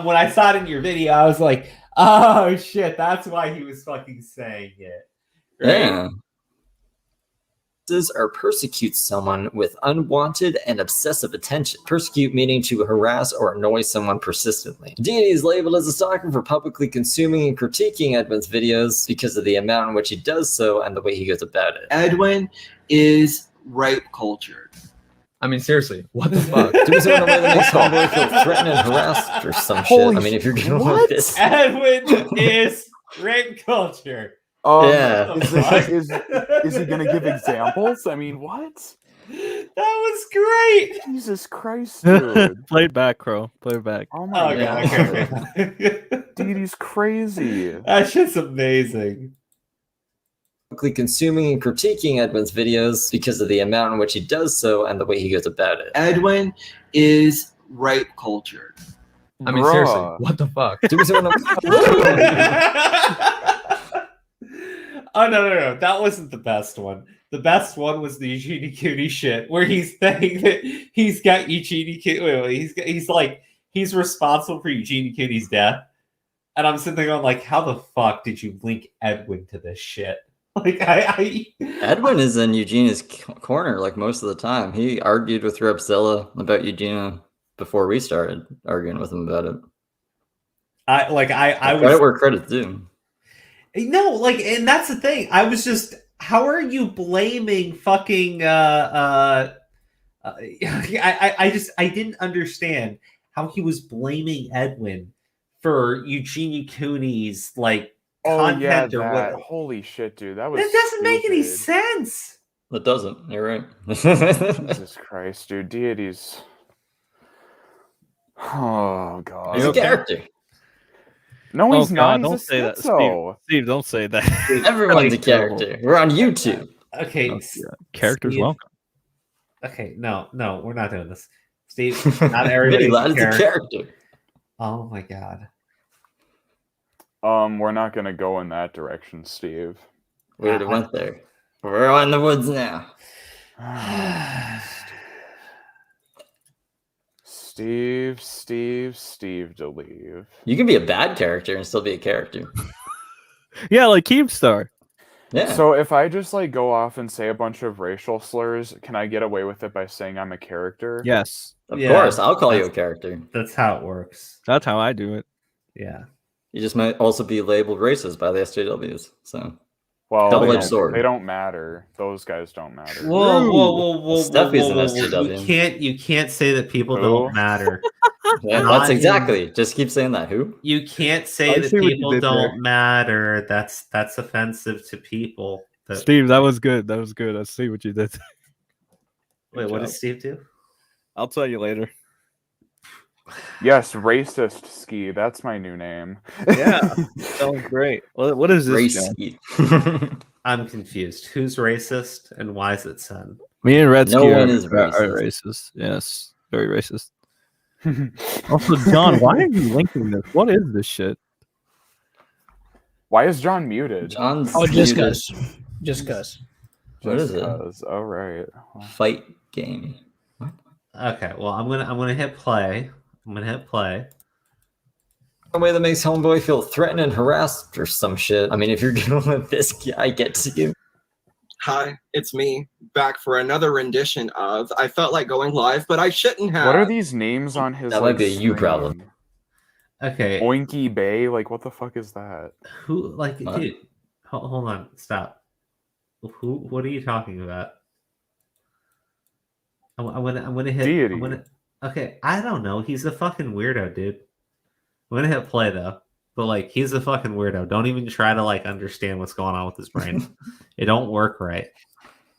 when I saw it in your video, I was like, oh shit, that's why he was fucking saying it. Right? Yeah. or persecute someone with unwanted and obsessive attention. Persecute meaning to harass or annoy someone persistently. Deity is labeled as a stalker for publicly consuming and critiquing Edwin's videos because of the amount in which he does so and the way he goes about it. Edwin is rape culture. I mean, seriously, what the fuck? Doing so in a way that makes homeboy feel threatened and harassed or some shit. I mean, if you're going with this. Edwin is rape culture. Yeah. Is he going to give examples? I mean, what? That was great. Jesus Christ, dude. Play it back, Crow. Play it back. Oh my god. Okay. Dude, crazy. That shit's amazing. Publicly consuming and critiquing Edwin's videos because of the amount in which he does so and the way he goes about it. Edwin is rape culture. I mean, seriously, what the fuck? Doing so in Oh no! That wasn't the best one. The best one was the Eugenie Cutie shit, where he's saying that he's got Eugenie Cutie. He's like he's responsible for Eugenie Cutie's death, and I'm sitting there going like, how the fuck did you link Edwin to this shit? Like Edwin is in Eugene's corner like most of the time. He argued with Repzilla about Eugenia before we started arguing with him about it. I was credit where credit's due. No, like, and that's the thing. I was just, how are you blaming fucking? I didn't understand how he was blaming Edwin for Eugenie Cooney's like content or what. Holy shit, dude, that was. That doesn't make any sense. It doesn't. You're right. Jesus Christ, dude, deities. Oh god, he's a character. No, he's not. Don't say that, Steve. Don't say that. Everyone's a character. We're on YouTube. Okay, characters Steve. welcome. Okay, no, we're not doing this, Steve. Not everybody's a character. Oh my god. We're not gonna go in that direction, Steve. We already went there. We're in the woods now. Steve, DeLive. You can be a bad character and still be a character. Yeah, like Keemstar. Yeah. So if I just like go off and say a bunch of racial slurs, can I get away with it by saying I'm a character? Yes. Of course, I'll call you a character. That's how it works. That's how I do it. Yeah. You just might also be labeled racist by the SJWs. So, well, double-edged sword. They don't matter. Those guys don't matter. Whoa! Steffi's an SJW. You can't say that people don't matter. Yeah, that's exactly. Just keep saying that. Who? You can't say that people don't matter. That's offensive to people. Steve, that was good. That was good. I see what you did. Wait, what did Steve do? I'll tell you later. Yes, racist ski. That's my new name. Yeah, that was great. What is this? Race ski. I'm confused. Who's racist and why is it Sen? Me and Red No Ski one are is racist. racist. Yes, very racist. Also, John, why are you linking this? What is this shit? Why is John muted? John's just muted. cuz. Just cuz. What is it? Oh, right. Fight game. What? Okay, well, I'm gonna hit play. I'm gonna hit play. A way that makes homeboy feel threatened and harassed or some shit. I mean, if you're dealing with this guy, gets you. Hi, it's me, back for another rendition of I Felt Like Going Live, but I shouldn't have. What are these names on his? That might be a you problem. Okay. Oinky Bay, like what the fuck is that? Who dude? Hold on, stop. Who? What are you talking about? I'm gonna hit. Deity. Okay, I don't know. He's a fucking weirdo, dude. I'm gonna hit play though. But like, he's a fucking weirdo. Don't even try to like understand what's going on with his brain. It don't work right.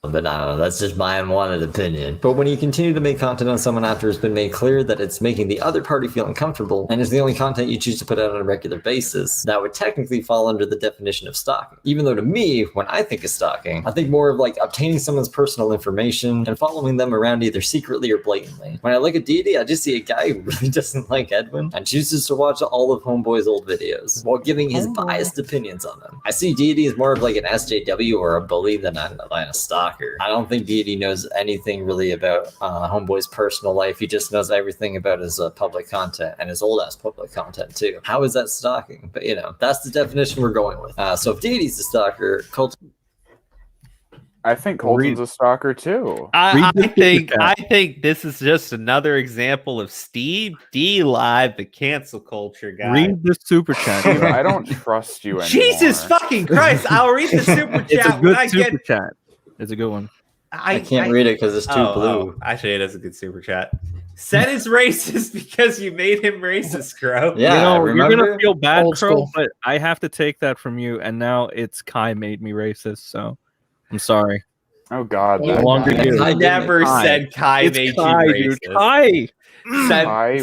But I don't know, that's just my unwanted opinion. But when you continue to make content on someone after it's been made clear that it's making the other party feel uncomfortable, and is the only content you choose to put out on a regular basis, that would technically fall under the definition of stalking. Even though to me, when I think of stalking, I think more of like obtaining someone's personal information and following them around either secretly or blatantly. When I look at Deity, I just see a guy who really doesn't like Edwin and chooses to watch all of Homeboy's old videos while giving his biased opinions on them. I see Deity as more of like an SJW or a bully than a stalker. I don't think Deity knows anything really about Homeboy's personal life. He just knows everything about his public content and his old ass public content too. How is that stalking? But you know, that's the definition we're going with. So if Deity's a stalker, I think Colton's a stalker too. I think this is just another example of Steve DeLive, the cancel culture guy. Read the super chat. Dude, I don't trust you anymore. Jesus fucking Christ! I'll read the super chat. It's a good when super chat. It's a good one. I can't read it because it's too blue. Actually, it is a good super chat. Sen is racist because you made him racist, Crow. Yeah, you're gonna feel bad, Old Crow, school. but I have to take that from you. And now it's Kai made me racist, so I'm sorry. Oh God, No longer you. I never said Kai It's made Kai, you dude. racist. Kai.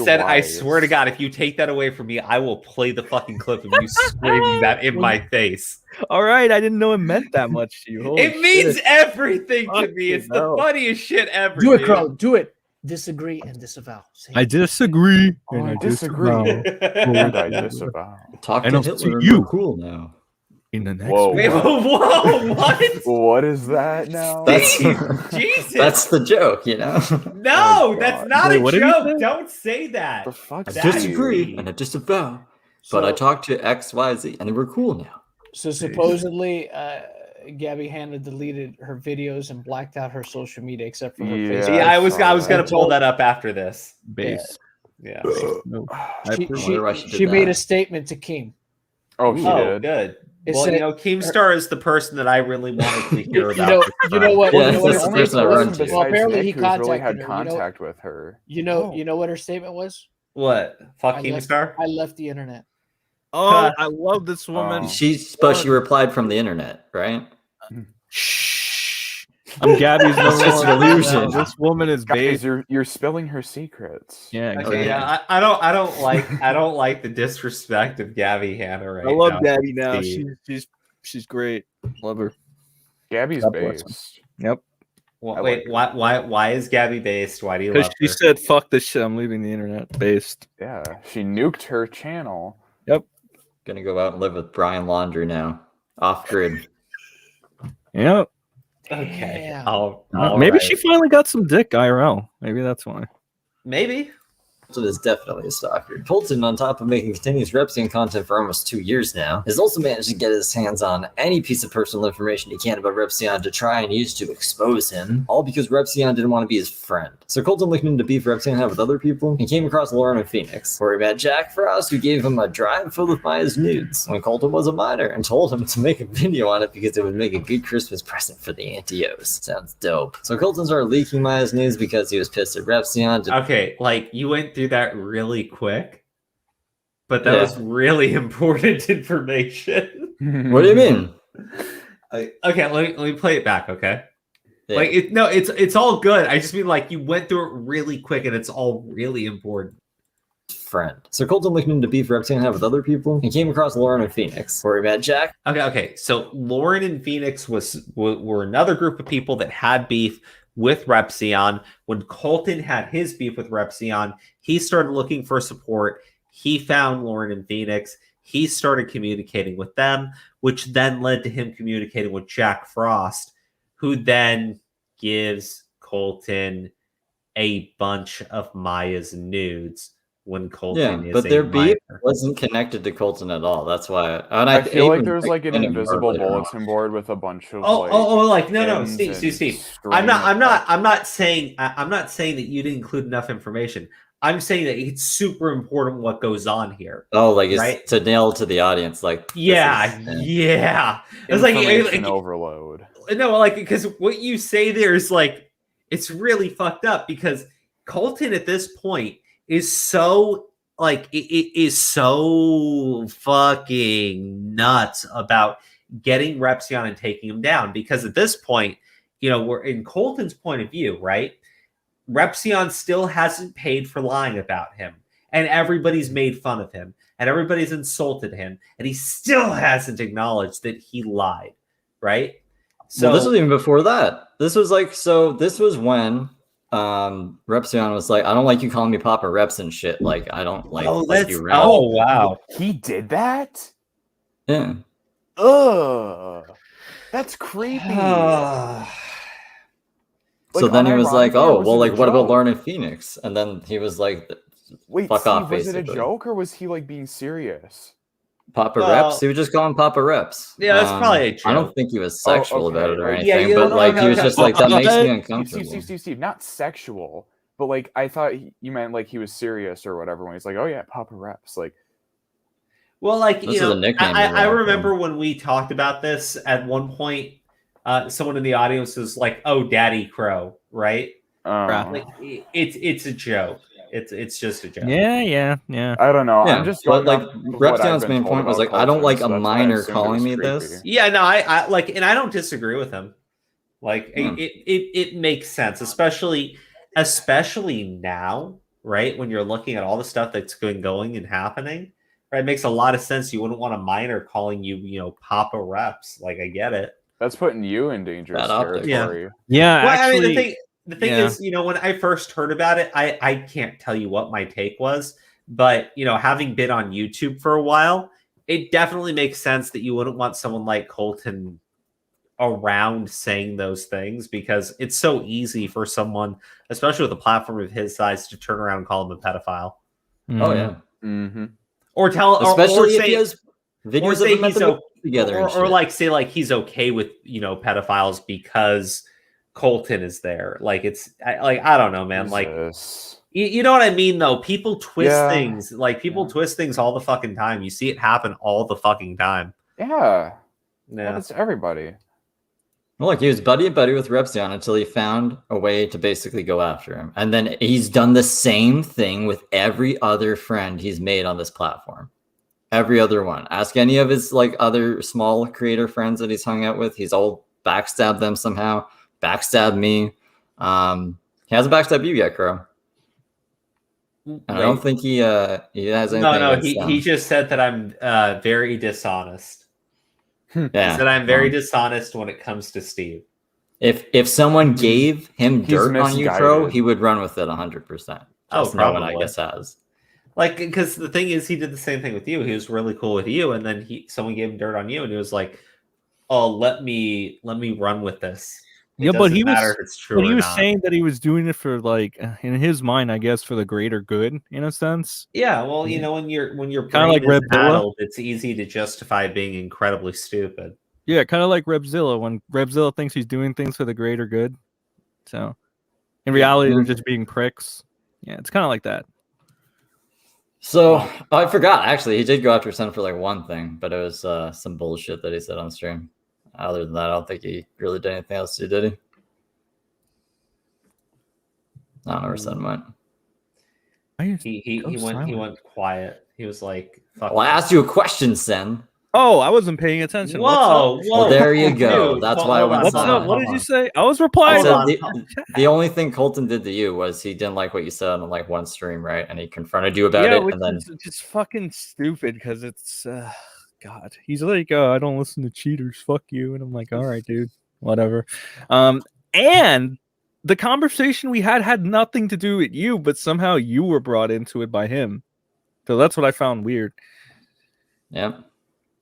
Said, I swear to God, if you take that away from me, I will play the fucking clip of you screaming that in my face. All right, I didn't know it meant that much to you. Holy It means shit. everything to me. It's the hell. funniest shit ever. Do it, dude. Crow. Do it. Disagree and disavow. Say I disagree. Oh, and I I disagree. disavow. And I disavow. Talk And to I'll Hitler. see and you. we're cool now. In the next Whoa. Wait, whoa, what? What is that now? That's Jesus. that's the joke, you know. No, Oh, that's God. not Wait, a what did he joke. say? Don't say that. The fuck? I That- disagree and I disavow, but I talked to XYZ and we're cool now. So supposedly, Gabby Hanna deleted her videos and blacked out her social media except for her Yeah. Facebook. Yeah, I was gonna I pull told- that up after this. Base. Yeah. No. She made a statement to Keem. Oh, she Oh, did. good. It Well, said- you know, Keemstar is the person that I really wanted to hear You about. know- this you know time. what- Yeah, you know what that's her the person I statement run was? to. Well, apparently Nick, he who's really contacted had her. contact with her. You know what her statement was? What? Fuck I left- Keemstar? I left the internet. Oh, I love this woman. But she replied from the internet, right? Shh. I'm Gabby's number just one an illusion. fan. This woman is Guys, base. you're spilling her secrets. Yeah, Okay, exactly. yeah, I don't like the disrespect of Gabby Hanna right I now. love Gabby now. Steve. She's great. Love her. Gabby's God bless her. based. Yep. Well, I wait, like why is Gabby based? Why do you Because love she her? said, "Fuck this shit. I'm leaving the internet." Based. Yeah, she nuked her channel. Yep. Gonna go out and live with Brian Laundrie now, off grid. Yep. Okay. Yeah. Maybe Right. she finally got some dick IRL. Maybe that's why. Maybe. Colton is definitely a stalker. Colton, on top of making continuous Repzion content for almost 2 years now, has also managed to get his hands on any piece of personal information he can about Repzion to try and use to expose him, all because Repzion didn't want to be his friend. So Colton, looking into beef Repzion had with other people, he came across Lauren in Phoenix, where he met Jack Frost, who gave him a drive full of Maya's nudes when Colton was a minor, and told him to make a video on it because it would make a good Christmas present for the Antios. Sounds dope. So Colton started leaking Maya's nudes because he was pissed at Repzion. Okay, like you went through that really quick, but that Yeah. was really important information. What do you mean? Okay, let me play it back. Okay, Yeah. like it's all good. I just mean like you went through it really quick, and it's all really important. Friend. So Colton looking into beef Repzion had with other people. He came across Lauren in Phoenix, where he met Jack. Okay. So Lauren in Phoenix were another group of people that had beef with Repzion. When Colton had his beef with Repzion, he started looking for support. He found Lauren in Phoenix. He started communicating with them, which then led to him communicating with Jack Frost, who then gives Colton a bunch of Maya's nudes when Colton is but their a beef minor. wasn't connected to Colton at all. That's why. And I feel like even there's like an kind of invisible later on. bulletin board with a bunch of like no, pins Steve. and I'm not string saying that you didn't include enough information. I'm saying that it's super important what goes on here. Oh, like it's right? to nail to the audience. Like this Yeah. It's like information overload. no, like because what you say there is like it's really fucked up because Colton at this point is so like it is so fucking nuts about getting Repzion and taking him down because at this point, you know, we're in Colton's point of view, right? Repzion still hasn't paid for lying about him, and everybody's made fun of him, and everybody's insulted him, and he still hasn't acknowledged that he lied, right? So this was even before that. This was like this was when Repzion was like, I don't like you calling me Papa Reps and shit. Like I don't like you around. Oh wow. He did that? Yeah. Ugh. That's creepy. So then he was like, unironically, or "Oh, was well, it a like, what about joke? Lauren in Phoenix?" And then he was like, Wait, fuck Steve, off, was it a basically. joke or was he like being serious? Papa Reps? He would just call him Papa Reps. Yeah, that's probably a joke. I don't think he was sexual about it or anything, Yeah, but like he was just like, that makes me uncomfortable. Steve, not sexual, but like I thought you meant like he was serious or whatever when he's like, oh yeah, Papa Reps, like. Well, like, This you know, is a nickname I he remember when we talked about this at one point, someone in the audience was like, "Oh, Daddy Crow," right? Like, it's a joke. It's just a joke. Yeah. I don't know. Yeah, I'm just but going like off of what I've Repzion's been main told point was about like, I don't Colton, like so a that's why I minor assumed it calling was me creepy. this. Yeah, no, I like, and I don't disagree with him. Like, it makes sense, especially now, right? When you're looking at all the stuff that's been going and happening, right? It makes a lot of sense. You wouldn't want a minor calling you, you know, Papa Reps. Like, I get it. That's putting you in dangerous territory. Yeah, Well, actually, I mean, the thing is, you know, when I first heard about it, I can't tell you what my take was, but, you know, having been on YouTube for a while, it definitely makes sense that you wouldn't want someone like Colton around saying those things, because it's so easy for someone, especially with a platform of his size, to turn around and call him a pedophile. Oh yeah. Mm-hmm. Or tell, especially or if say, he has videos of them at the movie together, or like say like he's okay with, you know, pedophiles because Colton is there. Like, it's I don't know, man. Like, you know what I mean, though. People twist things. Like, people twist things all the fucking time. You see it happen all the fucking time. Yeah. Yeah. It's everybody. Well, look, he was buddy with Repzion until he found a way to basically go after him. And then he's done the same thing with every other friend he's made on this platform. Every other one. Ask any of his like other small creator friends that he's hung out with. He's all backstabbed them somehow. Backstabbed me. He hasn't backstabbed you yet, Crow. I don't think he has anything. No, he just said that I'm very dishonest. Yeah. He said I'm very dishonest when it comes to Steve. If someone gave him dirt on you, Crow, misguided. he would run with it 100%. Oh, No one, I probably. guess, has. Like, because the thing is, he did the same thing with you. He was really cool with you, and then someone gave him dirt on you, and he was like, "Oh, let me run with this." It Yeah, but he doesn't matter was, if it's true but he or was not. saying that he was doing it for like, in his mind, I guess, for the greater good, in a sense. Yeah, well, you know, when your Kinda brain like is Repzilla. addled, it's easy to justify being incredibly stupid. Yeah, kind of like Repzilla, when Repzilla thinks he's doing things for the greater good. So, in reality, they're just being pricks. Yeah, it's kind of like that. So I forgot. Actually, he did go after Sen for like one thing, but it was some bullshit that he said on stream. Other than that, I don't think he really did anything else. Did he? I don't know where Sen went. He went quiet. He was like, "Fuck." Well, I asked you a question, Sen. Oh, I wasn't paying attention. Whoa, What's up? Well, there you go. Dude, That's why I went What's silent. up? What did you say? I was replying. I said the only thing Colton did to you was he didn't like what you said on like one stream, right? And he confronted you about it, which and then is just fucking stupid because it's God. He's like, I don't listen to cheaters. Fuck you. And I'm like, all right, dude, whatever. And the conversation we had nothing to do with you, but somehow you were brought into it by him. So that's what I found weird. Yeah.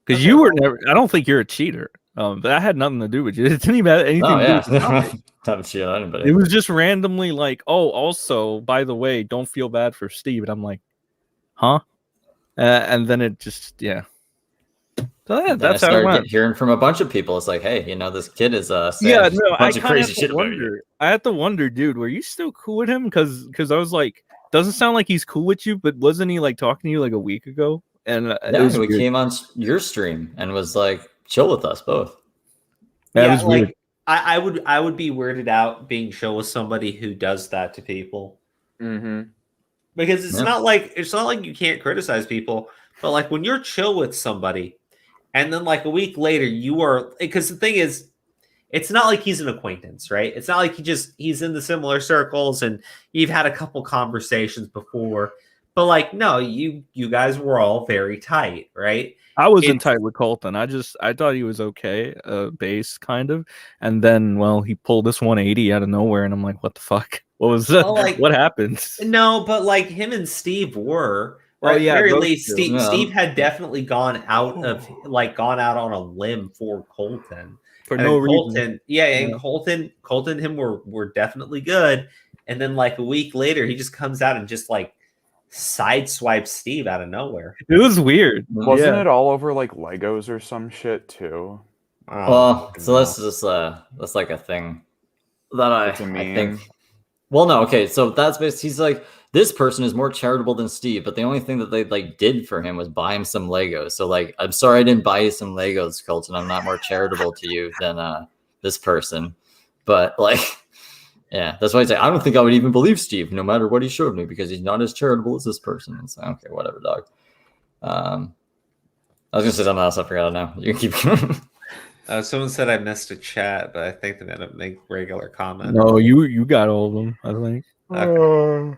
Because you were never. I don't think you're a cheater. That had nothing to do with you. It didn't even have anything to do with nothing. Haven't cheated on anybody. It was just randomly like, oh, also, by the way, don't feel bad for Steve. And I'm like, huh? And then it just, yeah. So yeah, that's how it went. Hearing from a bunch of people. It's like, hey, you know, this kid is saying yeah, no, a bunch of crazy shit about you. I had to wonder, dude, were you still cool with him? Because I was like, doesn't sound like he's cool with you, but wasn't he like talking to you like a week ago? And yeah, we came on your stream and was like, chill with us both. That was weird. Like, I would be weirded out being chill with somebody who does that to people. Mm-hmm. Because it's not like you can't criticize people, but like when you're chill with somebody, and then like a week later you are, because the thing is, it's not like he's an acquaintance, right? It's not like he's in the similar circles and you've had a couple conversations before. But like, no, you guys were all very tight, right? I wasn't tight with Colton. I thought he was okay, base kind of, and then he pulled this 180 out of nowhere, and I'm like, what the fuck? What was that? Well, like, what happened? No, but like him and Steve were. Right? Yeah, at the very least, Steve Yeah. had definitely gone out on a limb for Colton. For no reason. Colton, and Colton and him were definitely good. And then like a week later, he just comes out and just like sideswiped Steve out of nowhere. It was weird. Wasn't it all over like Legos or some shit too? Well, so that's like a thing that I think. Well, no, okay, so that's basically, he's like, this person is more charitable than Steve, but the only thing that they like did for him was buy him some Legos. So like, I'm sorry I didn't buy you some Legos, Colton. I'm not more charitable to you than this person. But like, yeah, that's why I say I don't think I would even believe Steve, no matter what he showed me, because he's not as charitable as this person. It's like, okay, whatever, dog. I was gonna say something else. I forgot it now. You can keep going. Someone said I missed a chat, but I think they meant to make regular comment. No, you got all of them, I think. Okay.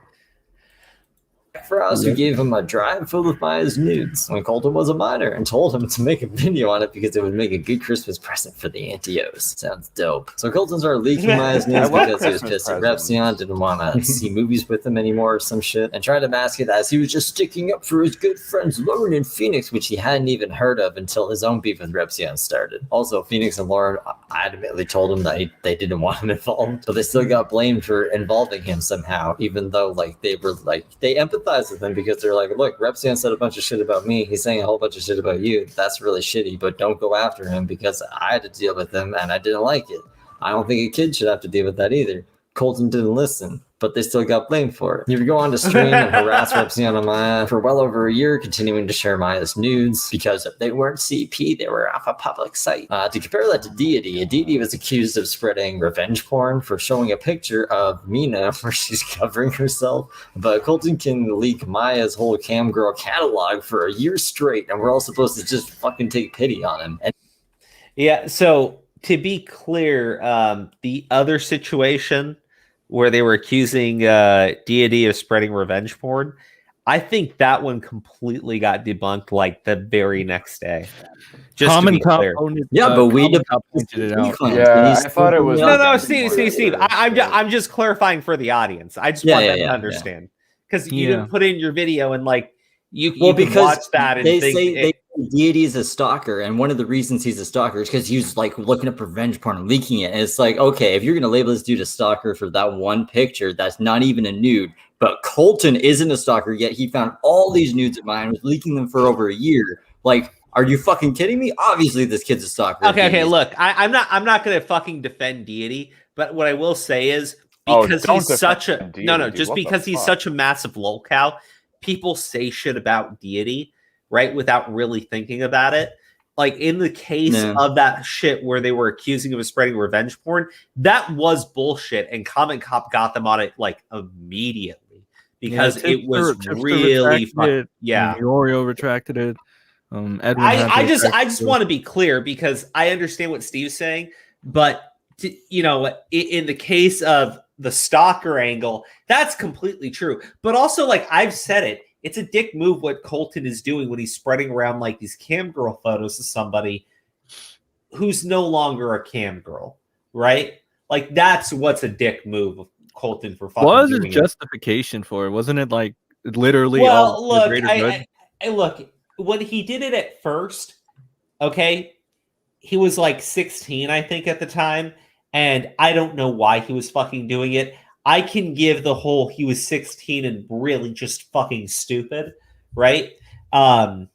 For us, we gave him a drive full of Maya's nudes when Colton was a minor and told him to make a video on it because it would make a good Christmas present for the Antios. Sounds dope. So Colton started leaking Maya's nudes because he was pissed at Repzion, didn't want to see movies with him anymore or some shit, and tried to mask it as he was just sticking up for his good friends Lauren and Phoenix, which he hadn't even heard of until his own beef with Repzion started. Also, Phoenix and Lauren adamantly told him that they didn't want him involved, but they still got blamed for involving him somehow, even though like they were like, they empathized with him because they're like, look, Repzion said a bunch of shit about me. He's saying a whole bunch of shit about you. That's really shitty, but don't go after him because I had to deal with him and I didn't like it. I don't think a kid should have to deal with that either. Colton didn't listen, but they still got blamed for it. He would go on to stream and harass Repzion and Maya for well over a year, continuing to share Maya's nudes because if they weren't CP, they were off a public site. To compare that to Deity, Deity was accused of spreading revenge porn for showing a picture of Mina where she's covering herself, but Colton can leak Maya's whole cam girl catalog for a year straight, and we're all supposed to just fucking take pity on him. Yeah, so to be clear, the other situation where they were accusing Deity of spreading revenge porn, I think that one completely got debunked like the very next day. Just to be clear. Yeah, but we pointed it out. Yeah, I thought it was. No, Steve. I'm just clarifying for the audience. I just want them to understand because you didn't put in your video and like you can watch that and they think say they Deity is a stalker, and one of the reasons he's a stalker is because he was like looking up revenge porn and leaking it. And it's like, okay, if you're gonna label this dude a stalker for that one picture, that's not even a nude. But Colton isn't a stalker yet. He found all these nudes of mine, was leaking them for over a year. Like, are you fucking kidding me? Obviously, this kid's a stalker. Okay. Look, I'm not gonna fucking defend Deity, but what I will say is because he's such a because he's such a massive lolcow, people say shit about Deity, right, without really thinking about it. Like in the case of that shit where they were accusing him of spreading revenge porn, that was bullshit, and Comment Cop got them on it like immediately because it was really fun. Yeah, Oreo retracted it. I just want to be clear because I understand what Steve's saying, but in the case of the stalker angle, that's completely true. But also, like I've said it. It's a dick move what Colton is doing when he's spreading around like these cam girl photos to somebody who's no longer a cam girl, right? Like that's what's a dick move of Colton for fucking what was doing his justification for it? Wasn't it like literally well, look, look, when he did it at first, okay, he was like 16, I think, at the time, and I don't know why he was fucking doing it. I can give the whole he was 16 and really just fucking stupid, right? I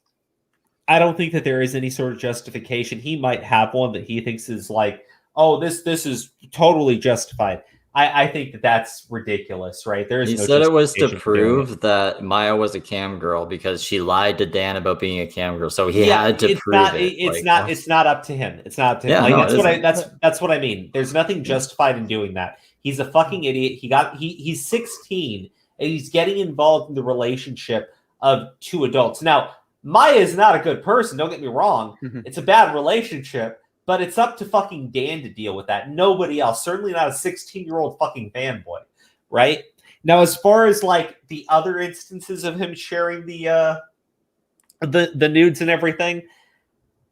don't think that there is any sort of justification. He might have one that he thinks is like, oh, this is totally justified. I think that that's ridiculous, right? There is. He said it was to prove that Maya was a cam girl because she lied to Dan about being a cam girl, so he had to prove it. It's not up to him. It's not up to him. That's what I mean. There's nothing justified in doing that. He's a fucking idiot. He's 16 and he's getting involved in the relationship of two adults. Now, Maya is not a good person. Don't get me wrong. It's a bad relationship, but it's up to fucking Dan to deal with that. Nobody else. Certainly not a 16-year-old fucking fanboy, right? Now, as far as like the other instances of him sharing the nudes and everything,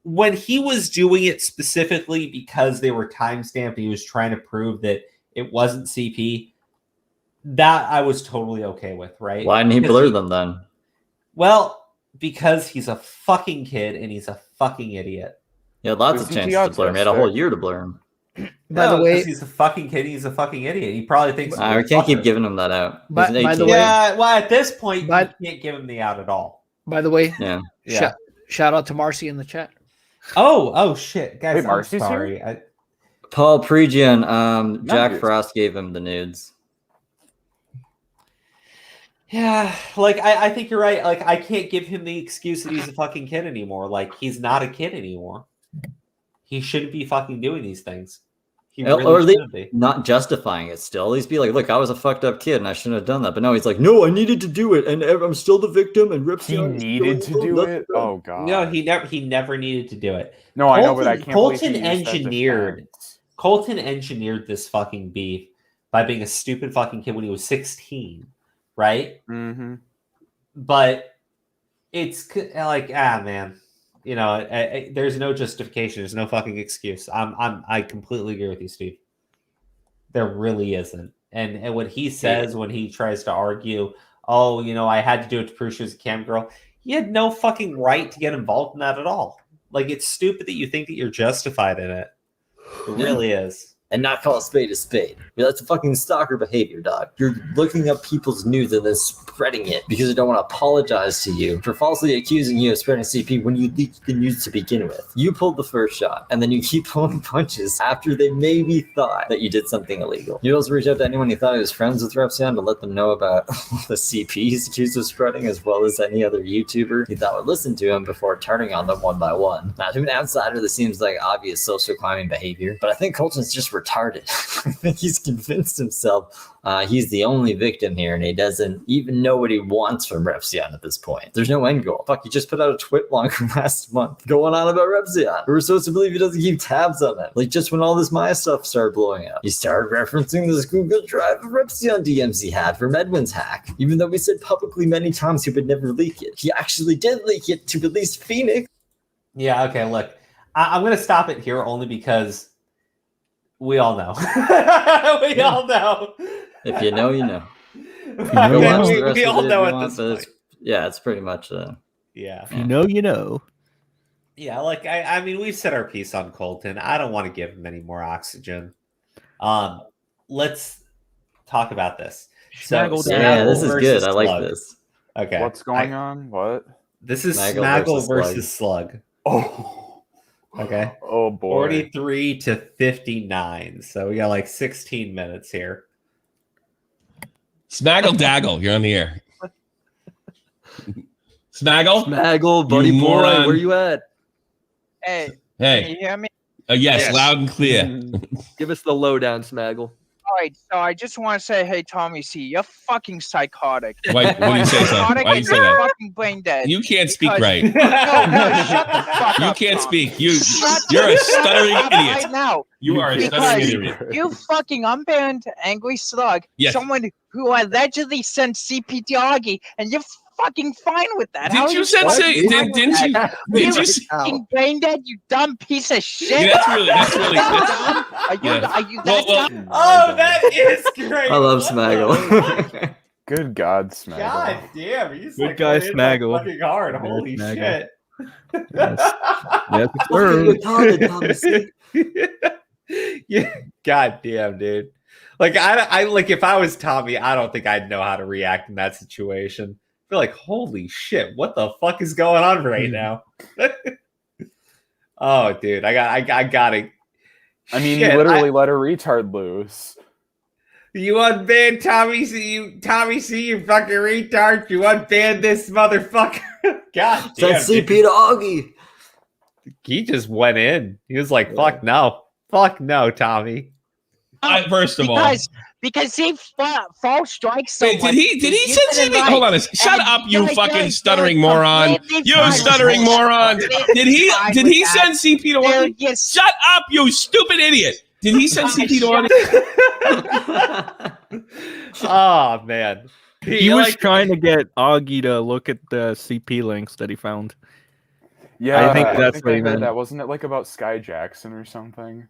when he was doing it specifically because they were timestamped, he was trying to prove that it wasn't CP, that I was totally okay with, right? Why didn't he blur them then? Well, because he's a fucking kid and he's a fucking idiot. Yeah, lots of chances to blur him. He had a whole year to blur him. By the way, he's a fucking kid. He's a fucking idiot. He probably thinks we can't keep giving him that out. By the way, well, at this point, you can't give him the out at all. By the way, yeah. Shout out to Marcy in the chat. Oh shit, guys! Wait, I'm Marcy's sorry. Paul Pregian, Jack Frost gave him the nudes. Yeah, like I think you're right. Like I can't give him the excuse that he's a fucking kid anymore. Like he's not a kid anymore. He shouldn't be fucking doing these things. He really or shouldn't be. Not justifying it still. He's be like, look, I was a fucked up kid and I shouldn't have done that. But no, he's like, no, I needed to do it, and I'm still the victim. And Repzion needed to do it. Oh god. No, he never needed to do it. No, I know, but I can't. Colton engineered this fucking beef by being a stupid fucking kid when he was 16, right? Mm-hmm. But it's like, man, you know, there's no justification. There's no fucking excuse. I completely agree with you, Steve. There really isn't. And what he says when he tries to argue, oh, you know, I had to do it to prove she was a cam girl. He had no fucking right to get involved in that at all. Like, it's stupid that you think that you're justified in it. It really is. And not call a spade a spade. That's a fucking stalker behavior, dog. You're looking up people's news and then spreading it because they don't want to apologize to you for falsely accusing you of spreading CP when you leaked the news to begin with. You pulled the first shot, and then you keep pulling punches after they maybe thought that you did something illegal. You also reach out to anyone you thought he was friends with Repzion to let them know about the CP he's accused of spreading, as well as any other YouTuber you thought would listen to him before turning on them one by one. Now, to an outsider, this seems like obvious social climbing behavior, but I think Colton's just retarded. I think he's convinced himself he's the only victim here, and he doesn't even know what he wants from Repzion at this point. There's no end goal. Fuck, he just put out a tweet longer last month going on about Repzion. We were supposed to believe he doesn't keep tabs on it. Like, just when all this Maya stuff started blowing up, he started referencing this Google Drive of Repzion DMs he had from Edwin's hack. Even though we said publicly many times he would never leak it, he actually did leak it to release Phoenix. Yeah, okay, look. I'm going to stop it here only because we all know. We all know. If you know, you know. We all know at this point. Yeah, it's pretty much. Yeah. If you know, you know. Yeah, like I mean, we've said our piece on Colton. I don't want to give him any more oxygen. Let's talk about this. So, yeah, this is good. I like this. Okay. What's going on? What? This is Smaggle versus Slug. Oh. Okay. Oh boy. 43 to 59. So we got like 16 minutes here. Smaggle Daggle, you're on the air. Smaggle, buddy boy, moron. where you at? Hey. Hey. Can you hear me? Yes, loud and clear. Give us the lowdown, Smaggle. All right, so I just want to say, hey, Tommy C, you're fucking psychotic. Why do you say so? Why do you say you're that? fucking brain dead. You can't speak Because- right. No, shut the fuck You up, can't Tommy. speak. You're Shut a the stuttering fuck up idiot. Right now. You are a stuttering idiot. You fucking unbanned Angry Slug, Yes. someone who allegedly sent CP to Augie, and you're fucking fine with that. How Didn't are you send fucking say- fine didn't with you- that? did You're you- fucking brain dead, you dumb piece of shit. Yeah, that's really- Are you that dumb? Oh, that is great. I love Smaggle. Good God, Smaggle. God damn, he's Good like guy, going in Smaggle. fucking hard. Good Holy Smaggle. shit. Yeah, God damn, dude. Like I like if I was Tommy, I don't think I'd know how to react in that situation. I feel like, holy shit, what the fuck is going on right now? Oh, dude, I gotta. I mean, Shit, you literally let a retard loose. You unbanned Tommy C. You fucking retard. You unbanned this motherfucker. God damn. Send CP to Augie. He just went in. He was like, fuck no. Fuck no, Tommy. First of all, Because he false strikes wait, someone. did he send CP? Hold on a second. Shut up, you fucking stuttering moron. You stuttering moron. Did he send CP to Augie? Shut up, you stupid idiot. Did he send CP to Augie? Oh, man. He was trying to get Augie to look at the CP links that he found. Yeah, I think that's what I he heard meant. that. Wasn't it like about Sky Jackson or something?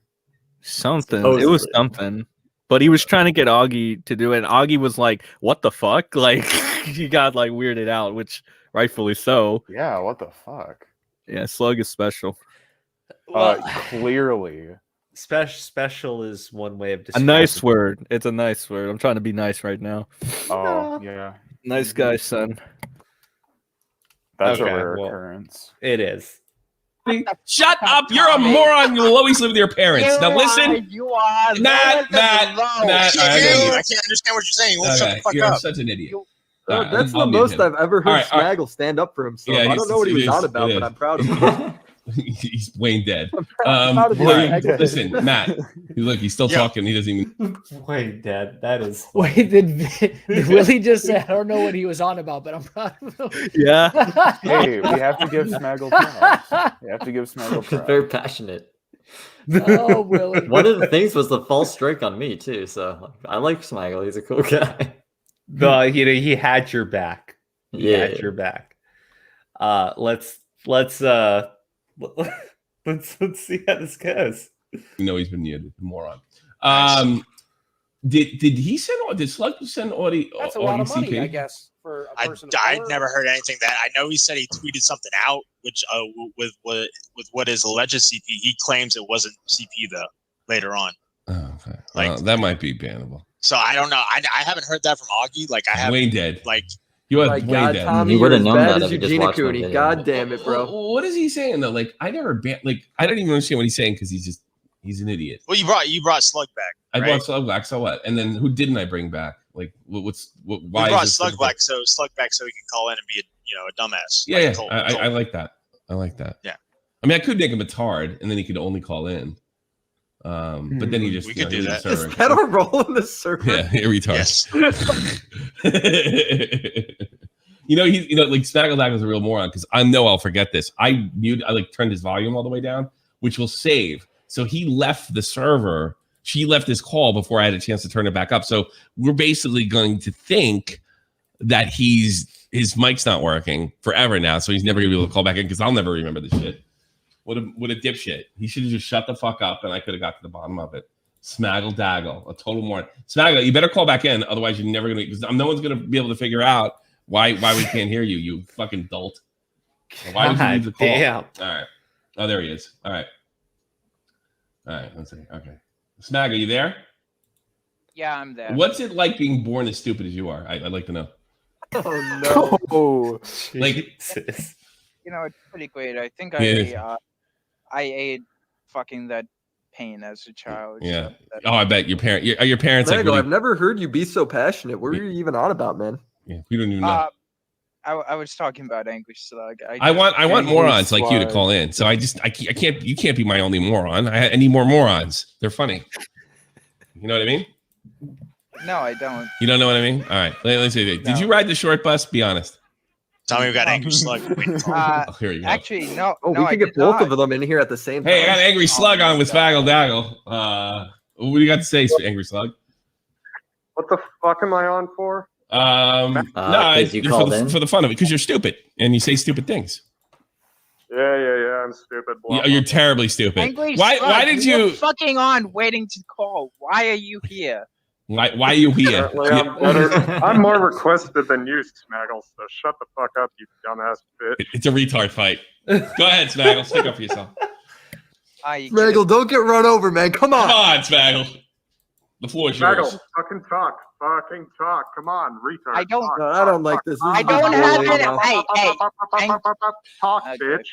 Something. Supposedly. It was something. But he was trying to get Augie to do it. And Augie was like, what the fuck? Like, he got like weirded out, which rightfully so. Yeah, what the fuck? Yeah, Slug is special. Clearly. Special is one way of A describing nice word. It's a nice word. I'm trying to be nice right now. Oh, yeah. Nice guy, son. That's Okay, a rare well, occurrence. It is. Shut up! You're a moron. You'll always live with your parents. Now listen, You are. Matt. I can't understand what you're saying. You won't shut the fuck you're up. such an idiot. That's the most I've ever heard Smaggle stand up for himself. Yeah, I don't know what he was on about, but I'm proud of him. He's Wayne dead. proud of All Wayne right, dead. listen, Matt. Look, he's still talking. He doesn't even. Wayne dead. That is. Wait, did Willie just say? I don't know what he was on about, but I'm proud of him. Yeah. Hey, we have to give Smaggle props. We have to give Smaggle props. Very passionate. Oh, Willie. One of the things was the false strike on me too. So I like Smaggle. He's a cool guy. He had your back. He had your back. Let's see how this goes. No, he's been muted. Moron. Did he send? Did Slug send audio? That's a lot of money, I guess, for a person. I never heard anything that. I know he said he tweeted something out, which with what is alleged CP. He claims it wasn't CP though. Later on. Oh, okay. That might be bannable. So I don't know. I haven't heard that from Augie. Like I have Wayne dead. Like you My have Wayne God, dead. Tommy, You you're would've as known bad that as if you just Eugenia watched my Cooney. video. God damn it, bro. What is he saying though? Like I never ban. Like I don't even understand what he's saying because he's an idiot. well, you brought Slug back. I right? brought Slug back. So what? And then who didn't I bring back? Like why? We is brought this Slug difficult? back, so Slug back, so he can call in and be a dumbass. Yeah, like yeah. Cole. I like that. I like that. Yeah. I mean, I could make him a tard, and then he could only call in. But then he just We could do that. Is that a roll in the server? Yeah, a retard. Yes. Like Spaggledag was a real moron because I know I'll forget this. I turned his volume all the way down, which will save. So he left the server. She left his call before I had a chance to turn it back up. So we're basically going to think that his mic's not working forever now. So he's never gonna be able to call back in because I'll never remember this shit. What a dipshit. He should have just shut the fuck up and I could have got to the bottom of it. Smaggle Daggle, a total moron. Smaggle, you better call back in, otherwise you're never gonna, because no one's gonna be able to figure out why we can't hear you, you fucking dolt. Why did you leave the call? Damn. All right. Oh, there he is. All right. Let's see. Okay. Smaggle, you there? Yeah, I'm there. What's it like being born as stupid as you are? I'd like to know. Oh no! Like, It's pretty great. I think Yeah. I ate fucking that pain as a child. yeah. So Oh, I bet your parents like Mango, really, I've never heard you be so passionate. What are you even on about, man? yeah, we don't even know. I was talking about Angry Slug. I want morons like you to call in. So I can't, you can't be my only moron. I need more morons. They're funny. You know what I mean? No, I don't. You don't know what I mean? All right. Let's see. Did you ride the short bus? Be honest. Tell me we got Angry Slug. Oh, here you go. Actually, no. Oh, no, we I could get did both not. of them in here at the same time. Hey, I got Angry Slug on with Spaggle Daggle. What do you got to say, Angry Slug? What the fuck am I on for? No, for the fun of it, because you're stupid and you say stupid things. Yeah, I'm stupid. You're terribly stupid. Angry Why Slug, did you were you? fucking on waiting to call? Why are you here? Why are you here? I'm more requested than you, Smaggle, so shut the fuck up, you dumbass bitch. It's a retard fight. Go ahead, Smaggle. Stick up for yourself. Smaggle, don't get run over, man. Come on. Come on, Smaggle. The floor is yours. Smaggle, fucking talk. Come on, retard. I don't. Talk, I don't like this. I don't have it. Talk, bitch.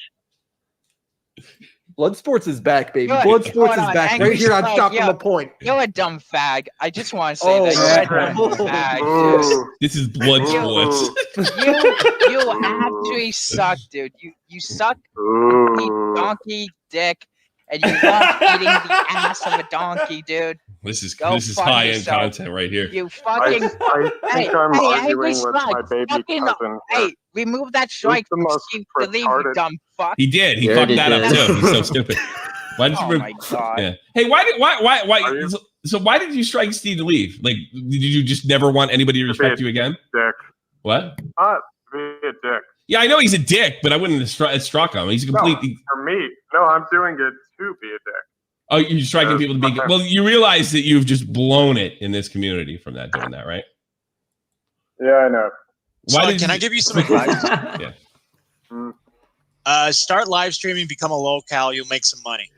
Bloodsports is back, baby. Good. Bloodsports Hold is on, back. Angry Right here, I'm Slug, stopping yo. the point. You're a dumb fag. I just want to say that you're a dumb fag. Dude. This is blood sports. You actually suck, dude. You suck, you donkey dick, and you love eating the ass of a donkey, dude. This is Go high fuck end yourself. content right here. You fucking. I think I'm arguing Angry with Slug, my baby fucking, cousin. Hey, remove that strike. the most Delete, you retarded- dumb fuck. He did. He Yeah, fucked he that up did. too. He's so stupid. Why did you? Oh my god. Yeah. Hey, why? So why did you strike Steve to leave? Like, did you just never want anybody to respect you again? Dick. What? Be a dick. Yeah, I know he's a dick, but I wouldn't have struck him. He's a complete. No, for me. No, I'm doing it to be a dick. Oh, you're striking people to be. Well, you realize that you've just blown it in this community from that doing that, right? Yeah, I know. Can I give you some advice? Yeah. Start live streaming, become a locale, you'll make some money.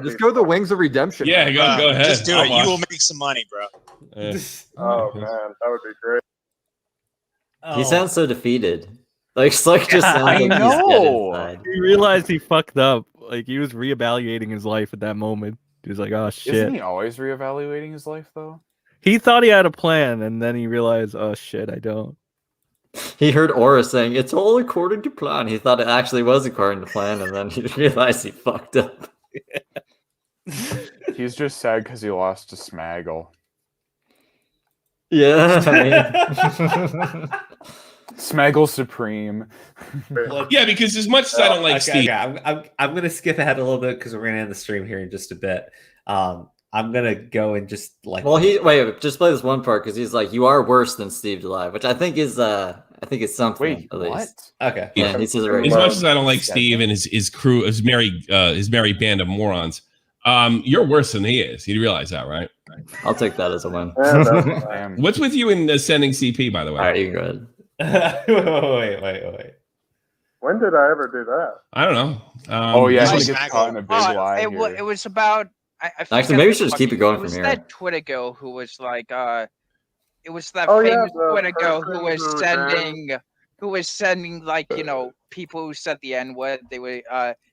Just go the Wings of Redemption. Yeah, go ahead. Just do it. You will make some money, bro. Oh man, that would be great. He sounds so defeated. Like Slug just sounds like he's dead inside. He realized he fucked up. Like he was reevaluating his life at that moment. He was like, "Oh shit." Isn't he always reevaluating his life though? He thought he had a plan, and then he realized, "Oh shit, I don't." He heard Aura saying, "It's all according to plan." He thought it actually was according to plan, and then he realized he fucked up. He's just sad because he lost to Smaggle. Yeah. Smaggle Supreme. Yeah, because as much as I don't like Steve, I'm gonna skip ahead a little bit because we're gonna end the stream here in just a bit. I'm gonna go and just like. Well, just play this one part because he's like, "You are worse than Steve DeLive," which I think is something. Wait, at least. Okay. Yeah, he says it right. As much as I don't like Steve and his crew, his merry band of morons, you're worse than he is. You realize that, right? I'll take that as a win. What's with you in sending CP, by the way? All right, you go ahead. Wait. When did I ever do that? I don't know. He gets caught in a big lie. It was about. Actually, maybe we should just keep it going from here. It was that Twitter girl who was like, it was that Oh, yeah, famous the Twitter girl who person was sending like, people who said the N-word. They were,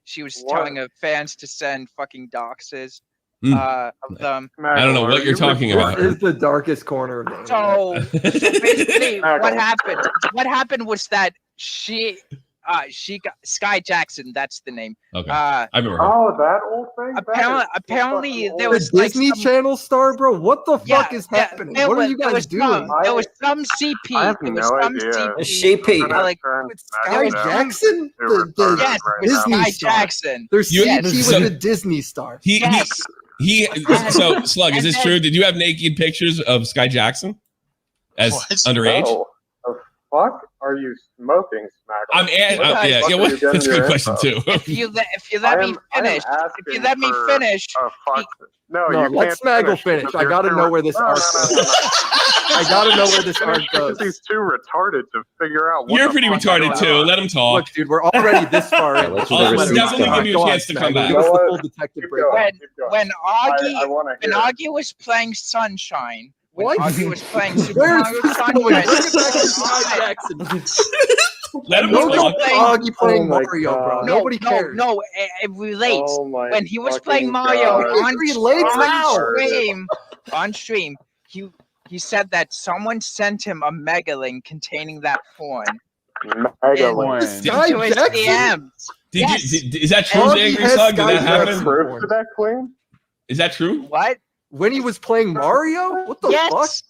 she was telling her fans to send fucking doxes of them. I don't know what you're talking about. This is the darkest corner of the So basically, what happened was that she got Sky Jackson. That's the name. Okay, I remember her. Oh, that old thing. Apparently, there The was like Disney Channel star, bro. What the fuck is happening? What are you guys doing? There was some CP. I have There was no some idea. CP. Like Sky Jackson? The yes, Disney Sky star. Jackson. There's You- CP so- with the Disney star. So Slug, is this true? Did you have naked pictures of Sky Jackson as underage? No. The fuck are you smoking, Smaggle? That's a good question too. If you let me finish, No, No, you let can't Smaggle finish. because I you're gotta too know where this arc goes. I gotta know where this arc goes. He's too retarded to figure out. What You're the pretty fuck retarded is too. going on. Let him talk. Look, dude, we're already this far. Yeah, let's definitely give you a chance to come back. Give us the full detective Keep break. going. when I wanna hear it. Augie was playing Sunshine. When What? Augie was playing Super Where is Mario this going? Bring it back to Sunshine. Sky Jackson. Let him No, talk. Augie playing Oh my Mario, bro. God. Nobody cares. No, it relates. Oh my When he was fucking playing Mario God. on, It relates now. on stream, he said that someone sent him a mega link containing that porn Mega link. Sky into his Jackson? DMs. Is that true, Augie Angry has Slug? Did Sky that happen? Jackson. Proof to that claim? Is that true? What? When he was playing Mario? What the Yes.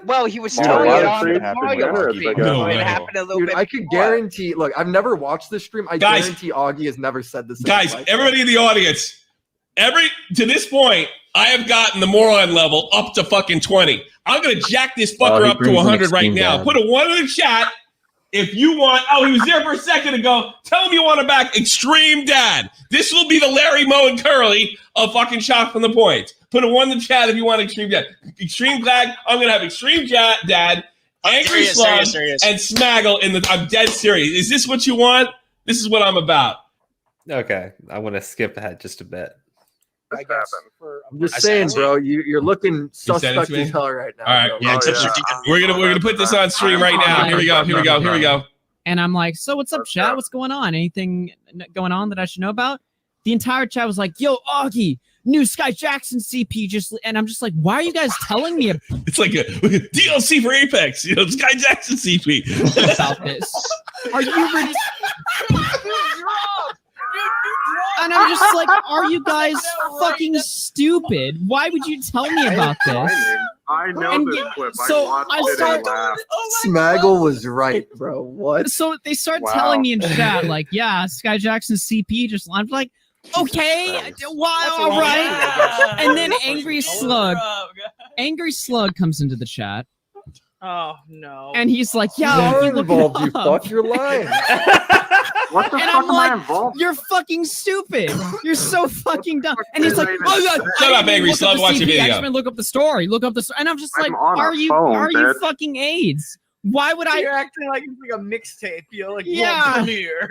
Well, he was Well, telling a lot it of on shit the happened Mario later, stream. I guess. No It way. happened a little Dude, bit I could before. guarantee. Look, I've never watched this stream. I Guys- guarantee Augie has never said this. in his Guys, life. everybody in the audience, to this point, I have gotten the moron level up to fucking 20. I'm gonna jack this fucker he up to brings an 100 right extreme now. dad. Put a 1 in the chat if you want. Oh, he was there for a second ago. Tell him you want him back. Extreme Dad. This will be the Larry Moe and Curly of fucking Shot from the Point. Put a 1 in the chat if you want Extreme Dad. Extreme Dad. I'm gonna have Extreme Dad, Angry Slug, Serious. and Smaggle in the. I'm dead serious. Is this what you want? This is what I'm about. Okay, I want to skip ahead just a bit. I guess. I'm just saying, bro. You're looking send it suspect to me? as hell right now. All right, bro. we're gonna put this on stream right now. Here we go. And I'm like, so what's up, chat? What's going on? Anything going on that I should know about? The entire chat was like, yo, Augie, new Sky Jackson CP and I'm just like, why are you guys telling me It's like a DLC for Apex, Sky Jackson CP. about this? Are you ready? And I'm just like, are you guys fucking stupid? Why would you tell me about this? I know And this clip. so I I watched it start- and laughed. Smaggle was right, bro. What? So they start Wow. telling me in chat, like, yeah, Sky Jackson CP just I'm like, okay, why, all right. And then Angry Slug comes into the chat. Oh no! And he's like, "Yeah, You're you look involved, it you up." fuck. You're lying. What the And fuck I'm am I like, involved? "You're fucking stupid. You're so fucking dumb." And he's like, "Oh yeah, Shut up, Angry Slug. Watch the I video. just went to look up the story. And I'm just like, I'm on a "Are you phone, are you bitch. fucking AIDS? Why would I? You're acting like it's like a mixtape. You're like, Yeah. premiere.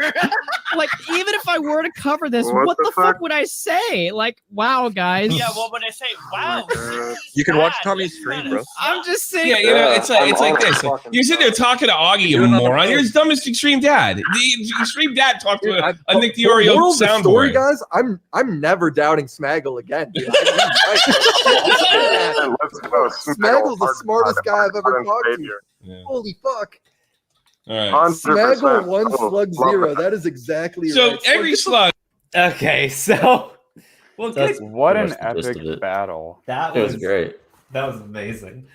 Like, even if I were to cover this, What what the the fuck fuck? would I say? Like, wow, guys. Yeah, what would I say? Wow. You can watch Tommy's stream, bro. I'm just saying. Yeah, you know, it's like this. You're sitting there talking to Augie, you moron. You're his dumbest extreme dad. The extreme dad talked to a Nick DiOrio moral of the story, soundboard. guys, I'm never doubting Smaggle again. Dude. Smaggle's the smartest guy I've ever talked to. Yeah. Holy fuck. All right. Smaggle 1, Slug 0. That is exactly So right. every slug. Okay, so well, What an epic battle. That It was great. That was amazing.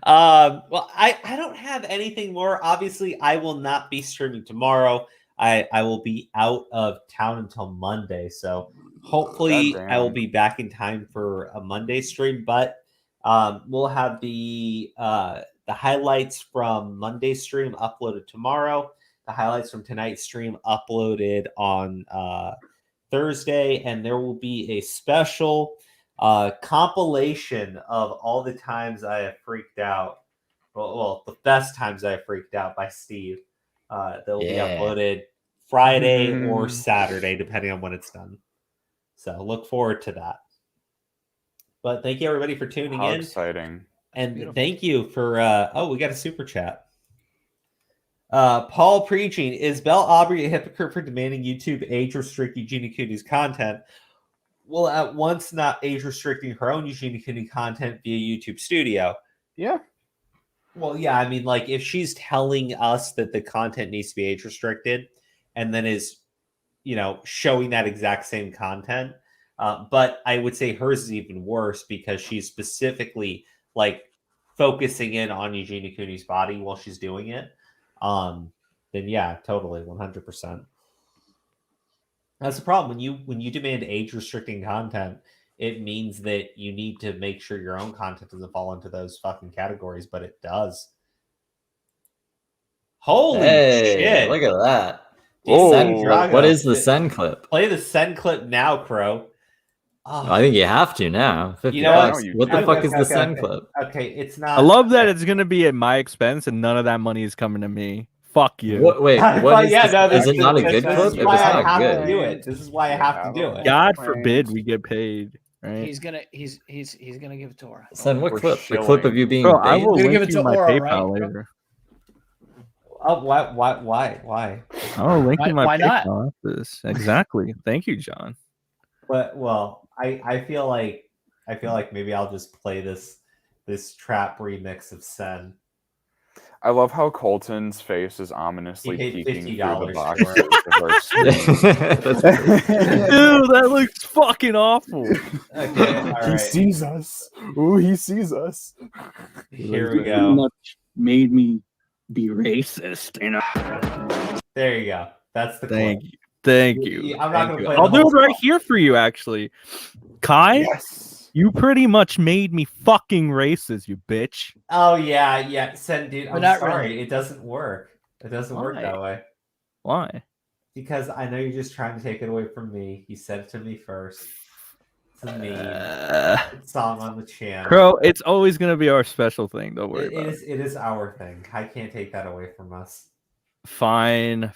Well, I don't have anything more. Obviously, I will not be streaming tomorrow. I will be out of town until Monday, so hopefully I will be back in time for a Monday stream. But we'll have the highlights from Monday's stream uploaded tomorrow. The highlights from tonight's stream uploaded on Thursday, and there will be a special compilation of all the times I have freaked out. Well, the best times I have freaked out by Steve. That will be uploaded Friday or Saturday, depending on when it's done. So look forward to that. But thank you everybody for tuning How in. exciting. And thank you for we got a super chat. Paul preaching, is Belle Aubrey a hypocrite for demanding YouTube age restrict Eugenia Cooney's content? Well, at once not age restricting her own Eugenia Cooney content via YouTube Studio. Yeah. Well, yeah, I mean, like if she's telling us that the content needs to be age restricted and then is, showing that exact same content. But I would say hers is even worse because she's specifically like focusing in on Eugenia Cooney's body while she's doing it. Then yeah, totally, 100%. That's the problem. When you demand age restricting content, it means that you need to make sure your own content doesn't fall into those fucking categories, but it does. Holy shit! Look at that. Drago. What is the send clip? Play the send clip now, Crow. Oh, I think you have to now. 50 bucks. What the fuck is the send clip? Okay, it's not. I love that it's gonna be at my expense and none of that money is coming to me. Fuck you. Wait, what is is it not a good clip? This is why I have to do it. This is why I have to do it. God forbid we get paid. Right? He's gonna give it to her. Send what clip? The clip of you being Bro, I paid? will Give link it you to my Aura, PayPal right? later. Oh, why? I'll link you my Why not? PayPal after this. Exactly. Thank you, John. But I feel like maybe I'll just play this trap remix of Sen. I love how Colton's face is ominously He paid peeking through the $50 box. for Dude, that looks fucking awful. Okay, all He right. sees us. Ooh, he sees us. Here we go. Made me be racist, There you go. That's the Thank clip. you. Thank you. I'm not Thank gonna you. play I'll the do whole it right here for you, actually. Kai, Yes. you pretty much made me fucking racist, you bitch. Oh yeah. Sen, dude, I'm But not sorry. really. It doesn't work. It doesn't work Why? that way. Why? Because I know you're just trying to take it away from me. You said it to me first. It's a meme. It's a song on the channel. Crow, it's always gonna be our special thing. Don't worry about it. It is our thing. I can't take that away from us. Fine.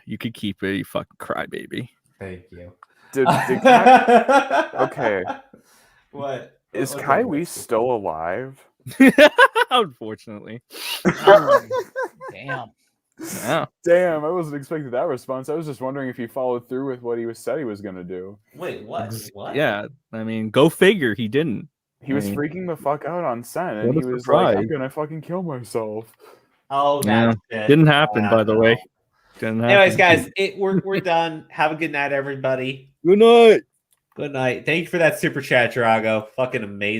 You could keep it, you fucking crybaby. Thank you. Did Kai... Okay. What? Is What's Kai up? Wee still alive? Unfortunately. Damn. Yeah. Damn, I wasn't expecting that response. I was just wondering if he followed through with what he said he was going to do. Wait, what? What? Yeah. I mean, go figure. He didn't. He was I mean, freaking the fuck out on Sen, and What a he was surprise. like, I'm going to fucking kill myself. Oh, Yeah. that's it. Didn't happen, by the Wow. way. Didn't happen. Anyways, guys, we're done. Have a good night, everybody. Good night. Good night. Thank you for that super chat, Drago. Fucking amazing.